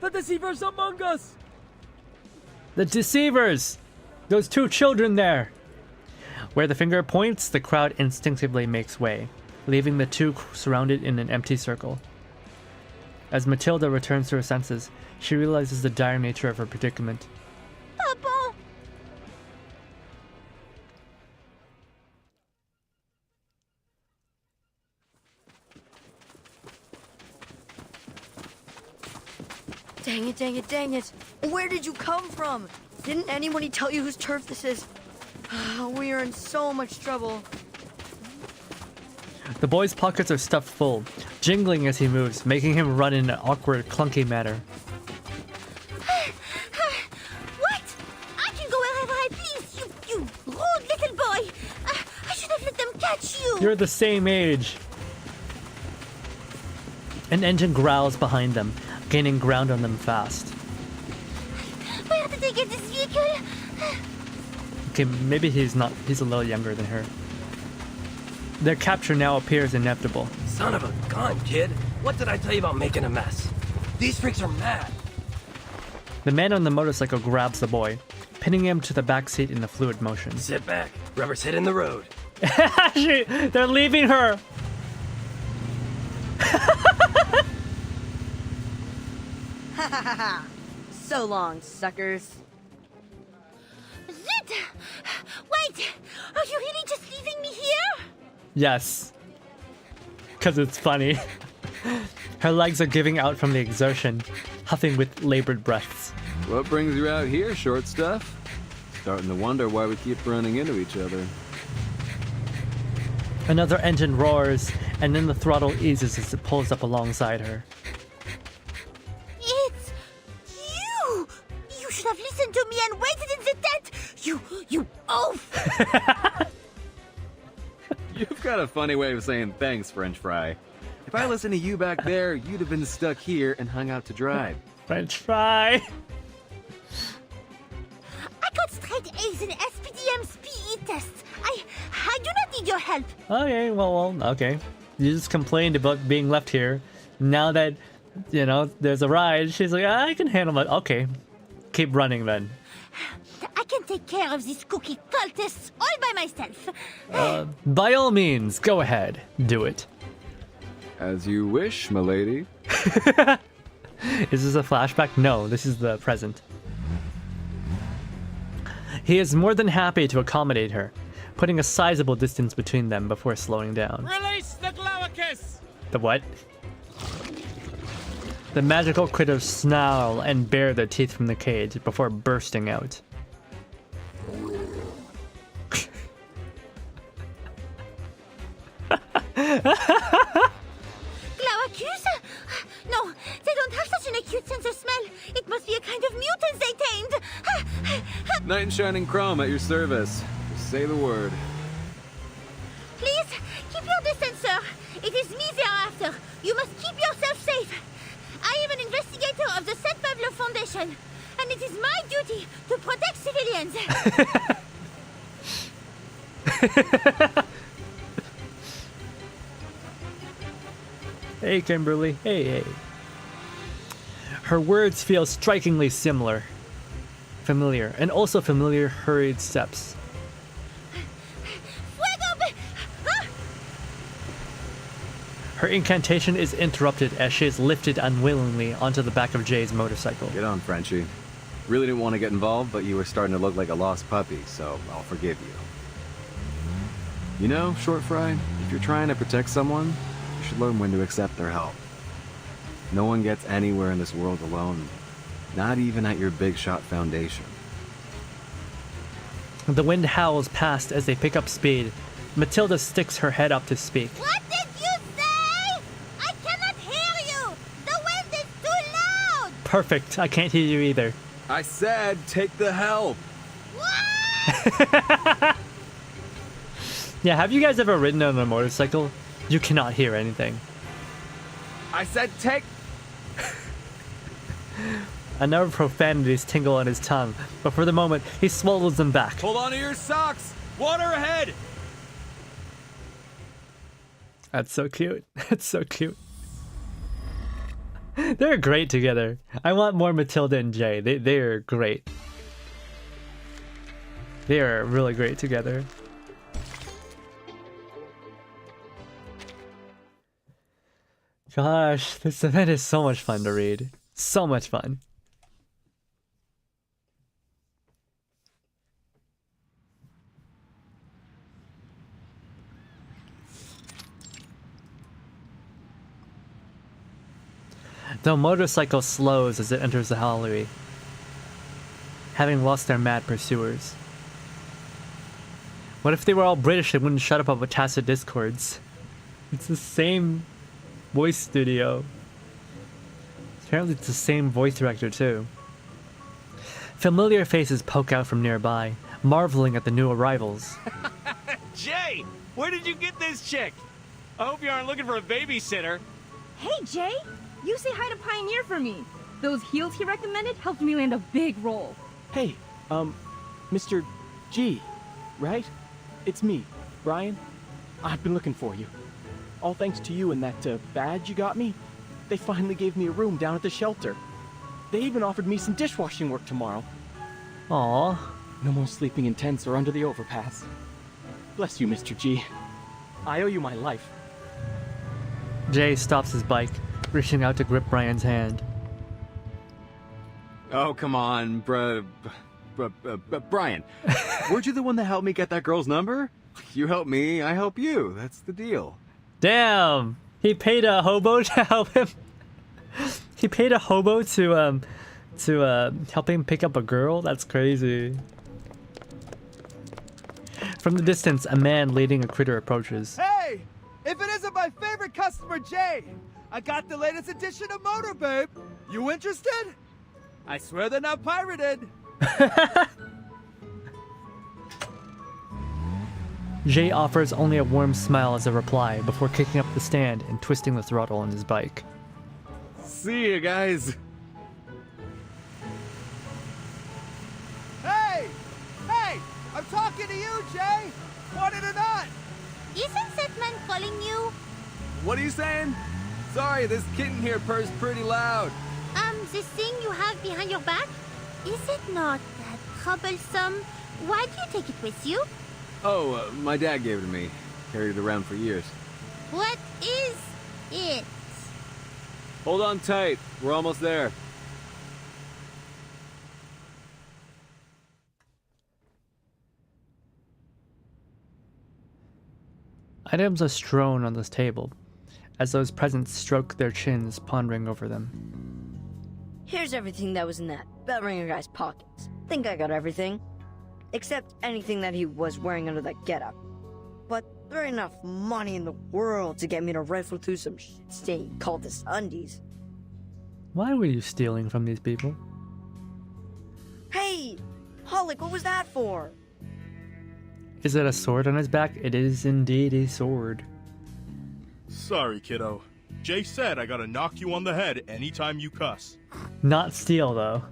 the deceivers among us! The deceivers! Those two children there! Where the finger points, the crowd instinctively makes way, leaving the two surrounded in an empty circle. As Matilda returns to her senses, she realizes the dire nature of her predicament. Papa! Dang it, dang it, dang it. Where did you come from? Didn't anybody tell you whose turf this is? We are in so much trouble. The boy's pockets are stuffed full, jingling as he moves, making him run in an awkward, clunky manner. What? I can go wherever I please, you rude little boy. I should have let them catch you. You're the same age. An engine growls behind them, gaining ground on them fast. Where did they get this vehicle? Okay, maybe he's not. He's a little younger than her. Their capture now appears inevitable. Son of a gun, kid. What did I tell you about making a mess? These freaks are mad. The man on the motorcycle grabs the boy, pinning him to the back seat in a fluid motion. Sit back. Rubber's hitting the road. They're leaving her. Ha ha ha ha. So long, suckers. Zit! Wait! Are you really just leaving me here? Yes. Because it's funny. Her legs are giving out from the exertion, huffing with labored breaths. What brings you out here, short stuff? Starting to wonder why we keep running into each other. Another engine roars, and then the throttle eases as it pulls up alongside her. It's you! You should have listened to me and waited in the tent! You oaf! You've got a funny way of saying thanks, French fry. If I listened to you back there, you'd have been stuck here and hung out to dry. French fry! I got straight A's in SPDM's PE tests. I do not need your help. Okay, well, okay. You just complained about being left here. Now that, you know, there's a ride, she's like, I can handle it. Okay, keep running then. I can take care of these cookie cultists all by myself. By all means, go ahead. Do it. As you wish, milady. Is this a flashback? No, this is the present. He is more than happy to accommodate her, putting a sizable distance between them before slowing down. Release the Glaucus! The what? The magical critters snarl and bare their teeth from the cage before bursting out. Glaucus? No, they don't have such an acute sense of smell. It must be a kind of mutants they tamed. Knight in shining chrome at your service. Just say the word. Please, keep your distance, sir. It is me they are after. You must keep yourself safe. I am an investigator of the St. Pablo Foundation, and it is my duty to protect civilians. Hey, Kimberly. Hey. Her words feel strikingly familiar, and also familiar hurried steps. Her incantation is interrupted as she is lifted unwillingly onto the back of Jay's motorcycle. Get on, Frenchie. Really didn't want to get involved, but you were starting to look like a lost puppy, so I'll forgive you. You know, Short Fry, if you're trying to protect someone, you should learn when to accept their help. No one gets anywhere in this world alone, not even at your big shot foundation. The wind howls past as they pick up speed. Matilda sticks her head up to speak. What did you say? I cannot hear you. The wind is too loud. Perfect. I can't hear you either. I said, take the help. Yeah, have you guys ever ridden on a motorcycle? You cannot hear anything. I said, take... Another profanities tingle on his tongue, but for the moment, he swallows them back. Hold on to your socks! Water ahead! That's so cute. That's so cute. They're great together. I want more Matilda and Jay. They're great. They are really great together. Gosh, this event is so much fun to read. So much fun. The motorcycle slows as it enters the hallway, having lost their mad pursuers. What if they were all British and wouldn't shut up about tacit discords? It's the same voice studio. Apparently it's the same voice director too. Familiar faces poke out from nearby, marveling at the new arrivals. Jay, where did you get this chick? I hope you aren't looking for a babysitter. Hey, Jay! You say hi to Pioneer for me. Those heels he recommended helped me land a big role. Hey, Mr. Gee, right? It's me, Brian. I've been looking for you. All thanks to you and that badge you got me. They finally gave me a room down at the shelter. They even offered me some dishwashing work tomorrow. Aww. No more sleeping in tents or under the overpass. Bless you, Mr. G. I owe you my life. Jay stops his bike, reaching out to grip Brian's hand. Oh, come on, Brian. Weren't you the one that helped me get that girl's number? You help me, I help you. That's the deal. Damn! He paid a hobo to help him. He paid a hobo to help him pick up a girl? That's crazy. From the distance, a man leading a critter approaches. Hey! If it isn't my favorite customer, Jay! I got the latest edition of Motor Babe. You interested? I swear they're not pirated. Jay offers only a warm smile as a reply before kicking up the stand and twisting the throttle on his bike. See you guys. Hey! Hey! I'm talking to you, Jay! Want it or not? Isn't that man calling you? What are you saying? Sorry, this kitten here purrs pretty loud. This thing you have behind your back? Is it not that troublesome? Why do you take it with you? Oh, my dad gave it to me. Carried it around for years. What is it? Hold on tight. We're almost there. Items are strewn on this table, as those present stroke their chins, pondering over them. Here's everything that was in that bell ringer guy's pockets. Think I got everything. Except anything that he was wearing under that getup. But there ain't enough money in the world to get me to rifle through some shit-stained cultist undies. Why were you stealing from these people? Hey! Hollick, what was that for? Is it a sword on his back? It is indeed a sword. Sorry, kiddo. Jay said I gotta knock you on the head anytime you cuss. Not steal, though.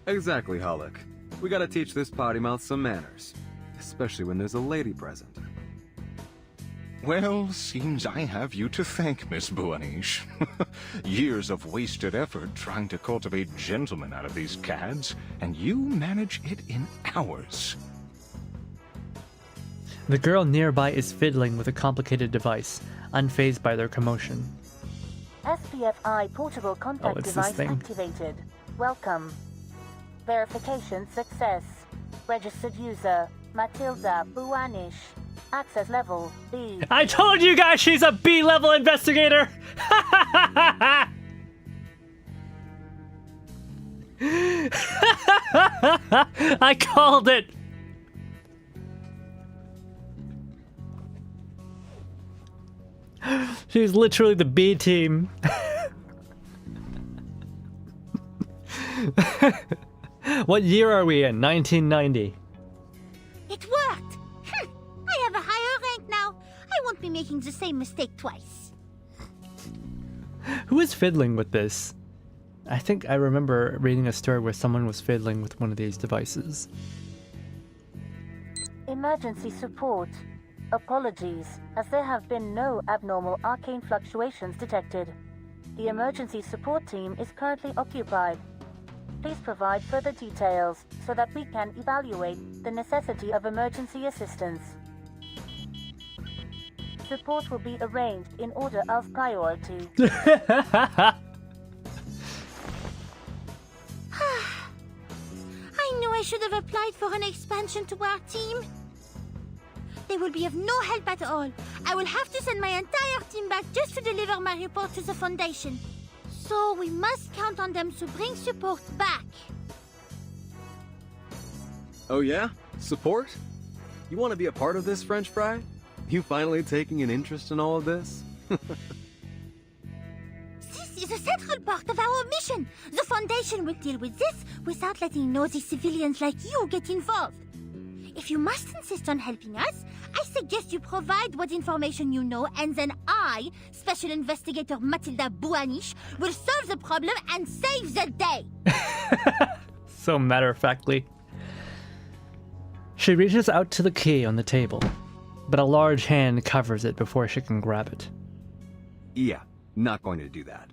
Exactly, Hollick. We gotta teach this potty mouth some manners. Especially when there's a lady present. Well, seems I have you to thank, Miss Buanish. Years of wasted effort trying to cultivate gentlemen out of these cads, and you manage it in hours. The girl nearby is fiddling with a complicated device, unfazed by their commotion. SPFI portable contact it's this device thing. activated. Welcome. Verification success. Registered user, Matilda Buanish. Access level, B. I told you guys she's a B-level investigator! I called it! She's literally the B team. What year are we in? 1990. It worked! I have a higher rank now. I won't be making the same mistake twice. Who is fiddling with this? I think I remember reading a story where someone was fiddling with one of these devices. Emergency support. Apologies, as there have been no abnormal arcane fluctuations detected. The emergency support team is currently occupied. Please provide further details so that we can evaluate the necessity of emergency assistance. Support will be arranged in order of priority. I knew I should have applied for an expansion to our team. They will be of no help at all. I will have to send my entire team back just to deliver my report to the Foundation. So we must count on them to bring support back. Oh yeah? Support? You want to be a part of this, French fry? You finally taking an interest in all of this? This is a central part of our mission. The Foundation will deal with this without letting nosy civilians like you get involved. If you must insist on helping us, I suggest you provide what information you know, and then I, Special Investigator Matilda Buanish, will solve the problem and save the day. So matter-of-factly. She reaches out to the key on the table, but a large hand covers it before she can grab it. Yeah, not going to do that.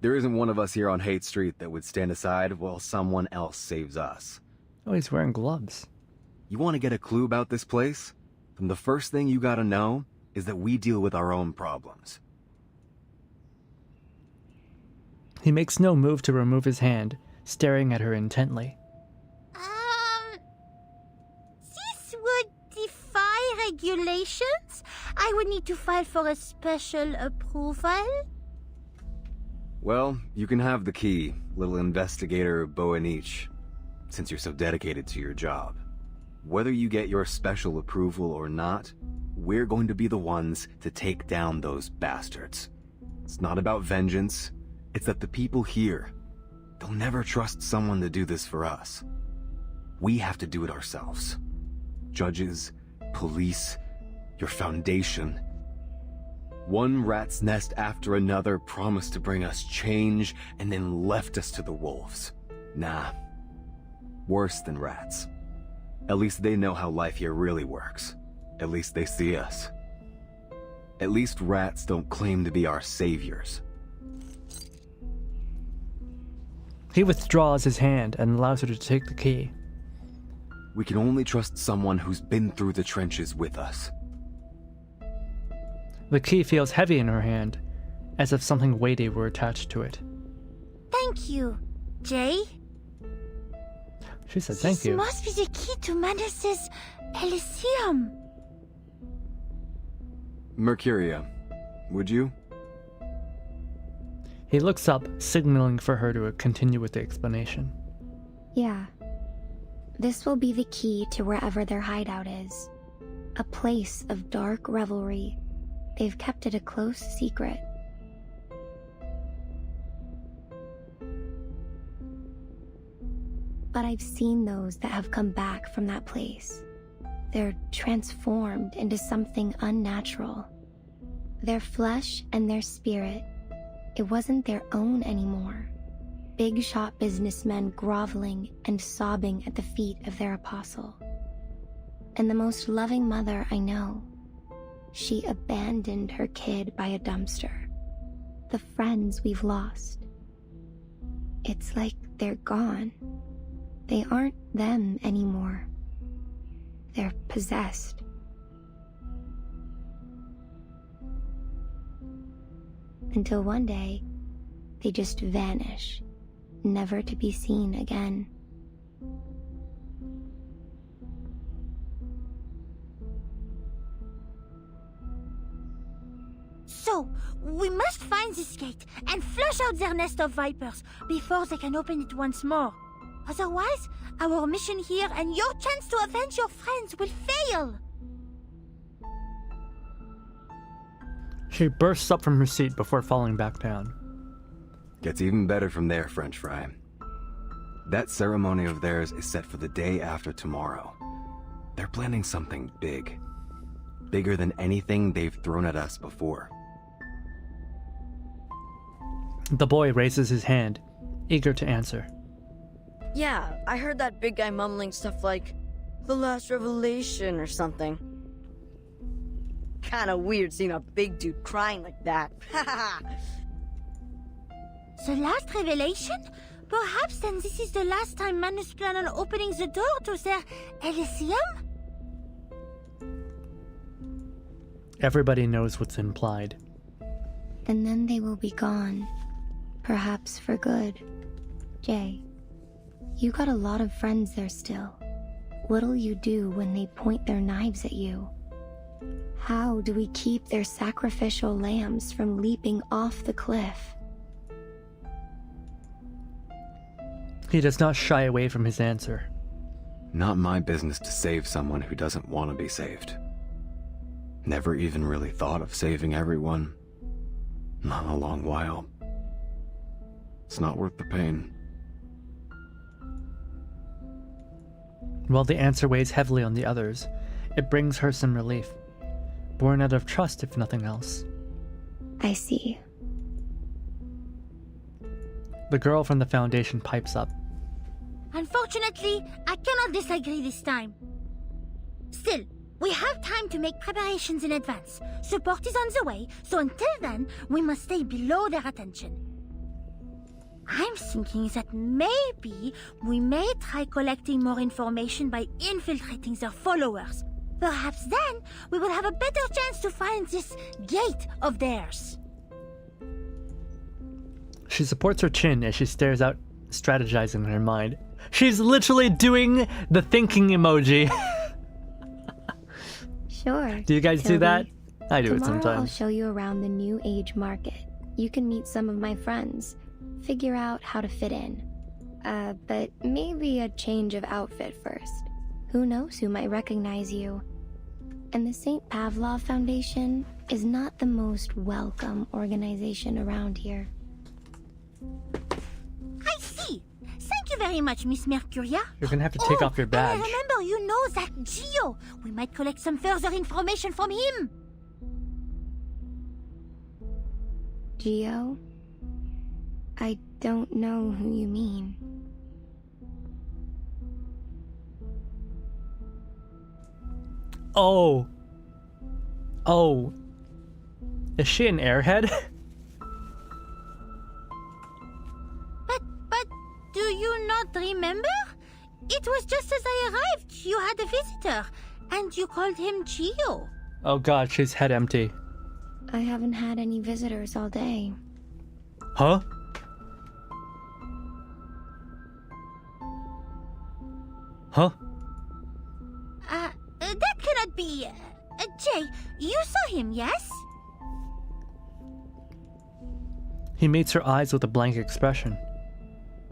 There isn't one of us here on Hate Street that would stand aside while someone else saves us. Oh, he's wearing gloves. You want to get a clue about this place? Then the first thing you gotta know is that we deal with our own problems. He makes no move to remove his hand, staring at her intently. This would defy regulations. I would need to file for a special approval. Well, you can have the key, little investigator Boanich, since you're so dedicated to your job. Whether you get your special approval or not, we're going to be the ones to take down those bastards. It's not about vengeance, it's that the people here, they'll never trust someone to do this for us. We have to do it ourselves. Judges, police, your foundation. One rat's nest after another promised to bring us change and then left us to the wolves. Nah. Worse than rats. At least they know how life here really works. At least they see us. At least rats don't claim to be our saviors. He withdraws his hand and allows her to take the key. We can only trust someone who's been through the trenches with us. The key feels heavy in her hand, as if something weighty were attached to it. Thank you, Jay. She said thank you. This must be the key to Manus's Elysium. Mercuria, would you? He looks up, signaling for her to continue with the explanation. Yeah. This will be the key to wherever their hideout is. A place of dark revelry. They've kept it a close secret. But I've seen those that have come back from that place. They're transformed into something unnatural. Their flesh and their spirit, it wasn't their own anymore. Big shot businessmen groveling and sobbing at the feet of their apostle. And the most loving mother I know, she abandoned her kid by a dumpster. The friends we've lost. It's like they're gone. They aren't them anymore. They're possessed. Until one day, they just vanish, never to be seen again. So, we must find this gate and flush out their nest of vipers before they can open it once more. Otherwise, our mission here and your chance to avenge your friends will fail. She bursts up from her seat before falling back down. Gets even better from there, French fry. That ceremony of theirs is set for the day after tomorrow. They're planning something big. Bigger than anything they've thrown at us before. The boy raises his hand, eager to answer. Yeah, I heard that big guy mumbling stuff like, the last revelation or something. Kinda weird seeing a big dude crying like that. The last revelation? Perhaps then this is the last time Manus plan on opening the door to their Elysium? Everybody knows what's implied. And then they will be gone. Perhaps for good. Jay, you got a lot of friends there still. What'll you do when they point their knives at you? How do we keep their sacrificial lambs from leaping off the cliff? He does not shy away from his answer. Not my business to save someone who doesn't want to be saved. Never even really thought of saving everyone. Not in a long while. It's not worth the pain. While the answer weighs heavily on the others, it brings her some relief. Born out of trust, if nothing else. I see. The girl from the Foundation pipes up. Unfortunately, I cannot disagree this time. Still, we have time to make preparations in advance. Support is on the way, so until then, we must stay below their attention. I'm thinking that maybe we may try collecting more information by infiltrating their followers. Perhaps then we will have a better chance to find this gate of theirs. She supports her chin as she stares out, strategizing in her mind. She's literally doing the thinking emoji. Sure. Do you guys do that? I do it Tomorrow I'll sometimes. show you around the New Age market. You can meet some of my friends. Figure out how to fit in. But maybe a change of outfit first. Who knows who might recognize you? And the St. Pavlov Foundation is not the most welcome organization around here. I see. Thank you very much, Miss Mercuria. You're gonna have to take off your badge. And I remember you know that Gio. We might collect some further information from him. Gio? I don't know who you mean. Oh. Oh. Is she an airhead? But do you not remember? It was just as I arrived. You had a visitor, and you called him Gio. Oh god, she's head empty. I haven't had any visitors all day. Huh? Huh? That cannot be. Jay, you saw him, yes? He meets her eyes with a blank expression.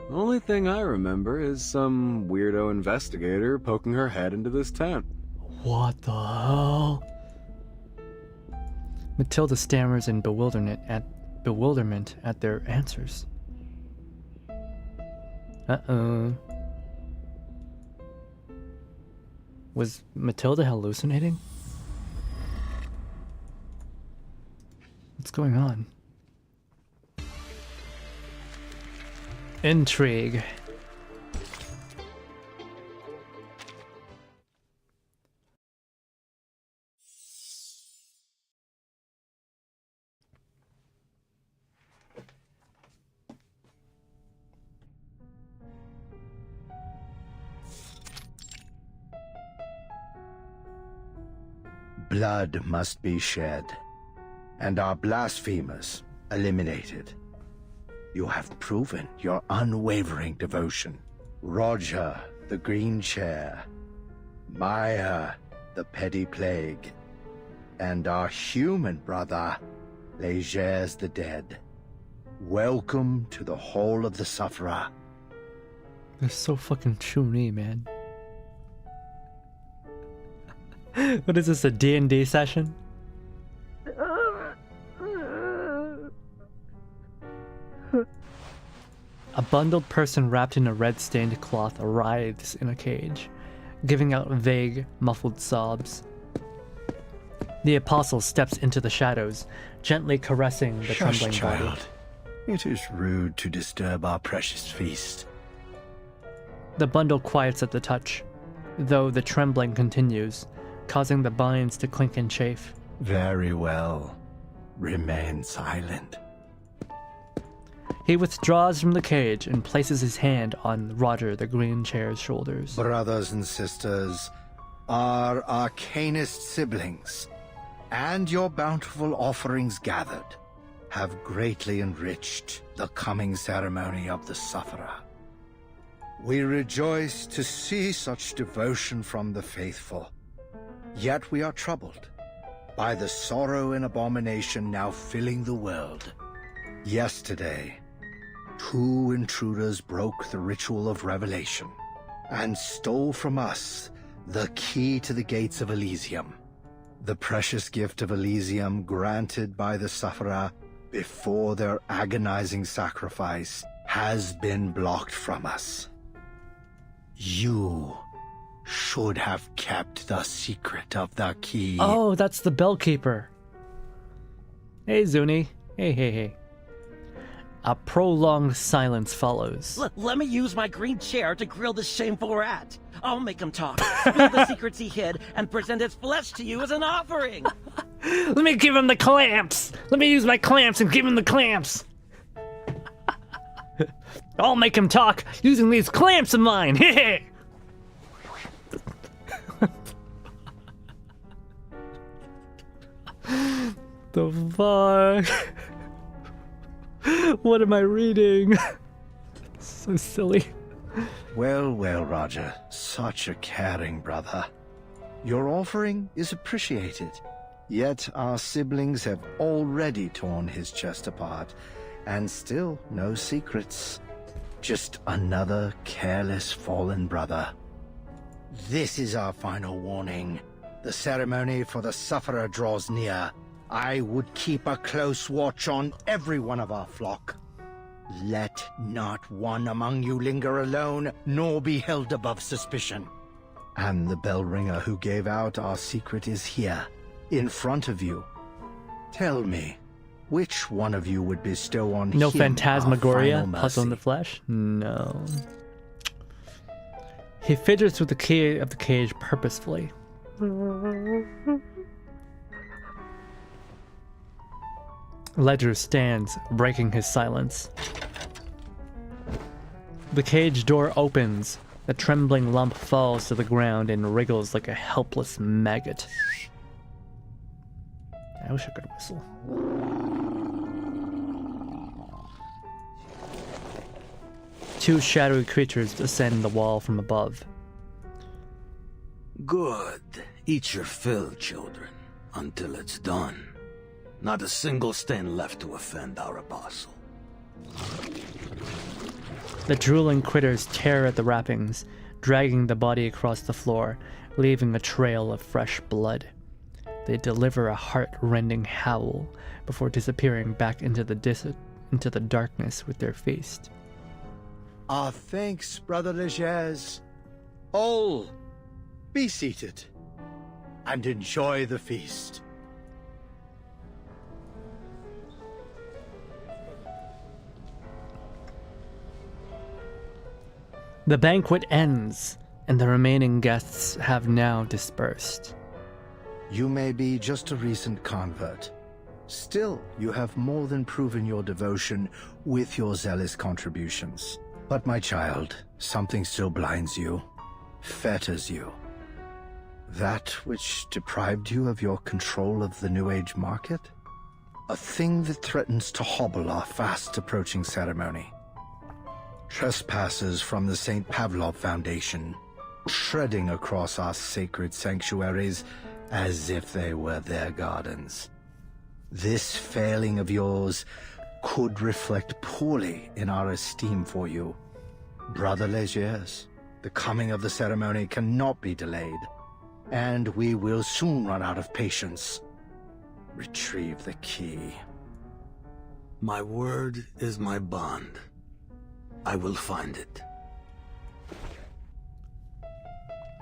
The only thing I remember is some weirdo investigator poking her head into this tent. What the hell? Matilda stammers in bewilderment at their answers. Uh-oh. Was Matilda hallucinating? What's going on? Intrigue. Blood must be shed, and our blasphemers eliminated. You have proven your unwavering devotion. Roger, the Green Chair, Maya, the Petty Plague, and our human brother, Legers the Dead. Welcome to the Hall of the Sufferer. They're so fucking chuny, man. What is this, a D&D session? A bundled person wrapped in a red-stained cloth writhes in a cage, giving out vague, muffled sobs. The apostle steps into the shadows, gently caressing the Shush, trembling body. child. It is rude to disturb our precious feast. The bundle quiets at the touch, though the trembling continues, causing the binds to clink and chafe. Very well. Remain silent. He withdraws from the cage and places his hand on Roger the Green Chair's shoulders. Brothers and sisters, our arcanist siblings, and your bountiful offerings gathered, have greatly enriched the coming ceremony of the Sufferer. We rejoice to see such devotion from the faithful, yet we are troubled by the sorrow and abomination now filling the world. Yesterday, 2 intruders broke the ritual of revelation and stole from us the key to the gates of Elysium, the precious gift of Elysium granted by the Sufferer before their agonizing sacrifice has been blocked from us. You should have kept the secret of the key. Oh, that's the bellkeeper. Hey, Zuni. Hey. A prolonged silence follows. Let me use my green chair to grill this shameful rat. I'll make him talk. Spill the secrets he hid and present his flesh to you as an offering. Let me give him the clamps. Let me use my clamps and give him the clamps. I'll make him talk using these clamps of mine. The fuck? What am I reading? So silly. Well, well, Roger. Such a caring brother. Your offering is appreciated. Yet our siblings have already torn his chest apart, and still no secrets. Just another careless fallen brother. This is our final warning. The ceremony for the sufferer draws near. I would keep a close watch on every one of our flock. Let not one among you linger alone, nor be held above suspicion. And the bell ringer who gave out our secret is here, in front of you. Tell me, which one of you would bestow on No him phantasmagoria? our final Puzzle in the flesh? No. He fidgets with the key of the cage purposefully. Ledger stands, breaking his silence. The cage door opens. The trembling lump falls to the ground and wriggles like a helpless maggot. I wish I could whistle. Two shadowy creatures descend the wall from above. Good. Eat your fill, children, until it's done. Not a single stain left to offend our apostle. The drooling critters tear at the wrappings, dragging the body across the floor, leaving a trail of fresh blood. They deliver a heart-rending howl before disappearing back into the darkness with their feast. Our thanks, Brother Legers. All, be seated and enjoy the feast. The banquet ends, and the remaining guests have now dispersed. You may be just a recent convert. Still, you have more than proven your devotion with your zealous contributions. But my child, something still blinds you, fetters you. That which deprived you of your control of the New Age market? A thing that threatens to hobble our fast-approaching ceremony. Trespassers from the St. Pavlov Foundation, shredding across our sacred sanctuaries as if they were their gardens. This failing of yours could reflect poorly in our esteem for you. Brother Legers, the coming of the ceremony cannot be delayed, and we will soon run out of patience. Retrieve the key. My word is my bond. I will find it.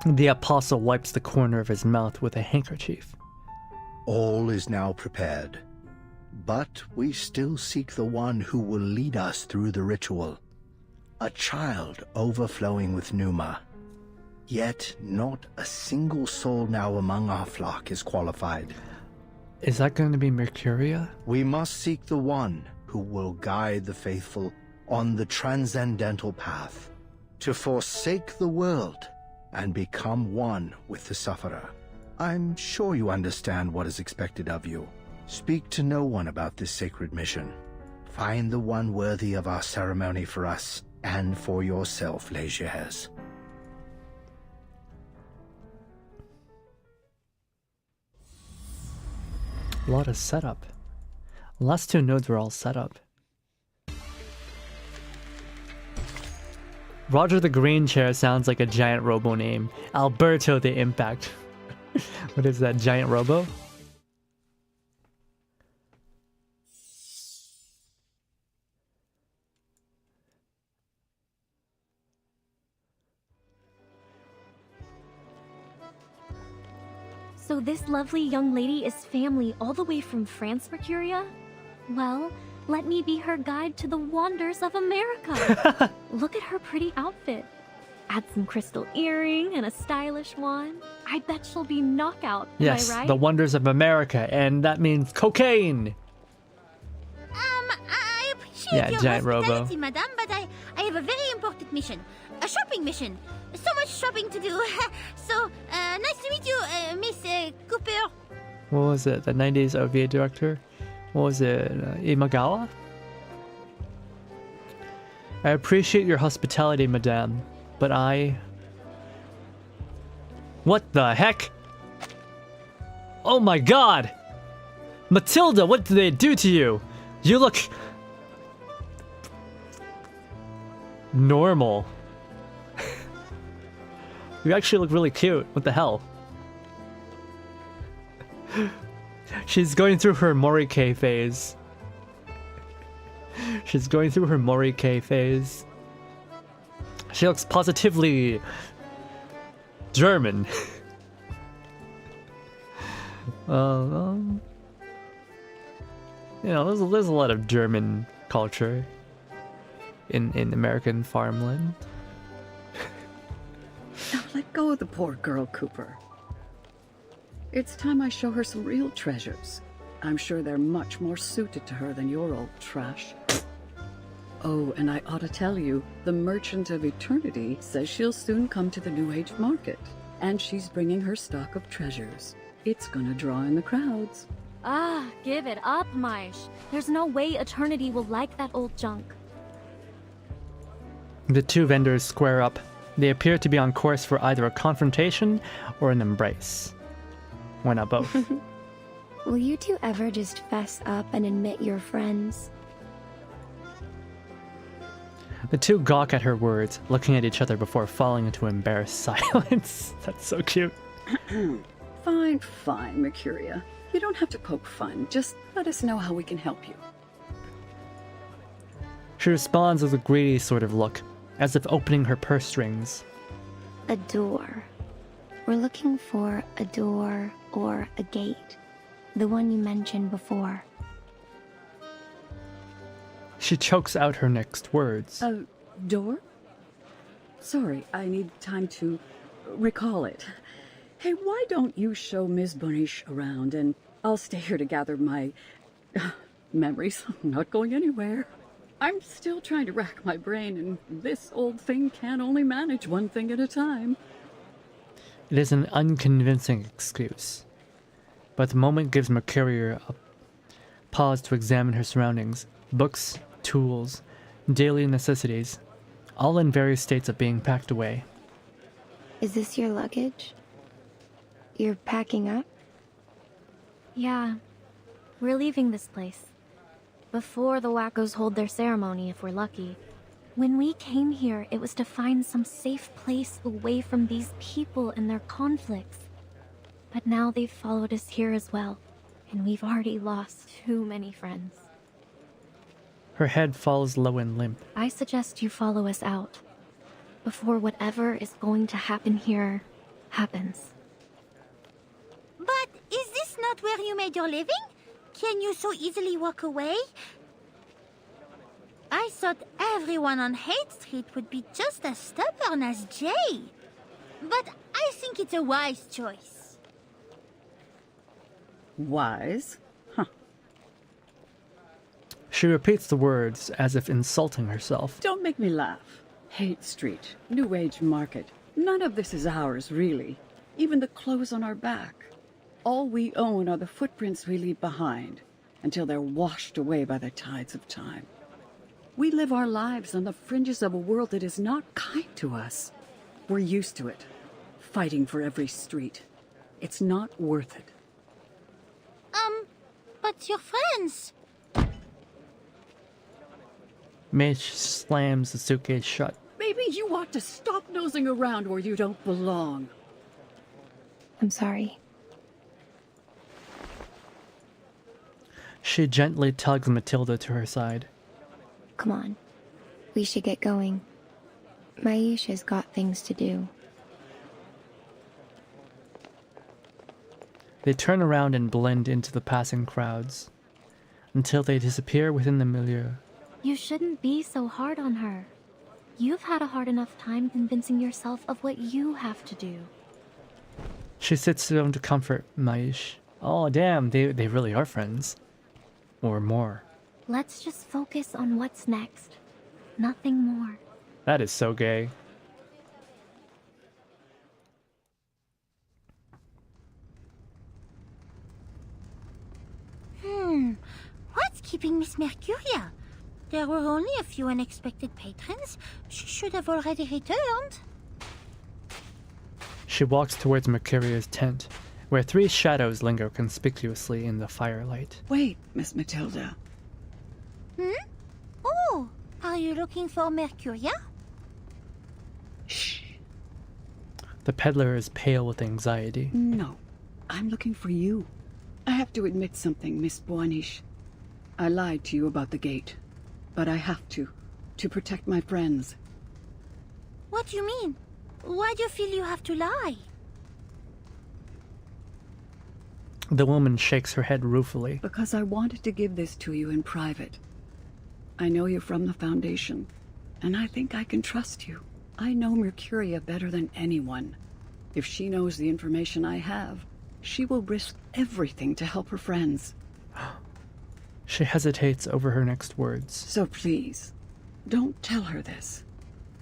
The apostle wipes the corner of his mouth with a handkerchief. All is now prepared, but we still seek the one who will lead us through the ritual. A child overflowing with pneuma. Yet not a single soul now among our flock is qualified. Is that going to be Mercuria? We must seek the one who will guide the faithful on the transcendental path, to forsake the world and become one with the sufferer. I'm sure you understand what is expected of you. Speak to no one about this sacred mission. Find the one worthy of our ceremony for us and for yourself, Legers. A lot of setup. The last two nodes were all set up. Roger the Green Chair sounds like a giant robo name. Alberto the Impact. What is that, giant robo? So this lovely young lady is family all the way from France, Mercuria? Well, let me be her guide to the wonders of America. Look at her pretty outfit. Add some crystal earring and a stylish one. I bet she'll be knockout. Yes, am I right? the wonders of America, and that means cocaine. I appreciate Yeah, your giant robo. hospitality, madame, but I have a very important mission. A shopping mission. So much shopping to do. So, nice to meet you, Miss Cooper. What was it? The 90s OVA director? What was it? Imagawa? I appreciate your hospitality, madame, but I... What the heck? Oh my god! Matilda, what did they do to you? You look... normal. You actually look really cute. What the hell? She's going through her Morike phase. She's going through her Morike phase. She looks positively German. You know, there's a lot of German culture in American farmland. Now let go of the poor girl, Cooper. It's time I show her some real treasures. I'm sure they're much more suited to her than your old trash. Oh, and I ought to tell you, the Merchant of Eternity says she'll soon come to the New Age market. And she's bringing her stock of treasures. It's gonna draw in the crowds. Ah, give it up, Marsh. There's no way Eternity will like that old junk. The two vendors square up. They appear to be on course for either a confrontation or an embrace. Why not both? Will you two ever just fess up and admit you're friends? The two gawk at her words, looking at each other before falling into embarrassed silence. That's so cute. Fine, fine, Mercuria. You don't have to poke fun. Just let us know how we can help you. She responds with a greedy sort of look, as if opening her purse strings. A door. We're looking for a door or a gate. The one you mentioned before. She chokes out her next words. A door? Sorry, I need time to recall it. Hey, why don't you show Ms. Bonish around and I'll stay here to gather my memories. I'm not going anywhere. I'm still trying to rack my brain, and this old thing can only manage one thing at a time. It is an unconvincing excuse, but the moment gives Mercuria a pause to examine her surroundings. Books, tools, daily necessities, all in various states of being packed away. Is this your luggage? You're packing up? Yeah. We're leaving this place. Before the wackos hold their ceremony, if we're lucky. When we came here, it was to find some safe place away from these people and their conflicts. But now they've followed us here as well, and we've already lost too many friends. Her head falls low and limp. I suggest you follow us out, before whatever is going to happen here happens. But is this not where you made your living? Can you so easily walk away? I thought everyone on Hate Street would be just as stubborn as Jay. But I think it's a wise choice. Wise? Huh. She repeats the words as if insulting herself. Don't make me laugh. Hate Street, New Age Market. None of this is ours, really. Even the clothes on our back. All we own are the footprints we leave behind, until they're washed away by the tides of time. We live our lives on the fringes of a world that is not kind to us. We're used to it, fighting for every street. It's not worth it. But your friends... Mitch slams the suitcase shut. Maybe you ought to stop nosing around where you don't belong. I'm sorry. She gently tugs Matilda to her side. Come on. We should get going. Maisha's got things to do. They turn around and blend into the passing crowds, until they disappear within the milieu. You shouldn't be so hard on her. You've had a hard enough time convincing yourself of what you have to do. She sits down to comfort Maish. Oh, damn, they really are friends. Or more. Let's just focus on what's next. Nothing more. That is so gay. What's keeping Miss Mercuria? There were only a few unexpected patrons. She should have already returned. She walks towards Mercuria's tent, where 3 shadows linger conspicuously in the firelight. Wait, Miss Matilda. Oh, are you looking for Mercuria? Shh. The peddler is pale with anxiety. No, I'm looking for you. I have to admit something, Miss Boanish. I lied to you about the gate, but I have to protect my friends. What do you mean? Why do you feel you have to lie? The woman shakes her head ruefully. Because I wanted to give this to you in private. I know you're from the Foundation, and I think I can trust you. I know Mercuria better than anyone. If she knows the information I have, she will risk everything to help her friends. She hesitates over her next words. So please, don't tell her this.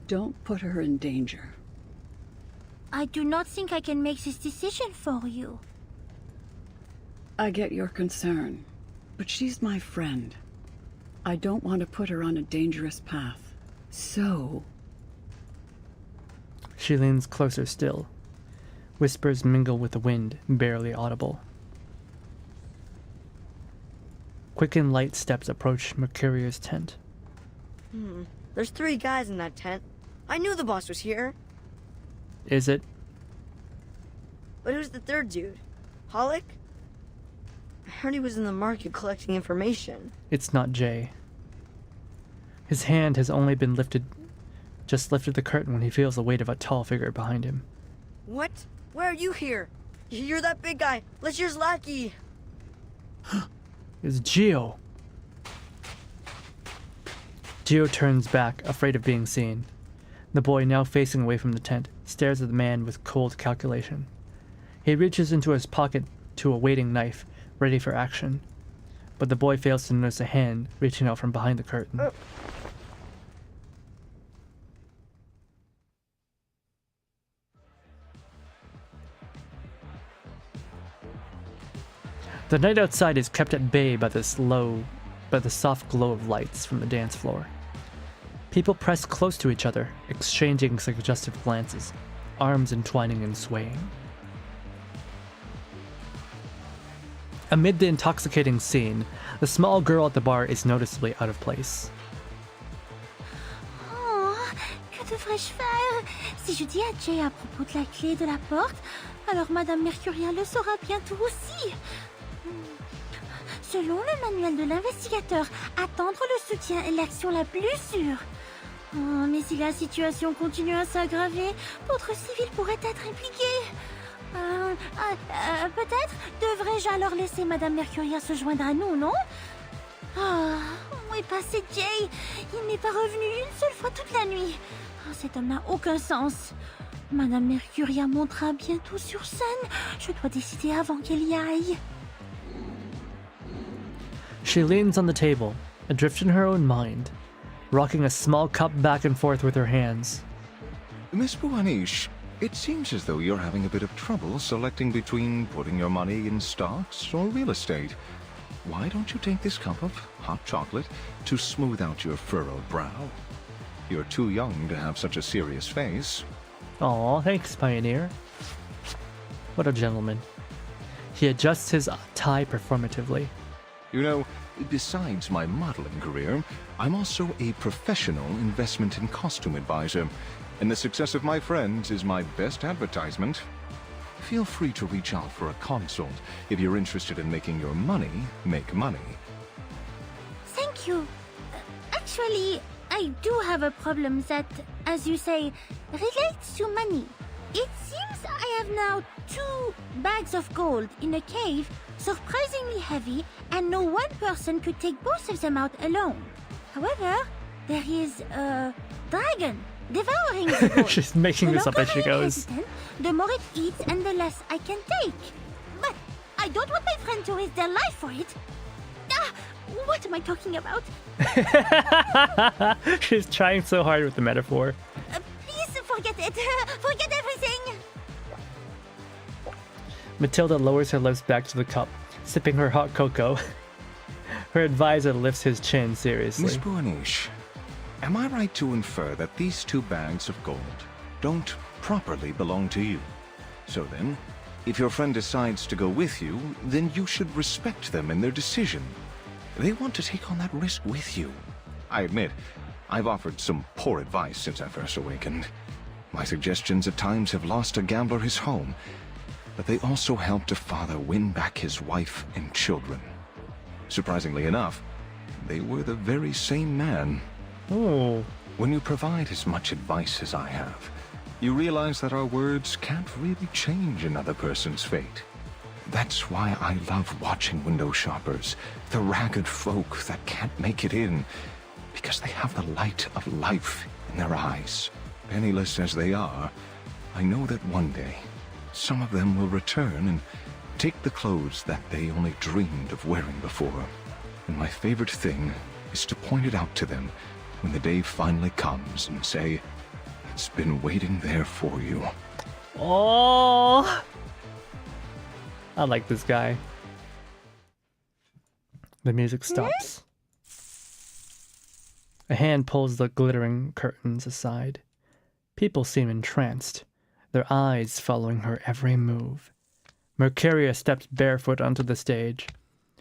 Don't put her in danger. I do not think I can make this decision for you. I get your concern, but she's my friend. I don't want to put her on a dangerous path. So... She leans closer still. Whispers mingle with the wind, barely audible. Quick and light steps approach Mercuria's tent. There's 3 guys in that tent. I knew the boss was here. Is it? But who's the 3rd dude? Holic? I heard he was in the market collecting information. It's not Jay. His hand has only been just lifted the curtain when he feels the weight of a tall figure behind him. What? Why are you here? You're that big guy. Let's use Lackey. It's Gio. Gio turns back, afraid of being seen. The boy, now facing away from the tent, stares at the man with cold calculation. He reaches into his pocket to a waiting knife, ready for action. But the boy fails to notice a hand reaching out from behind the curtain. The night outside is kept at bay by the soft glow of lights from the dance floor. People press close to each other, exchanging suggestive glances, arms entwining and swaying. Amid the intoxicating scene, the small girl at the bar is noticeably out of place. Oh, que devrais-je faire? Si je dis à Jay à propos de la clé de la porte, alors Madame Mercuria le saura bientôt aussi. Selon le manuel de l'investigateur, attendre le soutien est l'action la plus sûre. Oh, mais si la situation continue à s'aggraver, d'autres civils pourraient être impliqués. Peut-être devrais-je alors laisser Madame Mercuria se joindre à nous, non? Oh, où est passé Jay? Il n'est pas revenu une seule fois toute la nuit. Oh, cet homme n'a aucun sens. Madame Mercuria montera bientôt sur scène. Je dois décider avant qu'elle y aille. She leans on the table, adrift in her own mind, rocking a small cup back and forth with her hands. Miss Boanish, it seems as though you're having a bit of trouble selecting between putting your money in stocks or real estate. Why don't you take this cup of hot chocolate to smooth out your furrowed brow? You're too young to have such a serious face. Aw, thanks, Pioneer. What a gentleman. He adjusts his tie performatively. You know, besides my modeling career, I'm also a professional investment and costume advisor, and the success of my friends is my best advertisement. Feel free to reach out for a consult if you're interested in making your money make money. Thank you. Actually, I do have a problem that, as you say, relates to money. It seems I have now 2 bags of gold in a cave, surprisingly heavy, and no one person could take both of them out alone. However, there is a dragon devouring the gold. She's making this up as she goes. Hesitant, the more it eats and the less I can take. But I don't want my friend to risk their life for it. What am I talking about? She's trying so hard with the metaphor. Please forget it. Forget everything. Matilda lowers her lips back to the cup, sipping her hot cocoa. Her advisor lifts his chin seriously. Miss Buonish, am I right to infer that these 2 bags of gold don't properly belong to you? So then, if your friend decides to go with you, then you should respect them in their decision. They want to take on that risk with you. I admit, I've offered some poor advice since I first awakened. My suggestions at times have lost a gambler his home, but they also helped a father win back his wife and children. Surprisingly enough, they were the very same man. Oh. When you provide as much advice as I have, you realize that our words can't really change another person's fate. That's why I love watching window shoppers, the ragged folk that can't make it in, because they have the light of life in their eyes. Penniless as they are, I know that one day, some of them will return and take the clothes that they only dreamed of wearing before. And my favorite thing is to point it out to them when the day finally comes and say, "It's been waiting there for you." Oh, I like this guy. The music stops. A hand pulls the glittering curtains aside. People seem entranced, their eyes following her every move. Mercuria steps barefoot onto the stage,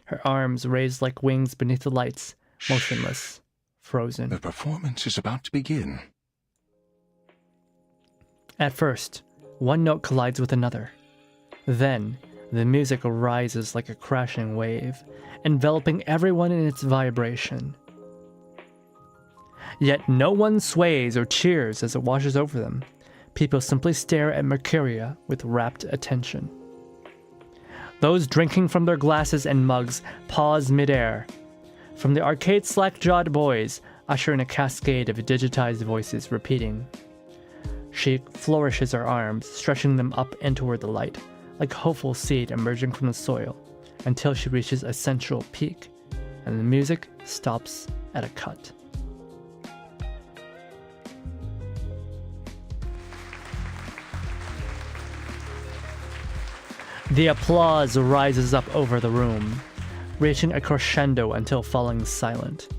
her arms raised like wings beneath the lights, motionless, frozen. The performance is about to begin. At first, one note collides with another. Then, the music rises like a crashing wave, enveloping everyone in its vibration. Yet no one sways or cheers as it washes over them. People simply stare at Mercuria with rapt attention. Those drinking from their glasses and mugs pause midair. From the arcade slack-jawed boys usher in a cascade of digitized voices repeating. She flourishes her arms, stretching them up and toward the light, like a hopeful seed emerging from the soil, until she reaches a central peak, and the music stops at a cut. The applause rises up over the room, reaching a crescendo until falling silent.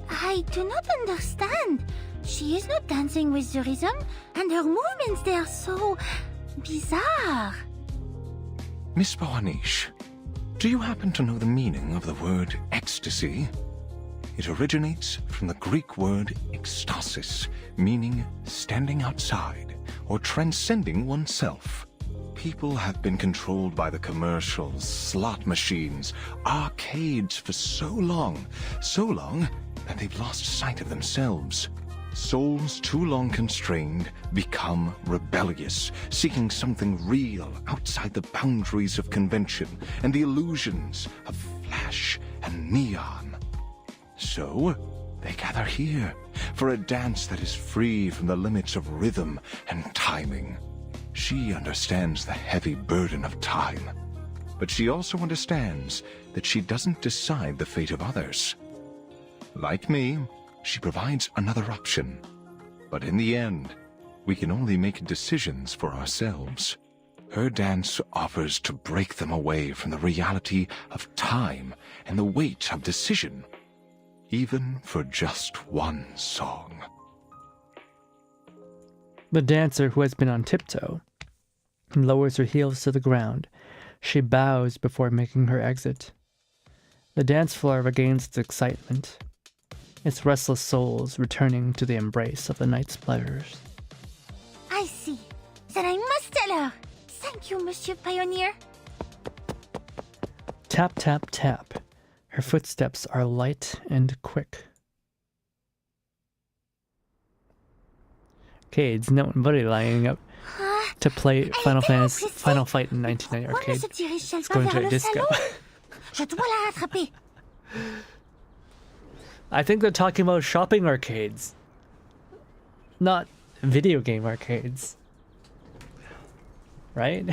I do not understand. She is not dancing with the rhythm, and her movements, they are so bizarre. Miss Boanish, do you happen to know the meaning of the word ecstasy? It originates from the Greek word ekstasis, meaning standing outside or transcending oneself. People have been controlled by the commercials, slot machines, arcades for so long that they've lost sight of themselves. Souls too long constrained become rebellious, seeking something real outside the boundaries of convention and the illusions of flash and neon. So, they gather here for a dance that is free from the limits of rhythm and timing. She understands the heavy burden of time, but she also understands that she doesn't decide the fate of others. Like me, she provides another option, but in the end, we can only make decisions for ourselves. Her dance offers to break them away from the reality of time and the weight of decision, even for just one song. The dancer, who has been on tiptoe, lowers her heels to the ground. She bows before making her exit. The dance floor regains its excitement, its restless souls returning to the embrace of the night's pleasures. I see. Then I must tell her. Thank you, Monsieur Pioneer. Tap, tap, tap. Her footsteps are light and quick. Cade's no buddy lining up to play Final Fight in 1990 arcade. It's going to a disco. Je dois la rattraper. I think they're talking about shopping arcades, not video game arcades. Right?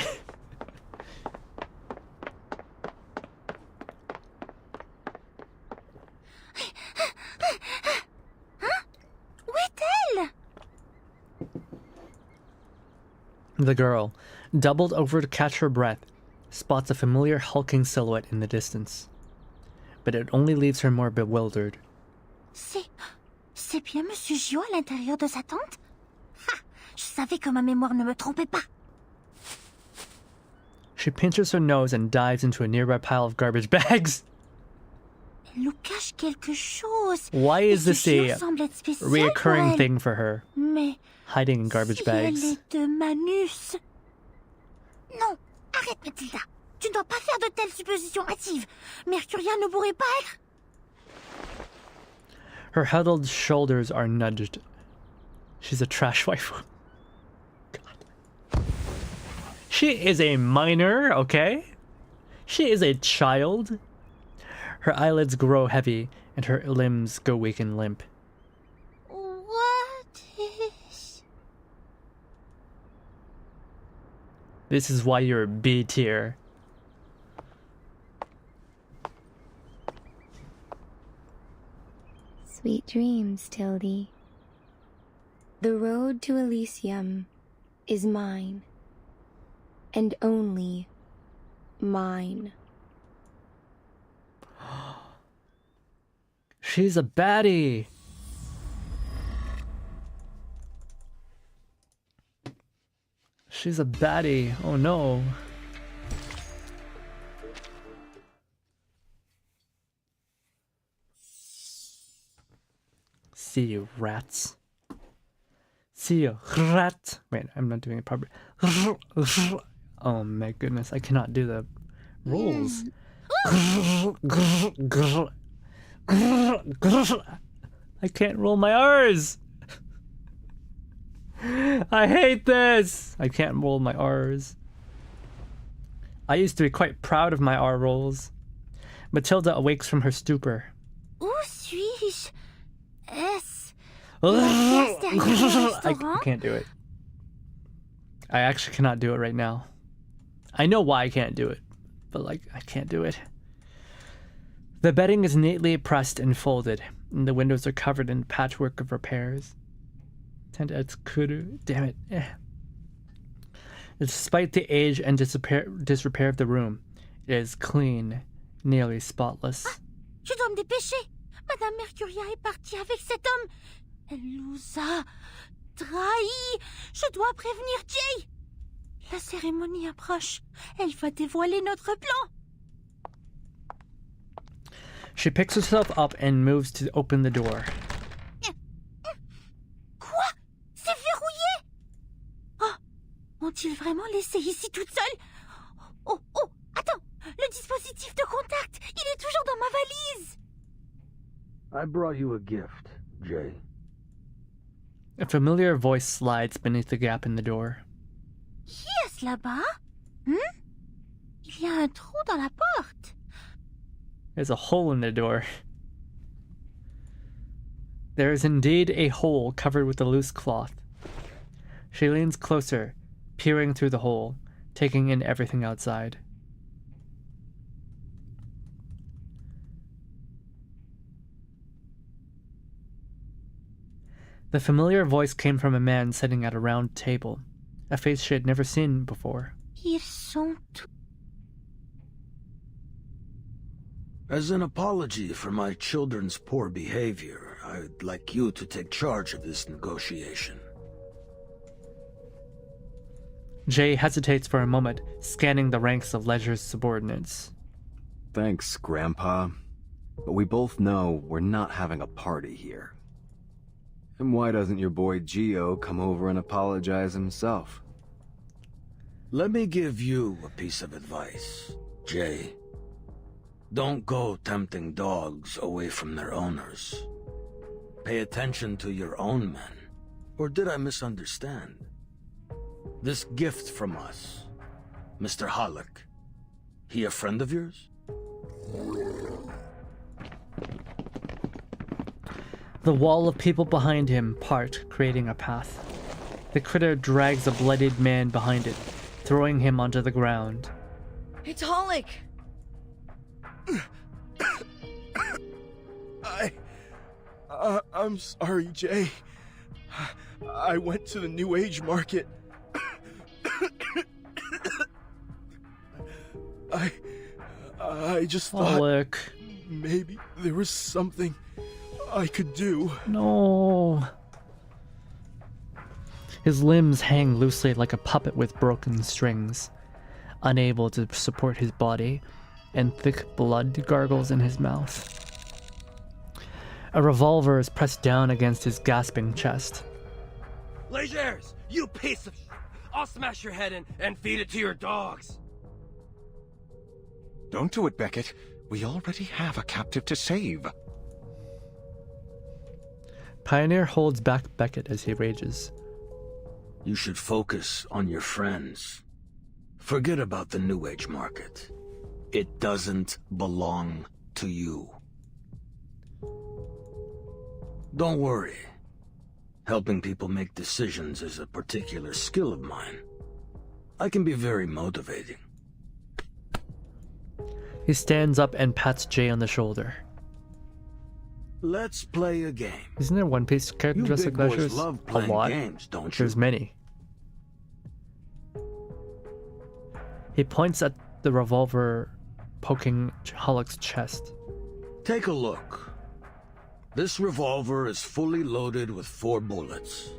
The girl, doubled over to catch her breath, spots a familiar hulking silhouette in the distance. But it only leaves her more bewildered. C'est bien Monsieur Gio à l'intérieur de sa tente? Ha! Je savais que ma mémoire ne me trompait pas. She pinches her nose and dives into a nearby pile of garbage bags. Elle nous cache quelque chose. Why is this a reoccurring pour thing for her? Mais Hiding in garbage si bags. elle est de Manus. Non, arrête Mathilda. Tu ne dois pas faire de telles suppositions hâtives. Mercuria ne pourrait pas être... Her huddled shoulders are nudged. She's a trash wife. God. She is a minor, okay? She is a child. Her eyelids grow heavy and her limbs go weak and limp. What is... This is why you're B tier. Sweet dreams, Tildy. The road to Elysium is mine. And only mine. She's a baddie. She's a baddie. Oh no. See you, rats. See you, rat. Wait, I'm not doing it properly. Oh my goodness, I cannot do the rolls. I can't roll my R's. I hate this. I can't roll my R's. I used to be quite proud of my R rolls. Matilda awakes from her stupor. Où suis-je? Est-ce... I can't do it. I actually cannot do it right now. I know why I can't do it, but like, I can't do it. The bedding is neatly pressed and folded, and the windows are covered in patchwork of repairs. Damn it. Despite the age and disrepair of the room, it is clean, nearly spotless. Je dois me dépêcher. Madame Mercuria est partie avec cet homme. Elle nous a trahis. Je dois prévenir Jay. La cérémonie approche. Elle va dévoiler notre plan. She picks herself up and moves to open the door. Quoi? C'est verrouillé? Oh, ont-ils vraiment laissé ici toute seule? Oh, attends. Le dispositif de contact, il est toujours dans ma valise. I brought you a gift, Jay. A familiar voice slides beneath the gap in the door. Qui est-ce là-bas? Il y a un trou dans la porte. There's a hole in the door. There is indeed a hole covered with a loose cloth. She leans closer, peering through the hole, taking in everything outside. The familiar voice came from a man sitting at a round table, a face she had never seen before. Ils sont tous... As an apology for my children's poor behavior, I'd like you to take charge of this negotiation. Jay hesitates for a moment, scanning the ranks of Ledger's subordinates. Thanks, Grandpa. But we both know we're not having a party here. And why doesn't your boy Gio come over and apologize himself? Let me give you a piece of advice, Jay. Don't go tempting dogs away from their owners. Pay attention to your own men. Or did I misunderstand? This gift from us, Mr. Halleck, he a friend of yours? The wall of people behind him part, creating a path. The critter drags a bloodied man behind it, throwing him onto the ground. It's Holic! I'm sorry, Jay. I went to the New Age market. I just thought Holic. maybe there was something I could do. No. His limbs hang loosely like a puppet with broken strings, unable to support his body, and thick blood gargles in his mouth. A revolver is pressed down against his gasping chest. Legers, you piece of I'll smash your head in and feed it to your dogs. Don't do it, Beckett. We already have a captive to save. Pioneer holds back Beckett as he rages. You should focus on your friends. Forget about the New Age market. It doesn't belong to you. Don't worry. Helping people make decisions is a particular skill of mine. I can be very motivating. He stands up and pats Jay on the shoulder. Let's play a game. Isn't there One Piece character You dressed big like boys There's love a playing lot. games, don't you? There's many. He points at the revolver poking Holic's chest. Take a look. This revolver is fully loaded with 4 bullets.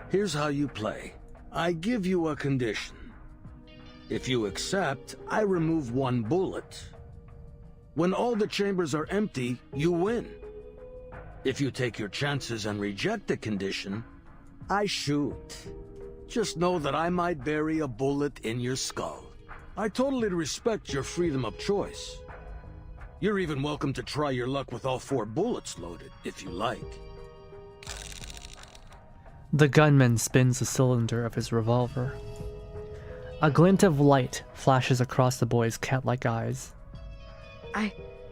Here's how you play. I give you a condition. If you accept, I remove 1 bullet. When all the chambers are empty, you win. If you take your chances and reject the condition, I shoot. Just know that I might bury a bullet in your skull. I totally respect your freedom of choice. You're even welcome to try your luck with all 4 bullets loaded, if you like. The gunman spins the cylinder of his revolver. A glint of light flashes across the boy's cat-like eyes. I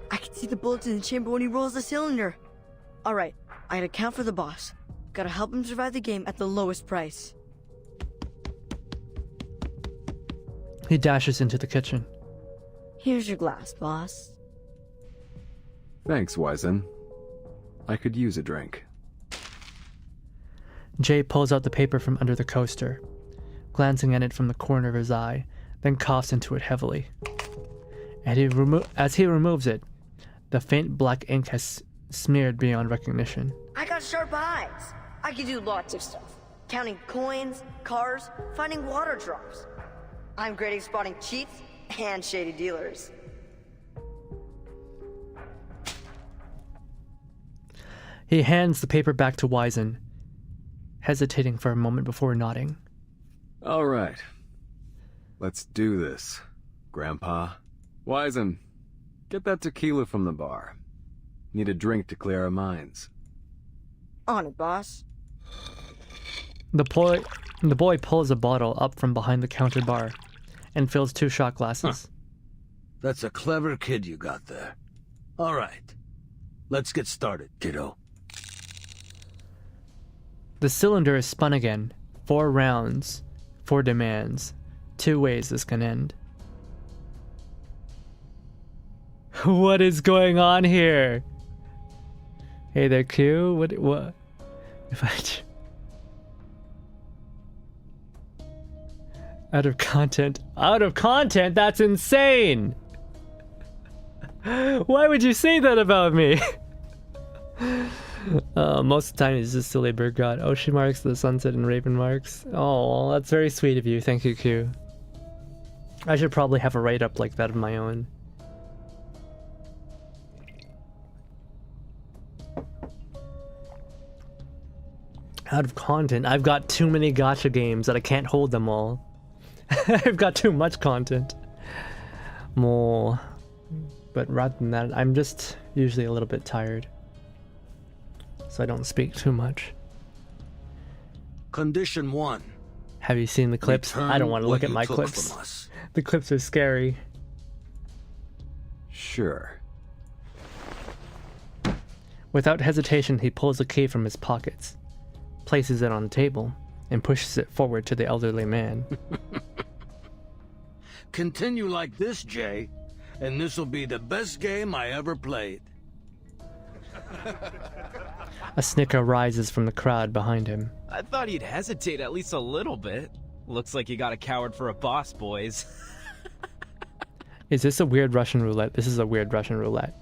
can see the bullets in the chamber when he rolls the cylinder. Alright, I gotta count for the boss. Gotta help him survive the game at the lowest price. He dashes into the kitchen. Here's your glass, boss. Thanks, Wizen. I could use a drink. Jay pulls out the paper from under the coaster, glancing at it from the corner of his eye, then coughs into it heavily. And as he removes it, the faint black ink has smeared beyond recognition. I got sharp eyes. I can do lots of stuff. Counting coins, cars, finding water drops. I'm great at spotting cheats and shady dealers. He hands the paper back to Wizen, hesitating for a moment before nodding. All right. Let's do this, Grandpa. Wizen, get that tequila from the bar. Need a drink to clear our minds. On it, boss. The boy pulls a bottle up from behind the counter bar and fills 2 shot glasses. That's a clever kid you got there. All right. Let's get started, kiddo. The cylinder is spun again. 4 rounds, 4 demands. 2 ways this can end. What is going on here? Hey there, Q. What? If I... Out of content. Out of content? That's insane! Why would you say that about me? Most of the time he's just silly bird god. Ocean marks, the sunset, and raven marks. Oh, that's very sweet of you. Thank you, Q. I should probably have a write-up like that of my own. Out of content. I've got too many gacha games that I can't hold them all. I've got too much content. More. But rather than that, I'm just usually a little bit tired. So I don't speak too much. Condition 1. Have you seen the clips? Return I don't want to look what at you my took clips. from us. The clips are scary. Sure. Without hesitation, he pulls a key from his pockets, places it on the table, and pushes it forward to the elderly man. Continue like this, Jay, and this'll be the best game I ever played. A snicker rises from the crowd behind him. I thought he'd hesitate at least a little bit. Looks like you got a coward for a boss, boys. Is this a weird Russian roulette? This is a weird Russian roulette.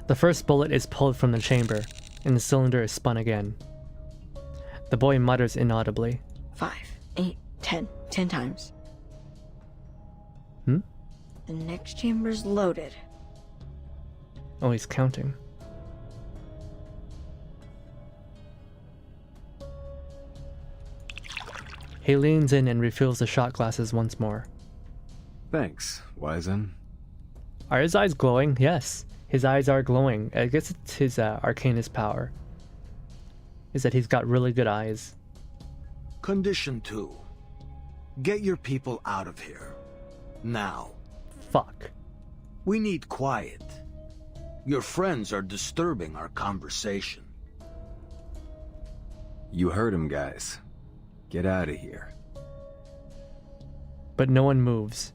The first bullet is pulled from the chamber, and the cylinder is spun again. The boy mutters inaudibly. 5, 8, 10. 10 times. Hmm? The next chamber's loaded. Oh, he's counting. He leans in and refills the shot glasses once more. Thanks, Wizen. Are his eyes glowing? Yes, his eyes are glowing. I guess it's his Arcanist power. Is that he's got really good eyes. Condition 2. Get your people out of here. Now. Fuck. We need quiet. Your friends are disturbing our conversation. You heard him, guys. Get out of here. But no one moves.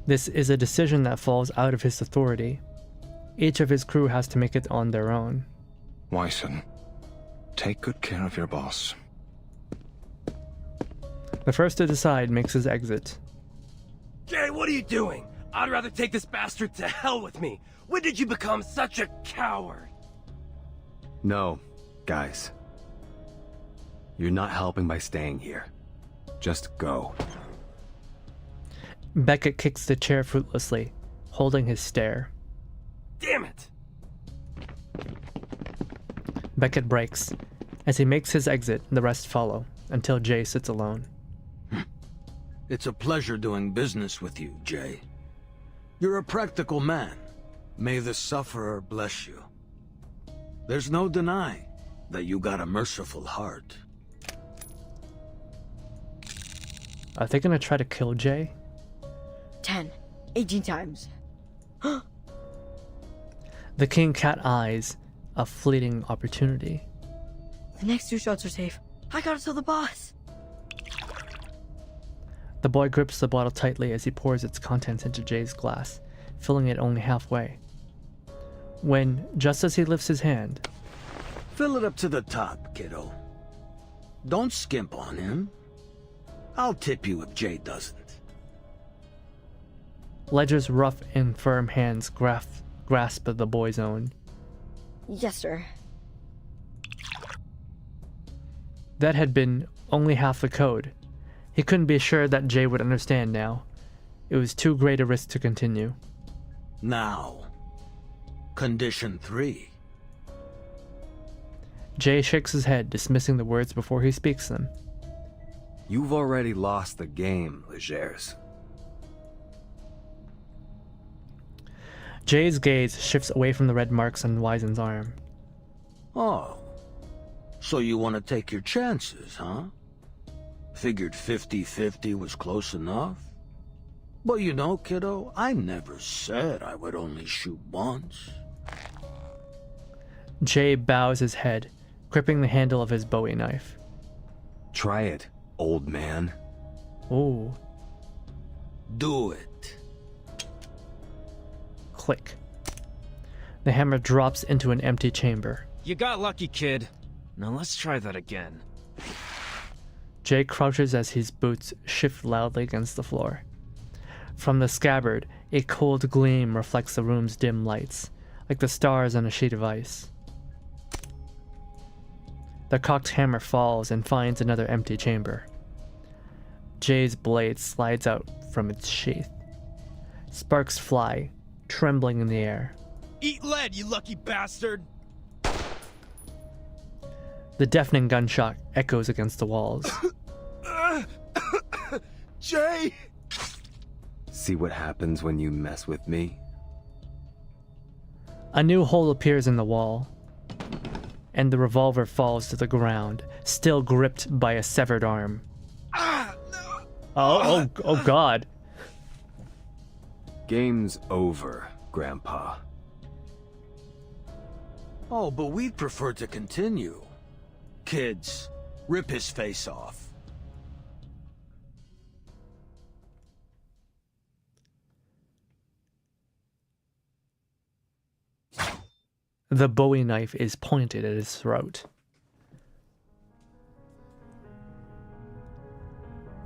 This is a decision that falls out of his authority. Each of his crew has to make it on their own. Wyson, take good care of your boss. The first to decide makes his exit. Jay, what are you doing? I'd rather take this bastard to hell with me. When did you become such a coward? No, guys. You're not helping by staying here. Just go. Beckett kicks the chair fruitlessly, holding his stare. Damn it! Beckett breaks. As he makes his exit, the rest follow, until Jay sits alone. It's a pleasure doing business with you, Jay. You're a practical man. May the sufferer bless you. There's no denying that you got a merciful heart. Are they gonna try to kill Jay? 10, 18 times. The king cat eyes a fleeting opportunity. The next 2 shots are safe. I gotta tell the boss. The boy grips the bottle tightly as he pours its contents into Jay's glass, filling it only halfway. When, just as he lifts his hand... Fill it up to the top, kiddo. Don't skimp on him. I'll tip you if Jay doesn't. Ledger's rough and firm hands grasp the boy's own. Yes, sir. That had been only half the code. He couldn't be sure that Jay would understand now. It was too great a risk to continue. Now, condition 3. Jay shakes his head, dismissing the words before he speaks them. You've already lost the game, Legers. Jay's gaze shifts away from the red marks on Wizen's arm. Oh, so you want to take your chances, huh? Figured 50-50 was close enough? But you know, kiddo, I never said I would only shoot once. Jay bows his head, gripping the handle of his Bowie knife. Try it, old man. Ooh. Do it. Click. The hammer drops into an empty chamber. You got lucky, kid. Now let's try that again. Jay crouches as his boots shift loudly against the floor. From the scabbard, a cold gleam reflects the room's dim lights, like the stars on a sheet of ice. The cocked hammer falls and finds another empty chamber. Jay's blade slides out from its sheath. Sparks fly, trembling in the air. Eat lead, you lucky bastard! The deafening gunshot echoes against the walls. Jay! See what happens when you mess with me? A new hole appears in the wall, and the revolver falls to the ground, still gripped by a severed arm. Oh God. Game's over, Grandpa. Oh, but we'd prefer to continue. Kids, rip his face off. The Bowie knife is pointed at his throat.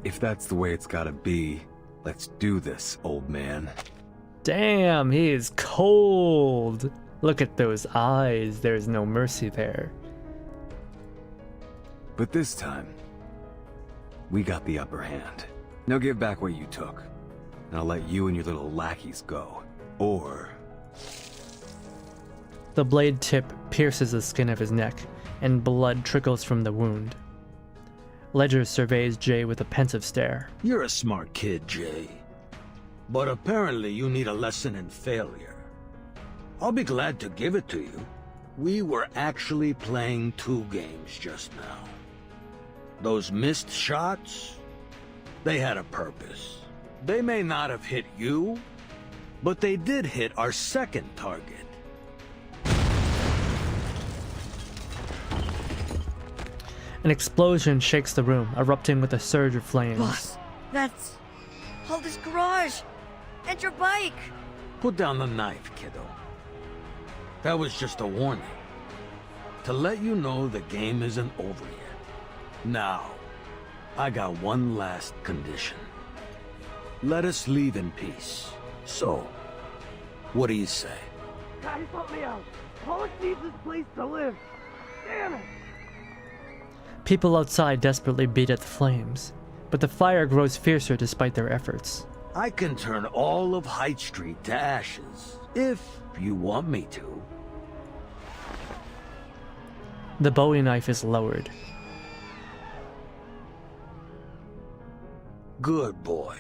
If that's the way it's gotta be, let's do this, old man. Damn, he is cold. Look at those eyes. There's no mercy there. But this time, we got the upper hand. Now give back what you took, and I'll let you and your little lackeys go. Or... The blade tip pierces the skin of his neck, and blood trickles from the wound. Ledger surveys Jay with a pensive stare. You're a smart kid, Jay. But apparently you need a lesson in failure. I'll be glad to give it to you. We were actually playing 2 games just now. Those missed shots, they had a purpose. They may not have hit you, but they did hit our second target. An explosion shakes the room, erupting with a surge of flames. Boss, that's... Holly's garage! And your bike! Put down the knife, kiddo. That was just a warning. To let you know the game isn't over yet. Now, I got one last condition. Let us leave in peace. So, what do you say? Guys, help me out. Pollock needs this place to live. Damn it! People outside desperately beat at the flames, but the fire grows fiercer despite their efforts. I can turn all of Hyde Street to ashes, if you want me to. The Bowie knife is lowered. Good boy.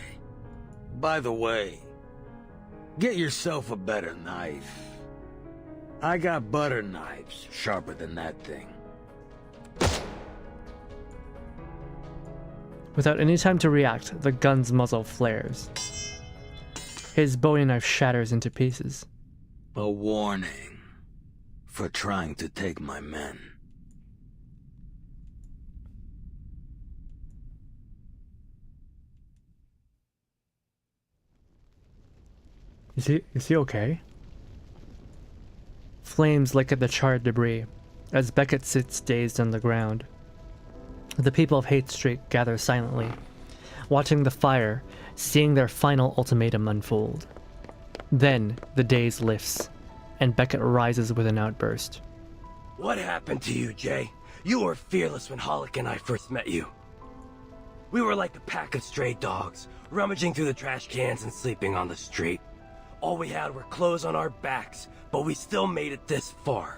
By the way, get yourself a better knife. I got butter knives sharper than that thing. Without any time to react, the gun's muzzle flares. His Bowie knife shatters into pieces. A warning for trying to take my men. Is he okay? Flames lick at the charred debris as Beckett sits dazed on the ground. The people of Haight Street gather silently, watching the fire, seeing their final ultimatum unfold. Then the daze lifts, and Beckett rises with an outburst. What happened to you, Jay? You were fearless when Hollick and I first met you. We were like a pack of stray dogs, rummaging through the trash cans and sleeping on the street. All we had were clothes on our backs, but we still made it this far.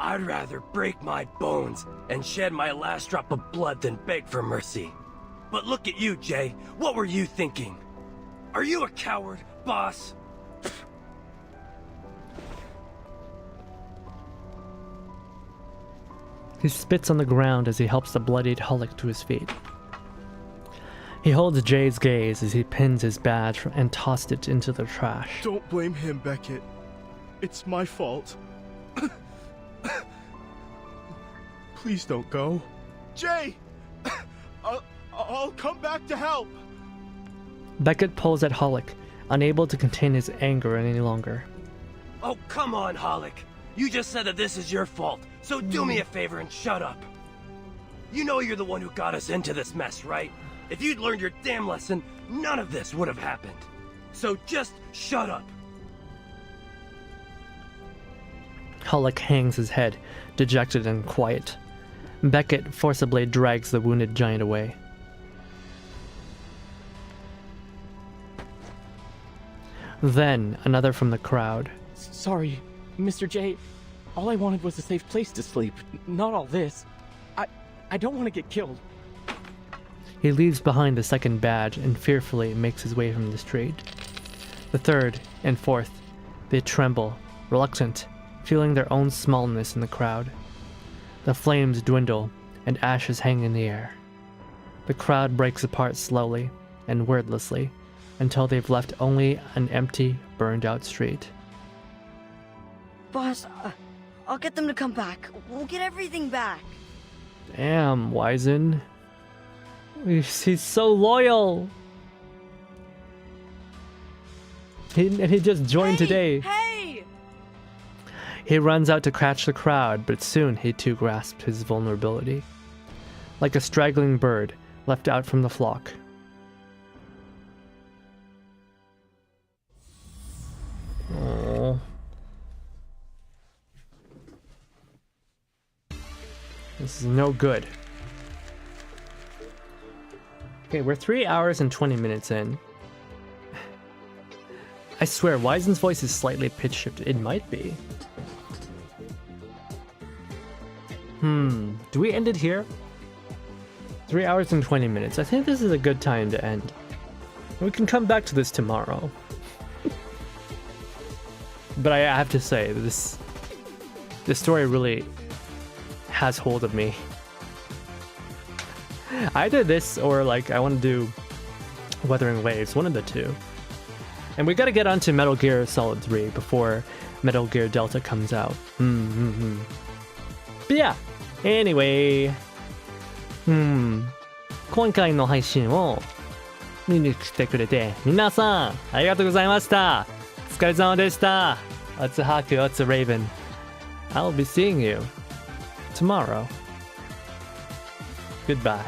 I'd rather break my bones and shed my last drop of blood than beg for mercy. But look at you, Jay. What were you thinking? Are you a coward, boss? He spits on the ground as he helps the bloodied Hollick to his feet. He holds Jay's gaze as he pins his badge and tossed it into the trash. Don't blame him, Beckett. It's my fault. Please don't go. Jay! I'll come back to help! Beckett pulls at Hollick, unable to contain his anger any longer. Oh, come on, Hollick. You just said that this is your fault, so do me a favor and shut up. You know you're the one who got us into this mess, right? If you'd learned your damn lesson, none of this would have happened. So just shut up. Hollick hangs his head, dejected and quiet. Beckett forcibly drags the wounded giant away. Then, another from the crowd. Sorry, Mr. J. All I wanted was a safe place to sleep, not all this. I don't want to get killed. He leaves behind the second badge and fearfully makes his way from the street. The third and fourth, they tremble, reluctant, feeling their own smallness in the crowd. The flames dwindle, and ashes hang in the air. The crowd breaks apart slowly and wordlessly, until they've left only an empty, burned-out street. Boss, I'll get them to come back. We'll get everything back. Damn, Wizen. He's so loyal. He just joined today. Hey! He runs out to catch the crowd, but soon he too grasped his vulnerability. Like a straggling bird left out from the flock. Oh. This is no good. Okay, we're 3 hours and 20 minutes in. I swear, Wizen's voice is slightly pitch shifted. It might be. Do we end it here? 3 hours and 20 minutes. I think this is a good time to end. We can come back to this tomorrow. But I have to say, this story really has hold of me. Either this or like I want to do Wuthering Waves, one of the two. And we gotta get onto Metal Gear Solid 3 before Metal Gear Delta comes out. But yeah, anyway. 今回の配信を見に来てくれて皆さんありがとうございました。お疲れ様でした。It's a Haku, it's a Raven. I'll be seeing you tomorrow. Goodbye.